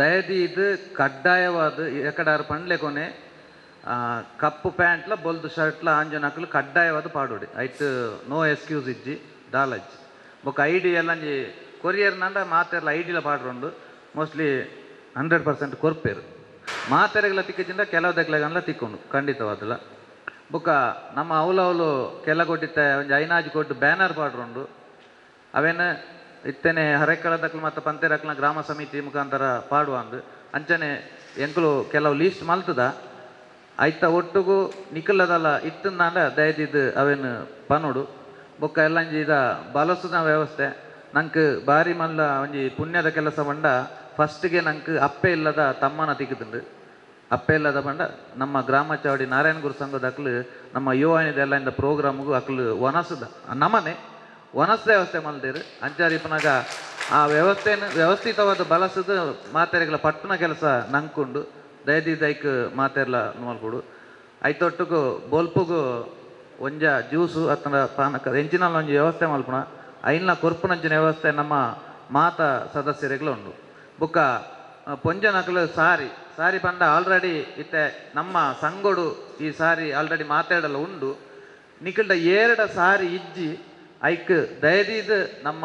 ದಯದಿ ಇದು ಕಡ್ಡಾಯವಾದ ಎಕಡಾರು ಪಂಡ್ಲೆ ಕೊನೆ ಕಪ್ಪು ಪ್ಯಾಂಟ್ಲ ಬೊಲ್ದು ಶರ್ಟ್ಲ ಆಂಜನಕ್ಲು ಕಡ್ಡಾಯವಾದ ಪಾಡೋಡಿ ಐಟ್ ನೋ ಎಕ್ಸ್ಕ್ಯೂಸ್ ಇಜ್ಜಿ ದಾಲಜ್ಜಿ ಬೊಕ್ಕ ಐಡಿ ಎಲ್ಲಂಜಿ ಕೊರಿಯರ್ ನಂಡ ಮಾತೆರ್ಲ ಐಡಿಲ ಪಾಡ್ರುಂಡು ಮೋಸ್ಟ್ಲಿ 100% ಕೊರ್ಪೇರು ಮಾತೆರೆಗಳ ತಿಕ್ಕಿಂದ ಕೆಲವು ದೆಗ್ಲಗನ್ಲ ತಿಕ್ಕೊಂಡು ಖಂಡಿತವಾದಲ್ಲ. ಬೊಕ್ಕ ನಮ್ಮ ಅವಲು ಕೆಲ ಕೊಟ್ಟಿತ್ತ ಒಂಜಿ ಐನಾಜಿ ಕೊಟ್ಟು ಬ್ಯಾನರ್ ಪಾಡ್ರುಂಡು ಅವೇನು ಇತ್ತೇನೆ ಹರೆಕ್ಕಳದಕ್ಲು ಮತ್ತು ಪಂತೆರಕ್ಲ ಗ್ರಾಮ ಸಮಿತಿ ಮುಖಾಂತರ ಪಾಡುವ ಅಂದು ಅಂಚನೆ ಎಂಕುಲು ಕೆಲವು ಲೀಸ್ಟ್ ಮಲ್ತದ ಐತ ಒಟ್ಟುಗೂ ನಿಖಲದಲ್ಲ ಇತ್ತಂದಾಂಡ ದಯದಿದ್ದು ಅವೇನು ಪನೋಡು ಬೊಕ್ಕ ಎಲ್ಲಂಜಿ ಇದ ಬಲಸುದ ವ್ಯವಸ್ಥೆ ನಂಗೆ ಭಾರಿ ಮಲ್ಲ ಒಂಜಿ ಪುಣ್ಯದ ಕೆಲಸ ಬಂಡ ಫಸ್ಟ್ಗೆ ನಂಗೆ ಅಪ್ಪೆ ಇಲ್ಲದ ತಮ್ಮನ ತಿಕ್ಕುತ್ತುಂಡು. ಅಪ್ಪೆ ಇಲ್ಲದ ಬಂಡ ನಮ್ಮ ಗ್ರಾಮ ಚಾವಡಿ ನಾರಾಯಣಗುರು ಸಂಘದಕ್ಲು ನಮ್ಮ ಯುವನಿದೆಲ್ಲ ಇಂದ ಪ್ರೋಗ್ರಾಮ್ಗೂ ಅಕ್ಲು ಒನಸದ ನಮ್ಮನೆ ಒನಸ್ ವ್ಯವಸ್ಥೆ ಮಲ್ದೇರು ಅಂಚಾರಿ ಪುನಗ ಆ ವ್ಯವಸ್ಥೆಯನ್ನು ವ್ಯವಸ್ಥಿತವಾದ ಬಳಸದು ಮಾತೆರೆಗಳ ಪಟ್ಟಣ ಕೆಲಸ ನಂಕೊಂಡು ದಯದಿದ್ದೈಕ್ ಮಾತೆರ್ಲ ನೋಡ್ಕೊಡು ಐತೊಟ್ಟಿಗೂ ಬೋಲ್ಪುಗೂ ಒಂಜ ಜ್ಯೂಸು ಅತ್ತನ ಪಾನಕ ಎಂಚಿನಲ್ಲಿ ಒಂಜಿ ವ್ಯವಸ್ಥೆ ಮಲ್ಪುಣ ಐನ್ಲ ಕೊರ್ಪುನಂಚಿನ ವ್ಯವಸ್ಥೆ ನಮ್ಮ ಮಾತ ಸದಸ್ಯರಿಗೆಲ್ಲ ಉಂಡು. ಬೊಕ್ಕ ಪೊಂಜನಕಲು ಸಾರಿ ಪಂಡ ಆಲ್ರೆಡಿ ಇತ್ತೆ ನಮ್ಮ ಸಂಗೋಡು ಈ ಸಾರಿ ಆಲ್ರೆಡಿ ಮಾತಾಡಲ್ಲ ಉಂಡು ನಿಖಲ್ಡ 2 ಸಾರಿ ಇಜ್ಜಿ ಐಕ್ ದಯದಿದ್ದು ನಮ್ಮ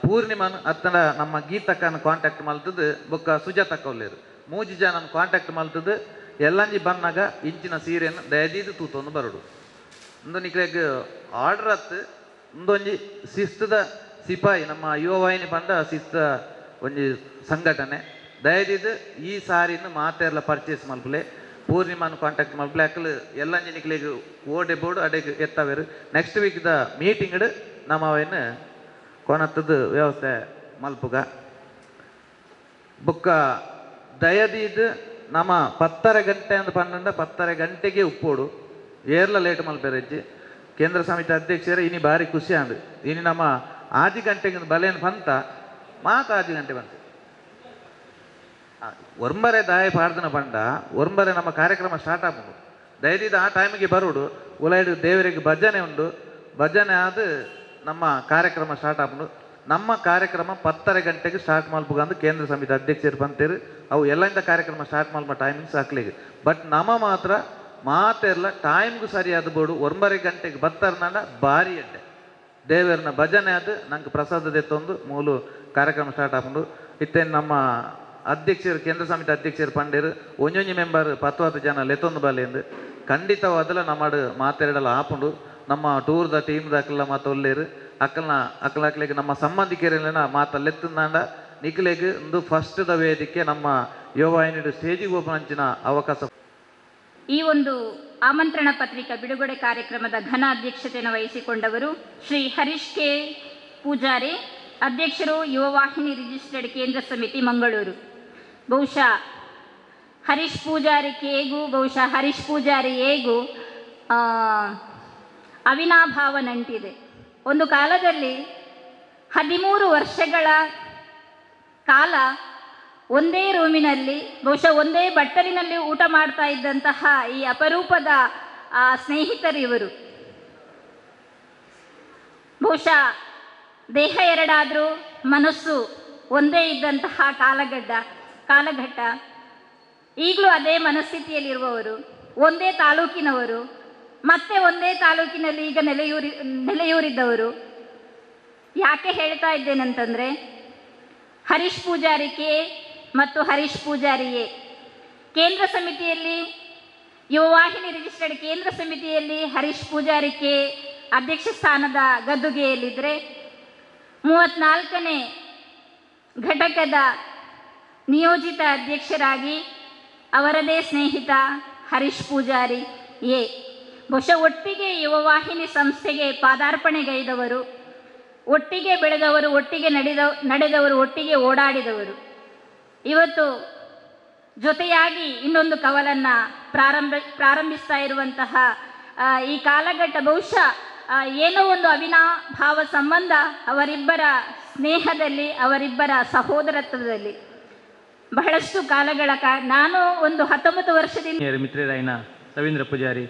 ಪೂರ್ಣಿಮನ್ ಅತ್ತನ ನಮ್ಮ ಗೀತಕ್ಕನ ಕಾಂಟ್ಯಾಕ್ಟ್ ಮಲ್ತದ್ದು ಬೊಕ್ಕ ಸುಜಾತಕ್ಕ ಒಲ್ಲೇರು 3 ಜನ ಕಾಂಟ್ಯಾಕ್ಟ್ ಮಲ್ತದ್ದು ಎಲ್ಲಂಜಿ ಬನ್ನಾಗ ಇಂಚಿನ ಸೀರೆಯನ್ನು ದಯದಿದ್ದು ತೂತೊಂದು ಬರಡು ಒಂದು ನಿಕ್ಲೆಗ್ ಆರ್ಡರ್ ಹತ್ತು ಒಂದೊಂಜಿ ಶಿಸ್ತದ ಸಿಪಾಯಿ ನಮ್ಮ ಯುವವಾಹಿನಿ ಪಂಡ ಶಿಸ್ತ ಒಂಜಿ ಸಂಘಟನೆ ದಯದಿದ್ದು ಈ ಸಾರಿನ ಮಾತೆರ್ಲ ಪರ್ಚೇಸ್ ಮಲ್ಪಲೆ ಪೂರ್ಣಿಮಾನ ಕಾಂಟ್ಯಾಕ್ಟ್ ಮಲ್ಪಲೆ ಅಕ್ಕಲು ಎಲ್ಲಂಜಿ ನಿಕ್ಲೆಗ್ ಓಡೆ ಬೋರ್ಡು ಅಡೆಗೆ ಎತ್ತವೇರು ನೆಕ್ಸ್ಟ್ ವೀಕ್ದ ಮೀಟಿಂಗ್ ನಮ್ಮ ಅವೇನು ಕೊನತ್ತದ ವ್ಯವಸ್ಥೆ ಮಲ್ಪುಗ ಬೊಕ್ಕ ದಯದಿದ್ದು ನಮ್ಮ 10:30 ಗಂಟೆ ಅಂತ ಪನ್ನಂಡ 10:30 ಗಂಟೆಗೆ ಉಪ್ಪೋಡು ಏರ್ಲ ಲೇಟ್ ಮಲ್ಪೆರಜ್ಜಿ ಕೇಂದ್ರ ಸಮಿತಿ ಅಧ್ಯಕ್ಷರೇ ಇನಿ ಭಾರಿ ಖುಷಿ ಅಂದು ಇನಿ ನಮ್ಮ 6 ಗಂಟೆಗೆ ಬಲೇನು ಬಂತ ಮಾತು 6 ಗಂಟೆ ಬಂತು ಒರ್ಂಬರೆ ದಾಯ ಪಾಡ್ದನ ಪಂಡ ಒರ್ಂಬರೆ ನಮ್ಮ ಕಾರ್ಯಕ್ರಮ ಸ್ಟಾರ್ಟ್ ಆಗ್ಬೋದು ದಯದಿದ್ದು ಆ ಟೈಮಿಗೆ ಬರೋಡು ಉಲೈಡು ದೇವರಿಗೆ ಭಜನೆ ಉಂಡು ಭಜನೆ ಆದ ನಮ್ಮ ಕಾರ್ಯಕ್ರಮ ಸ್ಟಾರ್ಟ್ ಆಗ್ಬೋದು ನಮ್ಮ ಕಾರ್ಯಕ್ರಮ 10:30 ಗಂಟೆಗೆ ಸ್ಟಾರ್ಟ್ ಮಲ್ಪುಗ ಅಂದು ಕೇಂದ್ರ ಸಮಿತಿ ಅಧ್ಯಕ್ಷರು ಬಂತೇರು ಅವು ಎಲ್ಲಂದ ಕಾರ್ಯಕ್ರಮ ಸ್ಟಾರ್ಟ್ ಮಲ್ಪ ಟೈಮಿಂಗ್ಸ್ ಹಾಕ್ಲಿಕ್ಕೆ ಬಟ್ ನಮ್ಮ ಮಾತ್ರ ಮಾತೆಲ್ಲ ಟೈಮ್ಗೂ ಸರಿಯಾದ ಬೋರ್ಡು 9 ಗಂಟೆಗೆ ಬತ್ತರ್ನಾಡ ಭಾರಿ ಅಡ್ಡೆ ದೇವರನ್ನ ಭಜನೆ ಅದು ನಂಗೆ ಪ್ರಸಾದ ಎತ್ತೊಂದು ಮೂಲು ಕಾರ್ಯಕ್ರಮ ಸ್ಟಾರ್ಟ್ ಆಗ್ಬೋದು ಇತ್ತೇನು ನಮ್ಮ ಅಧ್ಯಕ್ಷರು ಕೇಂದ್ರ ಸಮಿತಿ ಅಧ್ಯಕ್ಷರು ಪಂಡೇರು ಒಂಜೊಂಜಿ ಮೆಂಬರ್ 10 ಜನ ಲೆತ್ತೊಂದು ಬಲೆಂದು ಖಂಡಿತವಾದಲ್ಲ ನಮ್ಮ ಮಾತಾಡಲ್ಲ ಆಪುಂಡು ನಮ್ಮ ಟೂರ್ದ ಟೀಮ್ದಾಕೆಲ್ಲ ಮಾತು ಒಲ್ಲೇರು ಅಕ್ಕಲಿಗೆ ನಮ್ಮ ಸಂಬಂಧಿಕರೆಲ್ಲ ಮಾತಲ್ಲೆತ್ತಂದಾಂಡ ನಿಖಿಲೆಗೆ ಒಂದು ಫಸ್ಟ್ದ ವೇದಿಕೆ ನಮ್ಮ ಯುವವಾಹಿನಿ ಸ್ಟೇಜಿಗೆ ಓಪನ್ ಅವಕಾಶ. ಈ ಒಂದು ಆಮಂತ್ರಣ ಪತ್ರಿಕಾ ಬಿಡುಗಡೆ ಕಾರ್ಯಕ್ರಮದ ಘನ ಅಧ್ಯಕ್ಷತೆಯನ್ನು ವಹಿಸಿಕೊಂಡವರು ಶ್ರೀ ಹರೀಶ್ ಕೆ ಪೂಜಾರಿ, ಅಧ್ಯಕ್ಷರು ಯುವವಾಹಿನಿ ರಿಜಿಸ್ಟರ್ಡ್ ಕೇಂದ್ರ ಸಮಿತಿ ಮಂಗಳೂರು. ಬಹುಶಃ ಹರೀಶ್ ಪೂಜಾರಿ ಕೆಗೂ ಬಹುಶಃ ಹರೀಶ್ ಪೂಜಾರಿ ಎಗೂ ಅವಿನಾಭಾವ ನಂಟಿದೆ. ಒಂದು ಕಾಲದಲ್ಲಿ 13 ವರ್ಷಗಳ ಕಾಲ ಒಂದೇ ರೂಮಿನಲ್ಲಿ ಬಹುಶಃ ಒಂದೇ ಬಟ್ಟಲಿನಲ್ಲಿ ಊಟ ಮಾಡ್ತಾ ಇದ್ದಂತಹ ಈ ಅಪರೂಪದ ಸ್ನೇಹಿತರು ಇವರು. ಬಹುಶಃ ದೇಹ ಎರಡಾದರೂ ಮನಸ್ಸು ಒಂದೇ ಇದ್ದಂತಹ ಕಾಲಘಟ್ಟ. ಈಗಲೂ ಅದೇ ಮನಸ್ಥಿತಿಯಲ್ಲಿರುವವರು, ಒಂದೇ ತಾಲೂಕಿನವರು, ಮತ್ತೆ ಒಂದೇ ತಾಲೂಕಿನಲ್ಲಿ ಈಗ ನೆಲೆಯೂರಿದ್ದವರು. ಯಾಕೆ ಹೇಳ್ತಾ ಇದ್ದೇನೆಂತಂದರೆ, ಹರೀಶ್ ಪೂಜಾರಿ ಕೆ ಮತ್ತು ಹರೀಶ್ ಪೂಜಾರಿ ಎ ಕೇಂದ್ರ ಸಮಿತಿಯಲ್ಲಿ, ಯುವವಾಹಿನಿ ರಿಜಿಸ್ಟರ್ಡ್ ಕೇಂದ್ರ ಸಮಿತಿಯಲ್ಲಿ ಹರೀಶ್ ಪೂಜಾರಿ ಕೆ ಅಧ್ಯಕ್ಷ ಸ್ಥಾನದ ಗದ್ದುಗೆಯಲ್ಲಿದ್ದರೆ, 34ನೇ ಘಟಕದ ನಿಯೋಜಿತ ಅಧ್ಯಕ್ಷರಾಗಿ ಅವರದೇ ಸ್ನೇಹಿತ ಹರೀಶ್ ಪೂಜಾರಿ ಎ. ಬಹುಶಃ ಒಟ್ಟಿಗೆ ಯುವವಾಹಿನಿ ಸಂಸ್ಥೆಗೆ ಪಾದಾರ್ಪಣೆಗೈದವರು, ಒಟ್ಟಿಗೆ ಬೆಳೆದವರು, ಒಟ್ಟಿಗೆ ನಡೆದವರು, ಒಟ್ಟಿಗೆ ಓಡಾಡಿದವರು. ಇವತ್ತು ಜೊತೆಯಾಗಿ ಇನ್ನೊಂದು ಕವಲನ್ನು ಪ್ರಾರಂಭಿಸ್ತಾ ಇರುವಂತಹ ಈ ಕಾಲಘಟ್ಟ ಬಹುಶಃ ಏನೋ ಒಂದು ಅವಿನಾಭಾವ ಸಂಬಂಧ ಅವರಿಬ್ಬರ ಸ್ನೇಹದಲ್ಲಿ, ಅವರಿಬ್ಬರ ಸಹೋದರತ್ವದಲ್ಲಿ ಬಹಳಷ್ಟು ಕಾಲಗಳ ನಾನು ಒಂದು 19 ವರ್ಷದಿಂದ ಮಿತ್ರರಾಯಿನ ರವೀಂದ್ರ ಪೂಜಾರಿ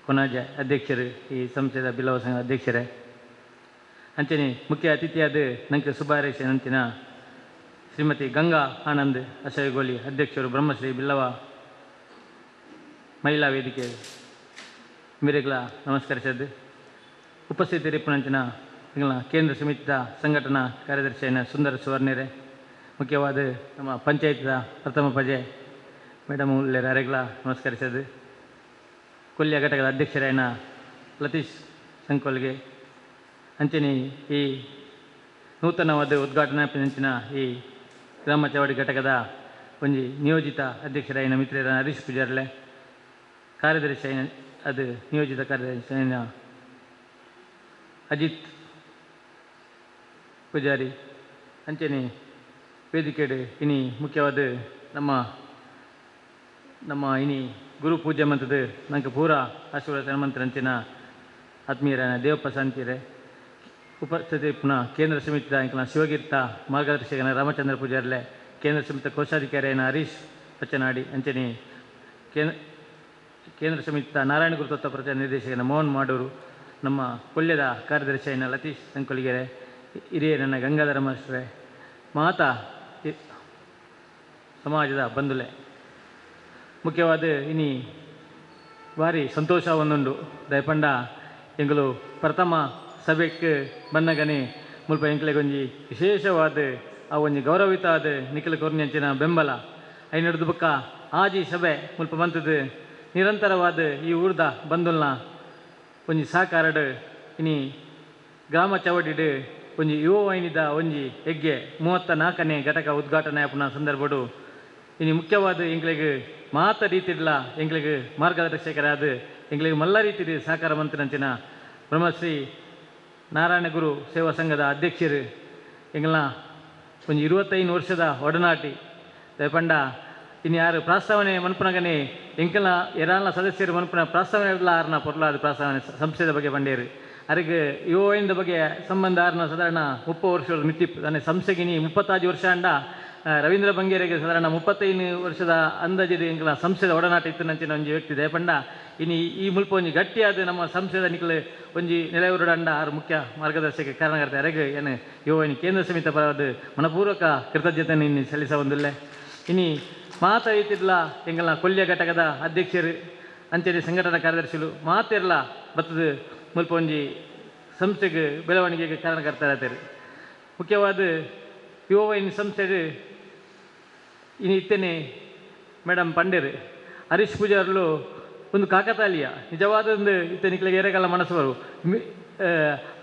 ಕೊನಾಜೆ ಅಧ್ಯಕ್ಷರು, ಈ ಸಂಸ್ಥೆಯ ಬಿಲ್ಲವ ಸಂಘ ಅಧ್ಯಕ್ಷರೇ, ಅಂಚನೆ ಮುಖ್ಯ ಅತಿಥಿಯಾದ ನಂಗೆ ಶುಭಾರೈಷ ನಂತಿನ ಶ್ರೀಮತಿ ಗಂಗಾ ಆನಂದ್ ಅಸಯಗೋಲಿ ಅಧ್ಯಕ್ಷರು, ಬ್ರಹ್ಮಶ್ರೀ ಬಿಲ್ಲವ ಮಹಿಳಾ ವೇದಿಕೆ ಮೇರೆಗಳ ನಮಸ್ಕರಿಸಿದ್ದು, ಉಪಸ್ಥಿತರಿಪ್ಪನಂಚಿನ ಕೇಂದ್ರ ಸಮಿತಿಯ ಸಂಘಟನಾ ಕಾರ್ಯದರ್ಶಿಯಾದ ಸುಂದರ ಸುವರ್ಣರೇ, ಮುಖ್ಯವಾದ ನಮ್ಮ ಪಂಚಾಯತ್ದ ಪ್ರಥಮ ಪಜೆ ಮೇಡಮ್ ಉಳ್ಳೇರ ಅರೆಗಳ ನಮಸ್ಕರಿಸಿದ್ದು, ಕೊಲ್ಲಿಯ ಘಟಕದ ಅಧ್ಯಕ್ಷರಾಯನ ಲತೀಶ್ ಸಂಕೋಲ್ಗೆ, ಅಂಚನೆ ಈ ನೂತನವಾದ ಉದ್ಘಾಟನಾ ಈ ಗ್ರಾಮ ಚವಡಿ ಘಟಕದ ಒಂದು ನಿಯೋಜಿತ ಅಧ್ಯಕ್ಷರಾಯನ ಮಿತ್ರರ ಹರೀಶ್ ಪೂಜಾರ್ಲೆ, ಕಾರ್ಯದರ್ಶಿ ಅದು ನಿಯೋಜಿತ ಕಾರ್ಯದರ್ಶಿಯ ಅಜಿತ್ ಪೂಜಾರಿ, ಅಂಚನೆ ವೇದಿಕೆಡು ಇನಿ ಮುಖ್ಯವಾದ ನಮ್ಮ ಇನಿ ಗುರು ಪೂಜೆ ಮಂತದ್ದು ನಂಗೆ ಪೂರ ಆಶೀರ್ವಾದ ಹನುಮಂತರಂಚಿನ ಆತ್ಮೀಯರಾಯನ ದೇವಪ್ಪ ಶಾಂತಿರೇ, ಉಪಸ್ಥಿತಿ ಪುನಃ ಕೇಂದ್ರ ಸಮಿತಿಯ ಇಂಕಲ ಶಿವಗೀರ್ತ ಮಾರ್ಗದರ್ಶಕನ ರಾಮಚಂದ್ರ ಪೂಜಾರ್ಲೆ, ಕೇಂದ್ರ ಸಮಿತಿಯ ಕೋಶಾಧಿಕಾರಿಯನ ಹರೀಶ್ ಪಚ್ಚನಾಡಿ, ಅಂಚನೆ ಕೇಂದ್ರ ಸಮಿತಿಯ ನಾರಾಯಣ ಗುರುತತ್ವ ಪ್ರಚಾರ ನಿರ್ದೇಶಕನ ಮೋಹನ್ ಮಾಡೂರು, ನಮ್ಮ ಕೊಲ್ಯದ ಕಾರ್ಯದರ್ಶಿಯನ ಲತೀಶ್ ಸಂಕೊಲಿಗೆರೆ, ಹಿರಿಯರನ್ನ ಗಂಗಾಧರ ಮಾಸ್ಟ್ರೆ, ಮಾತಾ ಸಮಾಜದ ಬಂಧುಲೆ, ಮುಖ್ಯವಾದ ಇನಿ ಭಾರಿ ಸಂತೋಷ ಒಂದುಂಡು ದಯಪಂಡ ಎಂಗಳು ಪ್ರಥಮ ಸಭೆಗೆ ಬನ್ನಗನೆ ಮುಲ್ಪ ಎಂಕ್ಲೆಗೊಂಜಿ ವಿಶೇಷವಾದ ಆ ಒಂಜಿ ಗೌರವಿತಾದ ನಿಖಿಲ ಕೊರ್ನಿಯಂಚಿನ ಬೆಂಬಲ ಐನಡ್ದು ಬಕ್ಕ ಆಜಿ ಸಭೆ ಮುಲ್ಪ ಮಂತದ್ದು ನಿರಂತರವಾದ ಈ ಊರ್ದ ಬಂಧುಲ್ನ ಒಂಜಿ ಸಾಕಾರಡು ಇನಿ ಗ್ರಾಮ ಚವಡಿಡು ಒಂಜಿ ಯುವ ವಾಹಿನಿದ ಒಂಜಿ ಹೆಗ್ಗೆ 34ನೇ ಘಟಕ ಉದ್ಘಾಟನೆ ಆಪುನ ಸಂದರ್ಭಡು ಇನಿ ಮುಖ್ಯವಾದ ಎಂಗ್ಲಿಗೆ ಮಾತ ರೀತಿಡ್ಲ ಎಂಗ್ಲಿಗೆ ಮಾರ್ಗದರ್ಶಕರಾದ ಎಂಗ್ಲಿಗೆ ಮಲ್ಲ ರೀತಿ ಸಹಕಾರ ಮಂತ್ರಿನಂಚಿನ ಬ್ರಹ್ಮಶ್ರೀ ನಾರಾಯಣ ಗುರು ಸೇವಾ ಸಂಘದ ಅಧ್ಯಕ್ಷರು ಎಂಗ್ಲ ಒಂದು 25 ವರ್ಷದ ಒಡನಾಟಿ ದಯಪಂಡ ಇನ್ನು ಯಾರು ಪ್ರಾಸ್ತಾವನೆ ಮನ್ಪುನಗನೆ ಎಂಕಲ್ನ ಎರಾಲ್ನ ಸದಸ್ಯರು ಮನ್ಪುನ ಪ್ರಾಸ್ತಾವನೆ ಇಲ್ಲ ಆರ್ನ ಪೊರ್ಲಾದ ಪ್ರಾಸ್ತಾವನೆ ಸಂಸ್ಥೆದ ಬಗ್ಗೆ ಬಂಡೇರು ಅರಿಗೆ ಯುವಯಿಂದ ಬಗ್ಗೆ ಸಂಬಂಧ ಆರ್ನ ಸಾಧಾರಣ 30 ವರ್ಷದ ಮಿತಿ ಅಂದರೆ ಸಂಸ್ಥೆಗಿನಿ 35 ವರ್ಷ ಅಂಡ ರವೀಂದ್ರ ಬಂಗೇರಿಗೆ ಸಾಧಾರಣ 35 ವರ್ಷದ ಅಂದಾಜಿದ ಎಂಕಲ ಸಂಸ್ಥೆದ ಒಡನಾಟ ಇತ್ತು ನಂಚಿನ ಒಂಜಿ ವ್ಯಕ್ತಿ ದಯಪಂಡ ಇನ್ನು ಈ ಮುಲ್ಪ ಒಂಜಿ ಗಟ್ಟಿಯಾದ ನಮ್ಮ ಸಂಸ್ಥೆದ ನಿಖಲು ಒಂಜಿ ನೆಲೆಯೂರುಡಂಡ ಆರು ಮುಖ್ಯ ಮಾರ್ಗದರ್ಶಕ ಕಾರಣಕರ್ತ ಅರೆಗೆ ಏನು ಯುವನಿ ಕೇಂದ್ರ ಸಮಿತಿ ಪರವಾದ ಮನಪೂರ್ವಕ ಕೃತಜ್ಞತೆ ಇನ್ನು ಸಲ್ಲಿಸ ಒಂದಿಲ್ಲ ಇನ್ನು ಮಾತಾಯ್ತಿರ್ಲ ಎಂಗಲ್ನ ಕೊಲ್ಯ ಘಟಕದ ಅಧ್ಯಕ್ಷರು ಅಂಚನೆ ಸಂಘಟನಾ ಕಾರ್ಯದರ್ಶಿಗಳು ಮಾತಿರಲ್ಲ ಬತ್ತದ ಮುಲ್ಪ ಒಂಜಿ ಸಂಸ್ಥೆಗೆ ಬೆಳವಣಿಗೆಗೆ ಕಾರಣಕರ್ತಾರತ್ತಾರೆ ಮುಖ್ಯವಾದ ಯುವನಿ ಸಂಸ್ಥೆಗೆ ಇನ್ನು ಇತ್ತೇನೆ ಮೇಡಮ್ ಪಂಡೇರು ಹರೀಶ್ ಪೂಜಾರ್ಲು ಒಂದು ಕಾಕತಾಳೀಯ ನಿಜವಾದ ಒಂದು ಇತ್ತನಿಕ್ಲಿಗೆ ಏರೆಗಾಲ ಮನಸ್ಸು ಬರು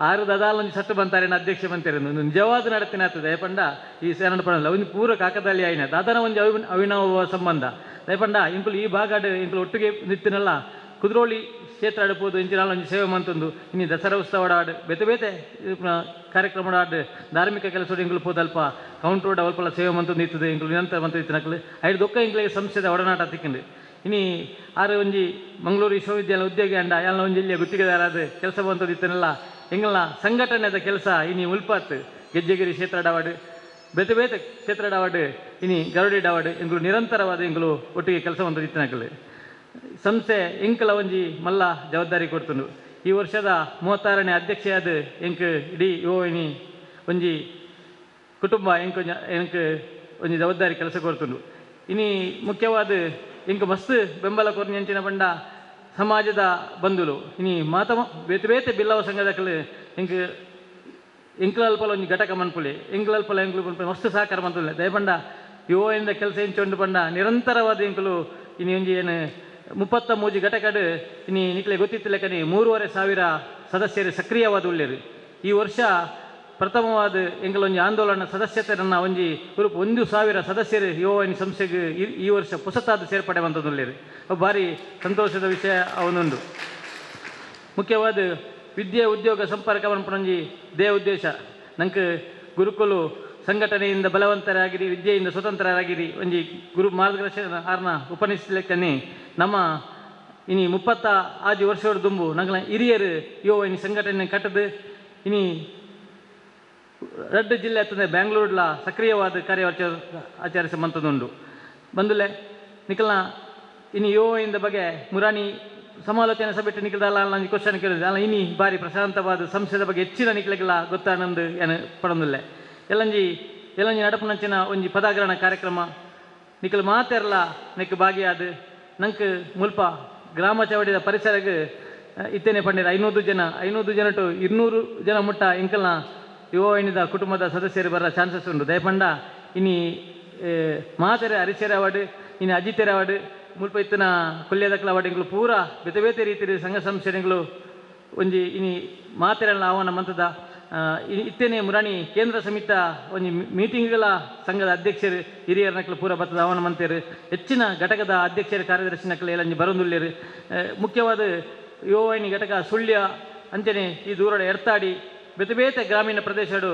6 ದದಾಲ ಒಂದು ಸಟ್ಟು ಬಂತಾರೆ ಅಧ್ಯಕ್ಷ ಬಂತಾರೆ ಒಂದು ನಿಜವಾದ ನಡತಿನ ಆಗ್ತದೆ ದಯಪಂಡ ಈ ಸೇನನ ಪಡಲ್ಲ ಒಂದು ಪೂರ ಕಾಕತಾಳಿ ಆಯ್ನ ದಾದನ ಒಂದು ಅವಿನವ ಸಂಬಂಧ ದಯಪಂಡ ಇಂಕುಲು ಈ ಭಾಗಾಡು ಇಂಕುಲು ಒಟ್ಟಿಗೆ ನಿತ್ತಿನಲ್ಲ ಕುದ್ರೋಳಿ ಕ್ಷೇತ್ರ ಆಡ್ಬೋದು ಇಂಚಿನಾಲ ಒಂದು ಸೇವೆ ಮಂತೊಂದು ಇನ್ನು ದಸರಾ ಉತ್ಸವ ಆಡು ಬೇತೆ ಬೇತೆ ಕಾರ್ಯಕ್ರಮ ಆಡು ಧಾರ್ಮಿಕ ಕೆಲಸ ಇಂಕುಲು ಪೋದಲ್ಪ ಕೌಂಟ್ರೋಡ್ ಅವಲ್ಪಲ್ಲ ಸೇವೆ ಮಂತೊಂದು ಇರ್ತದೆ ಇಂಕುಲು ನಿರಂತರ ಮಂತ ಇತ್ತಿನಕ್ಲು ಐದು ದೊಕ್ಕ ಇಂಕ್ಲಿಗೆ ಸಂಸ್ಥೆದ ಒಡನಾಟ ತಿಕ್ಕಿಂಡು ಇನ್ನು ಆರು ಒಂಜಿ ಮಂಗಳೂರು ವಿಶ್ವವಿದ್ಯಾಲಯ ಉದ್ಯೋಗಿ ಅಂಡ ಎಲ್ಲ ಒಂದು ಜಿಲ್ಲೆಯ ಗುತ್ತಿಗೆದಾರಾದ ಕೆಲಸ ಬಂತದ್ದು ಇತ್ತನಲ್ಲ ಎಂಗಲ್ನ ಸಂಘಟನೆದ ಕೆಲಸ ಇನ್ನು ಉಲ್ಪಾತ್ ಗೆಜ್ಜೆಗಿರಿ ಕ್ಷೇತ್ರ ಡಾವಾಡು ಬೇತೆ ಬೇತೆ ಕ್ಷೇತ್ರ ಡಾವಾಡು ಇನ್ನು ಗರುಡಿ ಡಾವಾಡು ಎಂಗಳು ನಿರಂತರವಾದ ಎಂಗಳು ಒಟ್ಟಿಗೆ ಕೆಲಸ ಬಂತದ್ದು ಇತ್ತಿನಕಲು ಸಂಸ್ಥೆ ಎಂಕಲ ಒಂಜಿ ಮಲ್ಲ ಜವಾಬ್ದಾರಿ ಕೊಡ್ತುಂಡು ಈ ವರ್ಷದ 36ನೇ ಅಧ್ಯಕ್ಷೆಯಾದ ಎಂಕ್ ಇಡೀ ಯುವವಾಹಿನಿ ಒಂಜಿ ಕುಟುಂಬ ಎಂಕ್ ಒಂಜಿ ಜವಾಬ್ದಾರಿ ಕೆಲಸ ಕೊಡ್ತುಂಡು. ಇನಿ ಮುಖ್ಯವಾದ ಎಂಕ್ ಮಸ್ತ್ ಬೆಂಬಲ ಕೊರ್ನಿಂಚಿನ ಪಂಡ ಸಮಾಜದ ಬಂಧುಲು ಇನಿ ಬೇತೆ ಬೇತೆ ಬಿಲ್ಲವ ಸಂಘದಕ್ಕಲು ಎಂಕ್ಲಲ್ಪಲ ಒಂಜಿ ಘಟಕ ಮನ್ಪುಲೆ ಎಂಕ್ಲಲ್ಪಲ ಮಸ್ತ್ ಸಹಕಾರ ಮಂತುಲೆ ದಯಪಂಡ ಯುವಯಿಂದ ಕೆಲಸ ಎಂಚೊಂಡು ಪಂಡ ನಿರಂತರವಾದ ಎಂಕುಲು ಇನಿ ಒಂಜಿ ಏನು 33 ಘಟಕಡು ಇನಿ ನಿಕ್ಲೆ ಗೊತ್ತಿತ್ತಿಲ್ಲಕನಿ 3,500 ಸದಸ್ಯರು ಸಕ್ರಿಯವಾದ ಉಳ್ಳೇರು. ಈ ವರ್ಷ ಪ್ರಥಮವಾದ ಎಂಕಲೊಂಜಿ ಆಂದೋಲನ ಸದಸ್ಯತೆರನ್ನ ಒಂಜಿ ಗ್ರೂಪ್ 1,000 ಸದಸ್ಯರು ಯುವವಾಹಿನಿ ಸಂಸ್ಥೆಗೆ ಈ ವರ್ಷ ಹೊಸತಾದ ಸೇರ್ಪಡೆ ಮಂತದುಳ್ಳೇರು. ಭಾರಿ ಸಂತೋಷದ ವಿಷಯ ಅವನೊಂದು. ಮುಖ್ಯವಾದ ವಿದ್ಯೆ ಉದ್ಯೋಗ ಸಂಪರ್ಕ ಮನ್ಪುನೊಂಜಿ ದೇ ಉದ್ದೇಶ ನಂಗೆ ಗುರುಕುಲು ಸಂಘಟನೆಯಿಂದ ಬಲವಂತರಾಗಿರಿ ವಿದ್ಯೆಯಿಂದ ಸ್ವತಂತ್ರರಾಗಿರಿ ಒಂಜಿ ಗುರು ಮಾರ್ಗದರ್ಶನ ಆರ್ನ ಉಪನಿಷತ್ಲೆಕ್ಕನೆ ನಮ್ಮ ಇನಿ 36 ವರ್ಷದ ದುಂಬು ನಂಗೆ ಹಿರಿಯರು ಯುವವಾಹಿನಿ ಸಂಘಟನೆ ಕಟ್ಟದು ಇನಿ 2 ಜಿಲ್ಲೆ ಹತ್ತದೆ ಬ್ಯಾಂಗ್ಳೂರ್ಲ ಸಕ್ರಿಯವಾದ ಕಾರ್ಯ ಆಚರಿಸ ಮಂತದುಂಡು. ಬಂದುಲೆ ನಿಖಲ್ನ ಇನಿ ಯುವವಾಹಿನಿದ ಬಗ್ಗೆ ಮುರಾನಿ ಸಮಾಲೋಚನೆ ಸಭೆ ನಿಖಿಲ್ದಲ್ಲ ನಾನು ಕ್ವಶನ್ ಕೇಳಿದೆ ಅಲ್ಲ ಇನಿ ಬಾರಿ ಪ್ರಶಾಂತವಾದ ಸಂಸ್ಥೆದ ಬಗ್ಗೆ ಹೆಚ್ಚಿನ ನಿಖಿಲೆಲ್ಲ ಗೊತ್ತಾನಂದು ಏನು ಪಡಂದಿಲ್ಲ ಎಲ್ಲಂಜಿ ನಡಪುನಂಚಿನ ಒಂಜಿ ಪದಾಗ್ರಹಣ ಕಾರ್ಯಕ್ರಮ ನಿಖಲ್ ಮಾತೆರ್ಲ ನೆಕ್ ಭಾಗಿಯಾದ ನಂಗೆ ಮುಲ್ಪ ಗ್ರಾಮ ಚವಡಿದ ಪರಿಸರಕ್ಕೆ ಇತ್ತೇನೆ ಪಂಡಿರ 500 ಜನ ಟು 200 ಜನ ಮುಟ್ಟ ಎಂಕಲ್ನ ಯುವವಾಹಿನಿದ ಕುಟುಂಬದ ಸದಸ್ಯರು ಬರೋ ಚಾನ್ಸಸ್ ಉಂಟು. ದಯಪಂಡ ಇನಿ ಮಾತೆರೆ ಅರಿಸೆರೆ ಅವಾರ್ಡ್ ಇನ್ನು ಅಜಿತೆರೆ ಅವಾರ್ಡ್ ಮುಲ್ಪ ಇತ್ತಿನ ಕೊಲ್ಯದಕ್ಲ ಅವಾರ್ಡ್ಗಳು ಪೂರ ಬೇತೆ ಬೇತೆ ರೀತಿಯ ಸಂಘ ಸಂಸ್ಥೆಗಳು ಒಂಜಿ ಇನಿ ಮಾತೆರೆಲ್ಲ ಆಹ್ವಾನ ಮಂತದ ಇತ್ತೇನೆ ಮುರಾಣಿ ಕೇಂದ್ರ ಸಮಿತ ಒಂಜಿ ಮೀಟಿಂಗ್ಗಳ ಸಂಘದ ಅಧ್ಯಕ್ಷರು ಹಿರಿಯರ ನಕಲು ಪೂರ ಬತ್ತದ ಆಹ್ವಾನ ಮಂತೇರು ಹೆಚ್ಚಿನ ಘಟಕದ ಅಧ್ಯಕ್ಷರು ಕಾರ್ಯದರ್ಶಿ ನಕಲು ಎಲ್ಲ ಬರೋದುಳ್ಳೇರು. ಮುಖ್ಯವಾದ ಯುವವಾಹಿನಿ ಘಟಕ ಸುಳ್ಯ ಅಂಚನೆ ಈ ದೂರದ ಎರ್ತಾಡಿ ಬೇತೆ ಬೇತೆ ಗ್ರಾಮೀಣ ಪ್ರದೇಶಗಳು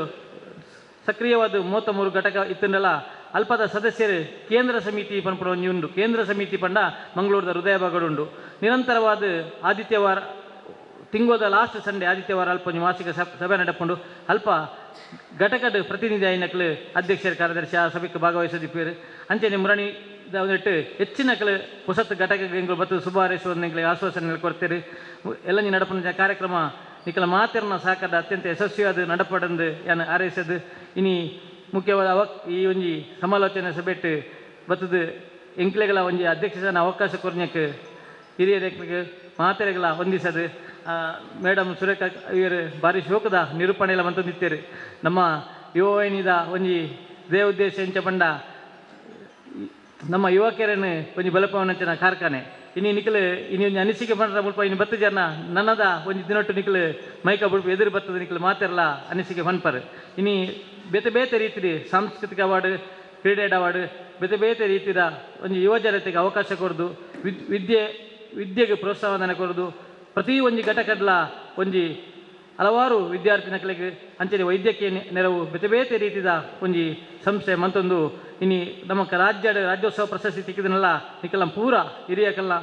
ಸಕ್ರಿಯವಾದ 33 ಘಟಕ ಇತ್ತಂಡಲ್ಲ ಅಲ್ಪದ ಸದಸ್ಯರು ಕೇಂದ್ರ ಸಮಿತಿ ಪನ್ಪುರ ಒಂಜಿ ಉಂಡು. ಕೇಂದ್ರ ಸಮಿತಿ ಪಂಡ ಮಂಗಳೂರದ ಹೃದಯ ಭಾಗಡುಂಡು. ನಿರಂತರವಾದ ಆದಿತ್ಯವಾರ ತಿಂಗೋದ ಲಾಸ್ಟ್ ಸಂಡೇ ಆದಿತ್ಯವಾರ ಅಲ್ಪ ಒಂಜಿ ಮಾಸಿಕ ಸಭೆ ನಡಪುಂಡು ಅಲ್ಪ ಘಟಕದ ಪ್ರತಿನಿಧಿ ಆಯ್ನಕ್ಲು ಅಧ್ಯಕ್ಷರ ಕಾರ್ಯದರ್ಶಿ ಆ ಸಭೆಗೆ ಭಾಗವಹಿಸದಿಪ್ಪೇರು. ಅಂಚನೆ ಮುರಣಿ ಒಂದಿಟ್ಟು ಹೆಚ್ಚಿನ ಹೊಸತು ಘಟಕಗಳು ಬತ್ತು ಶುಭಾರೈಸುವಂಗೆ ಆಶ್ವಾಸನೆಗಳು ಕೊಡ್ತೇವೆ. ಎಲ್ಲ ನಡಪುನ ಕಾರ್ಯಕ್ರಮ ನಿಖಲ ಮಾತೆರ್ನ ಸಾಕದ ಅತ್ಯಂತ ಯಶಸ್ವಿಯಾದ ನಡಪಡಂದು ಏನು ಹಾರೈಸದು. ಇನಿ ಮುಖ್ಯವಾದ ಈ ಒಂಜಿ ಸಮಾಲೋಚನೆ ಸಭೆಟ್ಟು ಬತ್ತದು ಎಂಕ್ಲೆಗಳ ಒಂಜಿ ಅಧ್ಯಕ್ಷನ ಅವಕಾಶ ಕೊರ್ನಕ್ಕೆ ಹಿರಿಯರಿಗೆ ಮಾತೆರೆಗಳ ಹೊಂದಿಸದು. ಮೇಡಮ್ ಸುರೇಖ ಇವರು ಭಾರಿ ಶೋಕದ ನಿರೂಪಣೆ ಎಲ್ಲ ಮಂತಂದಿತ್ತೇರು. ನಮ್ಮ ಯುವವಾಹಿನಿದ ಒಂಜಿ ದೇ ಉದ್ದೇಶ ಎಂಚ ಪಂಡ ನಮ್ಮ ಯುವಕರನ್ನು ಒಂಜಿ ಬಲಪವನಂಚಿನ ಕಾರ್ಖಾನೆ ಇನಿ ನಿಖಲು ಇನಿ ಒಂಜಿ ಅನಿಸಿಕೆ ಪಂಡ್ರ ಮುಲ್ಪ ಇನ್ನು 10 ಜನ ನನ್ನದ ಒಂಜಿ ದಿನೊಟ್ಟು ನಿಖಲು ಮೈಕ ಬುಡ್ಪು ಎದುರು ಬತ್ತದ ನಿಖಲು ಮಾತೆರಲ್ಲ ಅನಿಸಿಕೆ ಪನ್ಪರು. ಇನಿ ಬೇತೆ ಬೇತೆ ರೀತಿಯ ಸಾಂಸ್ಕೃತಿಕ ಅವಾರ್ಡ್ ಕ್ರೀಡೆಡ್ ಅವಾರ್ಡ್ ಬೇತೆ ಬೇತೆ ರೀತಿಯ ಒಂಜಿ ಯುವ ಜನತೆಗೆ ಅವಕಾಶ ಕೊಡೋದು ವಿದ್ಯೆಗೆ ಪ್ರೋತ್ಸಾಹನ ಕೊಡೋದು. ಪ್ರತಿ ಒಂಜಿ ಘಟಕಡ್ಲ ಒಂಜಿ ಹಲವಾರು ವಿದ್ಯಾರ್ಥಿ ನಕಲಿಗೆ ಅಂಚನೆ ವೈದ್ಯಕೀಯ ನೆರವು ಬೇತೆ ಬೇತೆ ರೀತಿಯ ಒಂಜಿ ಸಂಸ್ಥೆ ಮಂತೊಂದು ಇನಿ ನಮಕ್ ರಾಜ್ಯೋತ್ಸವ ಪ್ರಶಸ್ತಿ ತಿಕ್ಕಿದನಲ್ಲ ನಿಖಲ ಪೂರ ಹಿರಿಯಕಲ್ಲ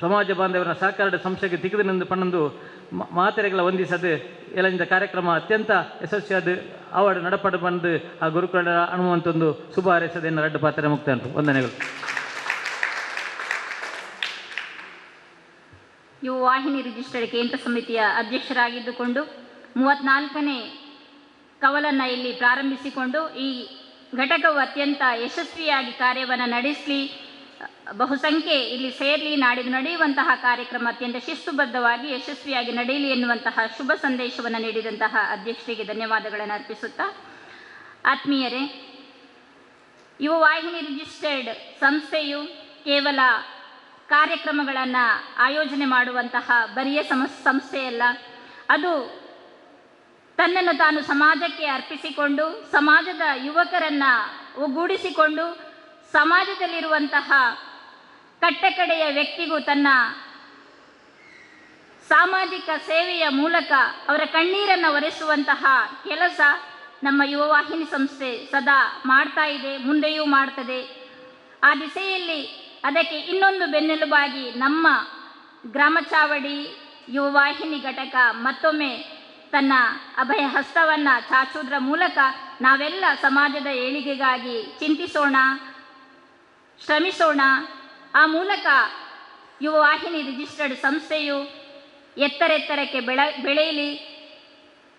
ಸಮಾಜ ಬಾಂಧವರ ಸಹಕಾರದ ಸಂಸ್ಥೆಗೆ ತಿಕ್ಕಿದನೆಂದು ಪಣ್ಣಂದು ಮಾತೆರೆಗಳ ಹೊಂದಿಸದು ಎಲ್ಲಂದ ಕಾರ್ಯಕ್ರಮ ಅತ್ಯಂತ ಯಶಸ್ವಿಯಾದ ಅವಾರ್ಡ್ ನಡಪಡು ಬಂದು ಆ ಗುರುಕುಲ ಹನುಮಂತೊಂದು ಶುಭ ಹಾರೈಸೋದನ್ನು ರಡ್ಡು ಪಾತ್ರೆ ಮುಕ್ತ ಉಂಟು. ವಂದನೆಗಳು. ಯುವವಾಹಿನಿ ರಿಜಿಸ್ಟರ್ಡ್ ಕೇಂದ್ರ ಸಮಿತಿಯ ಅಧ್ಯಕ್ಷರಾಗಿದ್ದುಕೊಂಡು 34ನೇ ಕವಲನ್ನು ಇಲ್ಲಿ ಪ್ರಾರಂಭಿಸಿಕೊಂಡು ಈ ಘಟಕವು ಅತ್ಯಂತ ಯಶಸ್ವಿಯಾಗಿ ಕಾರ್ಯವನ್ನು ನಡೆಸಲಿ, ಬಹುಸಂಖ್ಯೆ ಇಲ್ಲಿ ಸೇರಲಿ, ನಾಡಿದ್ದು ನಡೆಯುವಂತಹ ಕಾರ್ಯಕ್ರಮ ಅತ್ಯಂತ ಶಿಸ್ತುಬದ್ಧವಾಗಿ ಯಶಸ್ವಿಯಾಗಿ ನಡೆಯಲಿ ಎನ್ನುವಂತಹ ಶುಭ ಸಂದೇಶವನ್ನು ನೀಡಿದಂತಹ ಅಧ್ಯಕ್ಷರಿಗೆ ಧನ್ಯವಾದಗಳನ್ನು ಅರ್ಪಿಸುತ್ತಾ, ಆತ್ಮೀಯರೇ, ಯುವವಾಹಿನಿ ರಿಜಿಸ್ಟರ್ಡ್ ಸಂಸ್ಥೆಯು ಕೇವಲ ಕಾರ್ಯಕ್ರಮಗಳನ್ನು ಆಯೋಜನೆ ಮಾಡುವಂತಹ ಬರಿಯ ಸಂಸ್ಥೆಯಲ್ಲ. ಅದು ತನ್ನನ್ನು ತಾನು ಸಮಾಜಕ್ಕೆ ಅರ್ಪಿಸಿಕೊಂಡು ಸಮಾಜದ ಯುವಕರನ್ನು ಒಗ್ಗೂಡಿಸಿಕೊಂಡು ಸಮಾಜದಲ್ಲಿರುವಂತಹ ಕಟ್ಟಕಡೆಯ ವ್ಯಕ್ತಿಗೂ ತನ್ನ ಸಾಮಾಜಿಕ ಸೇವೆಯ ಮೂಲಕ ಅವರ ಕಣ್ಣೀರನ್ನು ಒರೆಸುವಂತಹ ಕೆಲಸ ನಮ್ಮ ಯುವವಾಹಿನಿ ಸಂಸ್ಥೆ ಸದಾ ಮಾಡ್ತಾ ಇದೆ, ಮುಂದೆಯೂ ಮಾಡ್ತದೆ. ಆ ದಿಸೆಯಲ್ಲಿ ಅದಕ್ಕೆ ಇನ್ನೊಂದು ಬೆನ್ನೆಲುಬಾಗಿ ನಮ್ಮ ಗ್ರಾಮ ಚಾವಡಿ ಯುವವಾಹಿನಿ ಘಟಕ ಮತ್ತೊಮ್ಮೆ ತನ್ನ ಅಭಯ ಹಸ್ತವನ್ನು ಚಾಚುವುದರ ಮೂಲಕ ನಾವೆಲ್ಲ ಸಮಾಜದ ಏಳಿಗೆಗಾಗಿ ಚಿಂತಿಸೋಣ, ಶ್ರಮಿಸೋಣ. ಆ ಮೂಲಕ ಯುವವಾಹಿನಿ ರಿಜಿಸ್ಟರ್ಡ್ ಸಂಸ್ಥೆಯು ಎತ್ತರೆತ್ತರಕ್ಕೆ ಬೆಳೆಯಲಿ.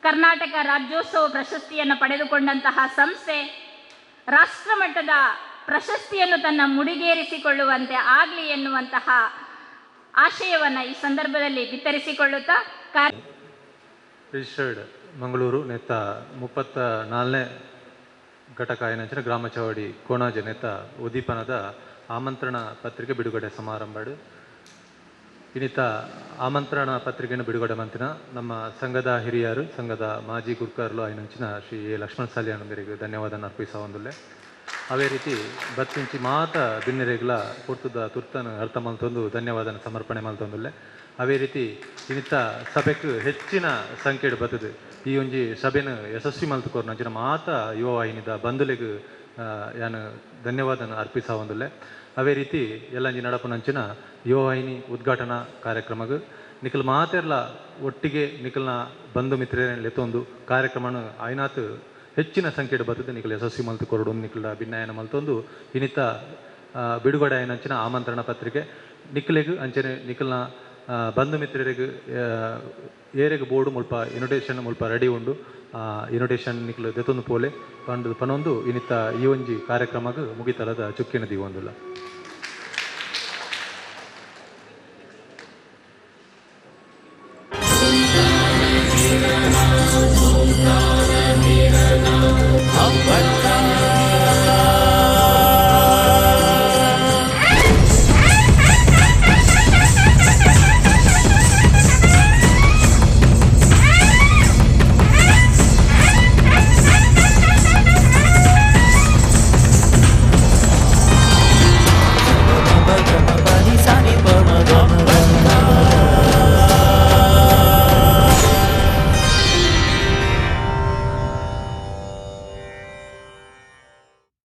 ಕರ್ನಾಟಕ ರಾಜ್ಯೋತ್ಸವ ಪ್ರಶಸ್ತಿಯನ್ನು ಪಡೆದುಕೊಂಡಂತಹ ಸಂಸ್ಥೆ ರಾಷ್ಟ್ರಮಟ್ಟದ ಪ್ರಶಸ್ತಿಯನ್ನು ತನ್ನ ಮುಡಿಗೇರಿಸಿಕೊಳ್ಳುವಂತೆ ಆಗಲಿ ಎನ್ನುವಂತಹ ಆಶಯವನ್ನು ಈ ಸಂದರ್ಭದಲ್ಲಿ ಬಿತ್ತರಿಸಿಕೊಳ್ಳುತ್ತಾ ರಿಜಿಸ್ಟರ್ಡ್ ಮಂಗಳೂರು ನೆತ್ತ 34ನೇ ಘಟಕ ಏನಂಚಿನ ಗ್ರಾಮ ಚವಡಿ ಕೋಣಾಜೆ ನೆತ್ತ ಉದ್ದೀಪನದ ಆಮಂತ್ರಣ ಪತ್ರಿಕೆ ಬಿಡುಗಡೆ ಸಮಾರಂಭ ಇನ್ನಿತ ಆಮಂತ್ರಣ ಪತ್ರಿಕೆಯನ್ನು ಬಿಡುಗಡೆ ಮಂತಿನ ನಮ್ಮ ಸಂಘದ ಹಿರಿಯರು ಸಂಘದ ಮಾಜಿ ಗುರ್ಕರ್ಲು ಆಯ್ನಂಚಿನ ಶ್ರೀ ಎ ಲಕ್ಷ್ಮಣ ಸಾಲಿಯಾನಂದರಿಗೆ ಧನ್ಯವಾದ ಅರ್ಪಿಸವಂದುಲ್ಲೆ. ಅವೇ ರೀತಿ ಬತ್ತಿಂಚಿ ಮಾತ ಬಿನ್ನೆರೆಗ್ಲ ಕೊಡ್ತದ ತುರ್ತನ ಅರ್ಥ ಮಲ್ತೊಂದು ಧನ್ಯವಾದ ಸಮರ್ಪಣೆ ಮಲ್ತೊಂದುಲ್ಲೆ. ಅವೇ ರೀತಿ ಇನ್ನಿತ ಸಭೆಗೆ ಹೆಚ್ಚಿನ ಸಂಖ್ಯೆಡ್ ಬರ್ತದೆ ಈ ಒಂಜಿ ಸಭೆನ ಯಶಸ್ವಿ ಮಲ್ತುಕೋರ್ ನಂಚಿನ ಮಾತ ಯುವ ವಾಹಿನಿದ ಬಂಧುಲೆಗ್ ಯಾನು ಧನ್ಯವಾದ ಅರ್ಪಿಸವಂದುಲ್ಲೆ. ಅವೇ ರೀತಿ ಎಲ್ಲಂಜಿ ನಡಪು ನಂಚಿನ ಯುವ ವಾಹಿನಿ ಉದ್ಘಾಟನಾ ಕಾರ್ಯಕ್ರಮಗ್ ನಿಖಲ್ ಮಾತೆರ್ಲ ಒಟ್ಟಿಗೆ ನಿಖಲ್ನ ಬಂಧು ಮಿತ್ರರನ್ನ ಎತ್ತೊಂದು ಕಾರ್ಯಕ್ರಮನ ಆಯ್ನಾತ್ ಹೆಚ್ಚಿನ ಸಂಖ್ಯೆಡ್ ಬರ್ತದೆ ನಿಖಲ್ ಯಶಸ್ವಿ ಮಲ್ತು ಕೊರಡು ನಿಖಲ ಭಿನ್ನಾಯನ ಮಲ್ತೊಂದು ಇನ್ನಿತ ಬಿಡುಗಡೆ ಆಯ್ನಂಚಿನ ಆಮಂತ್ರಣ ಪತ್ರಿಕೆ ನಿಖಲೆಗ್ ಅಂಚನೆ ನಿಖಲ್ನ ಬಂಧು ಮಿತ್ರರಿಗೆ ಏರೆಗೆ ಬೋರ್ಡು ಮುಲ್ಪ ಇನ್ವಿಟೇಷನ್ ಮುಲ್ಪ ರೆಡಿ ಉಂಡು. ಇನ್ವಿಟೇಷನ್ ನಿಖಲು ದೆತ್ತೊಂದು ಪೋಲೆ ಪಂಡು ಪನೊಂದು ಇನ್ನಿತ ಈ ಒಂಜಿ ಕಾರ್ಯಕ್ರಮಕ್ಕೆ ಮುಗಿತಲದ ಚುಕ್ಕಿನ ದೀವೊಂದುಲ್ಲ.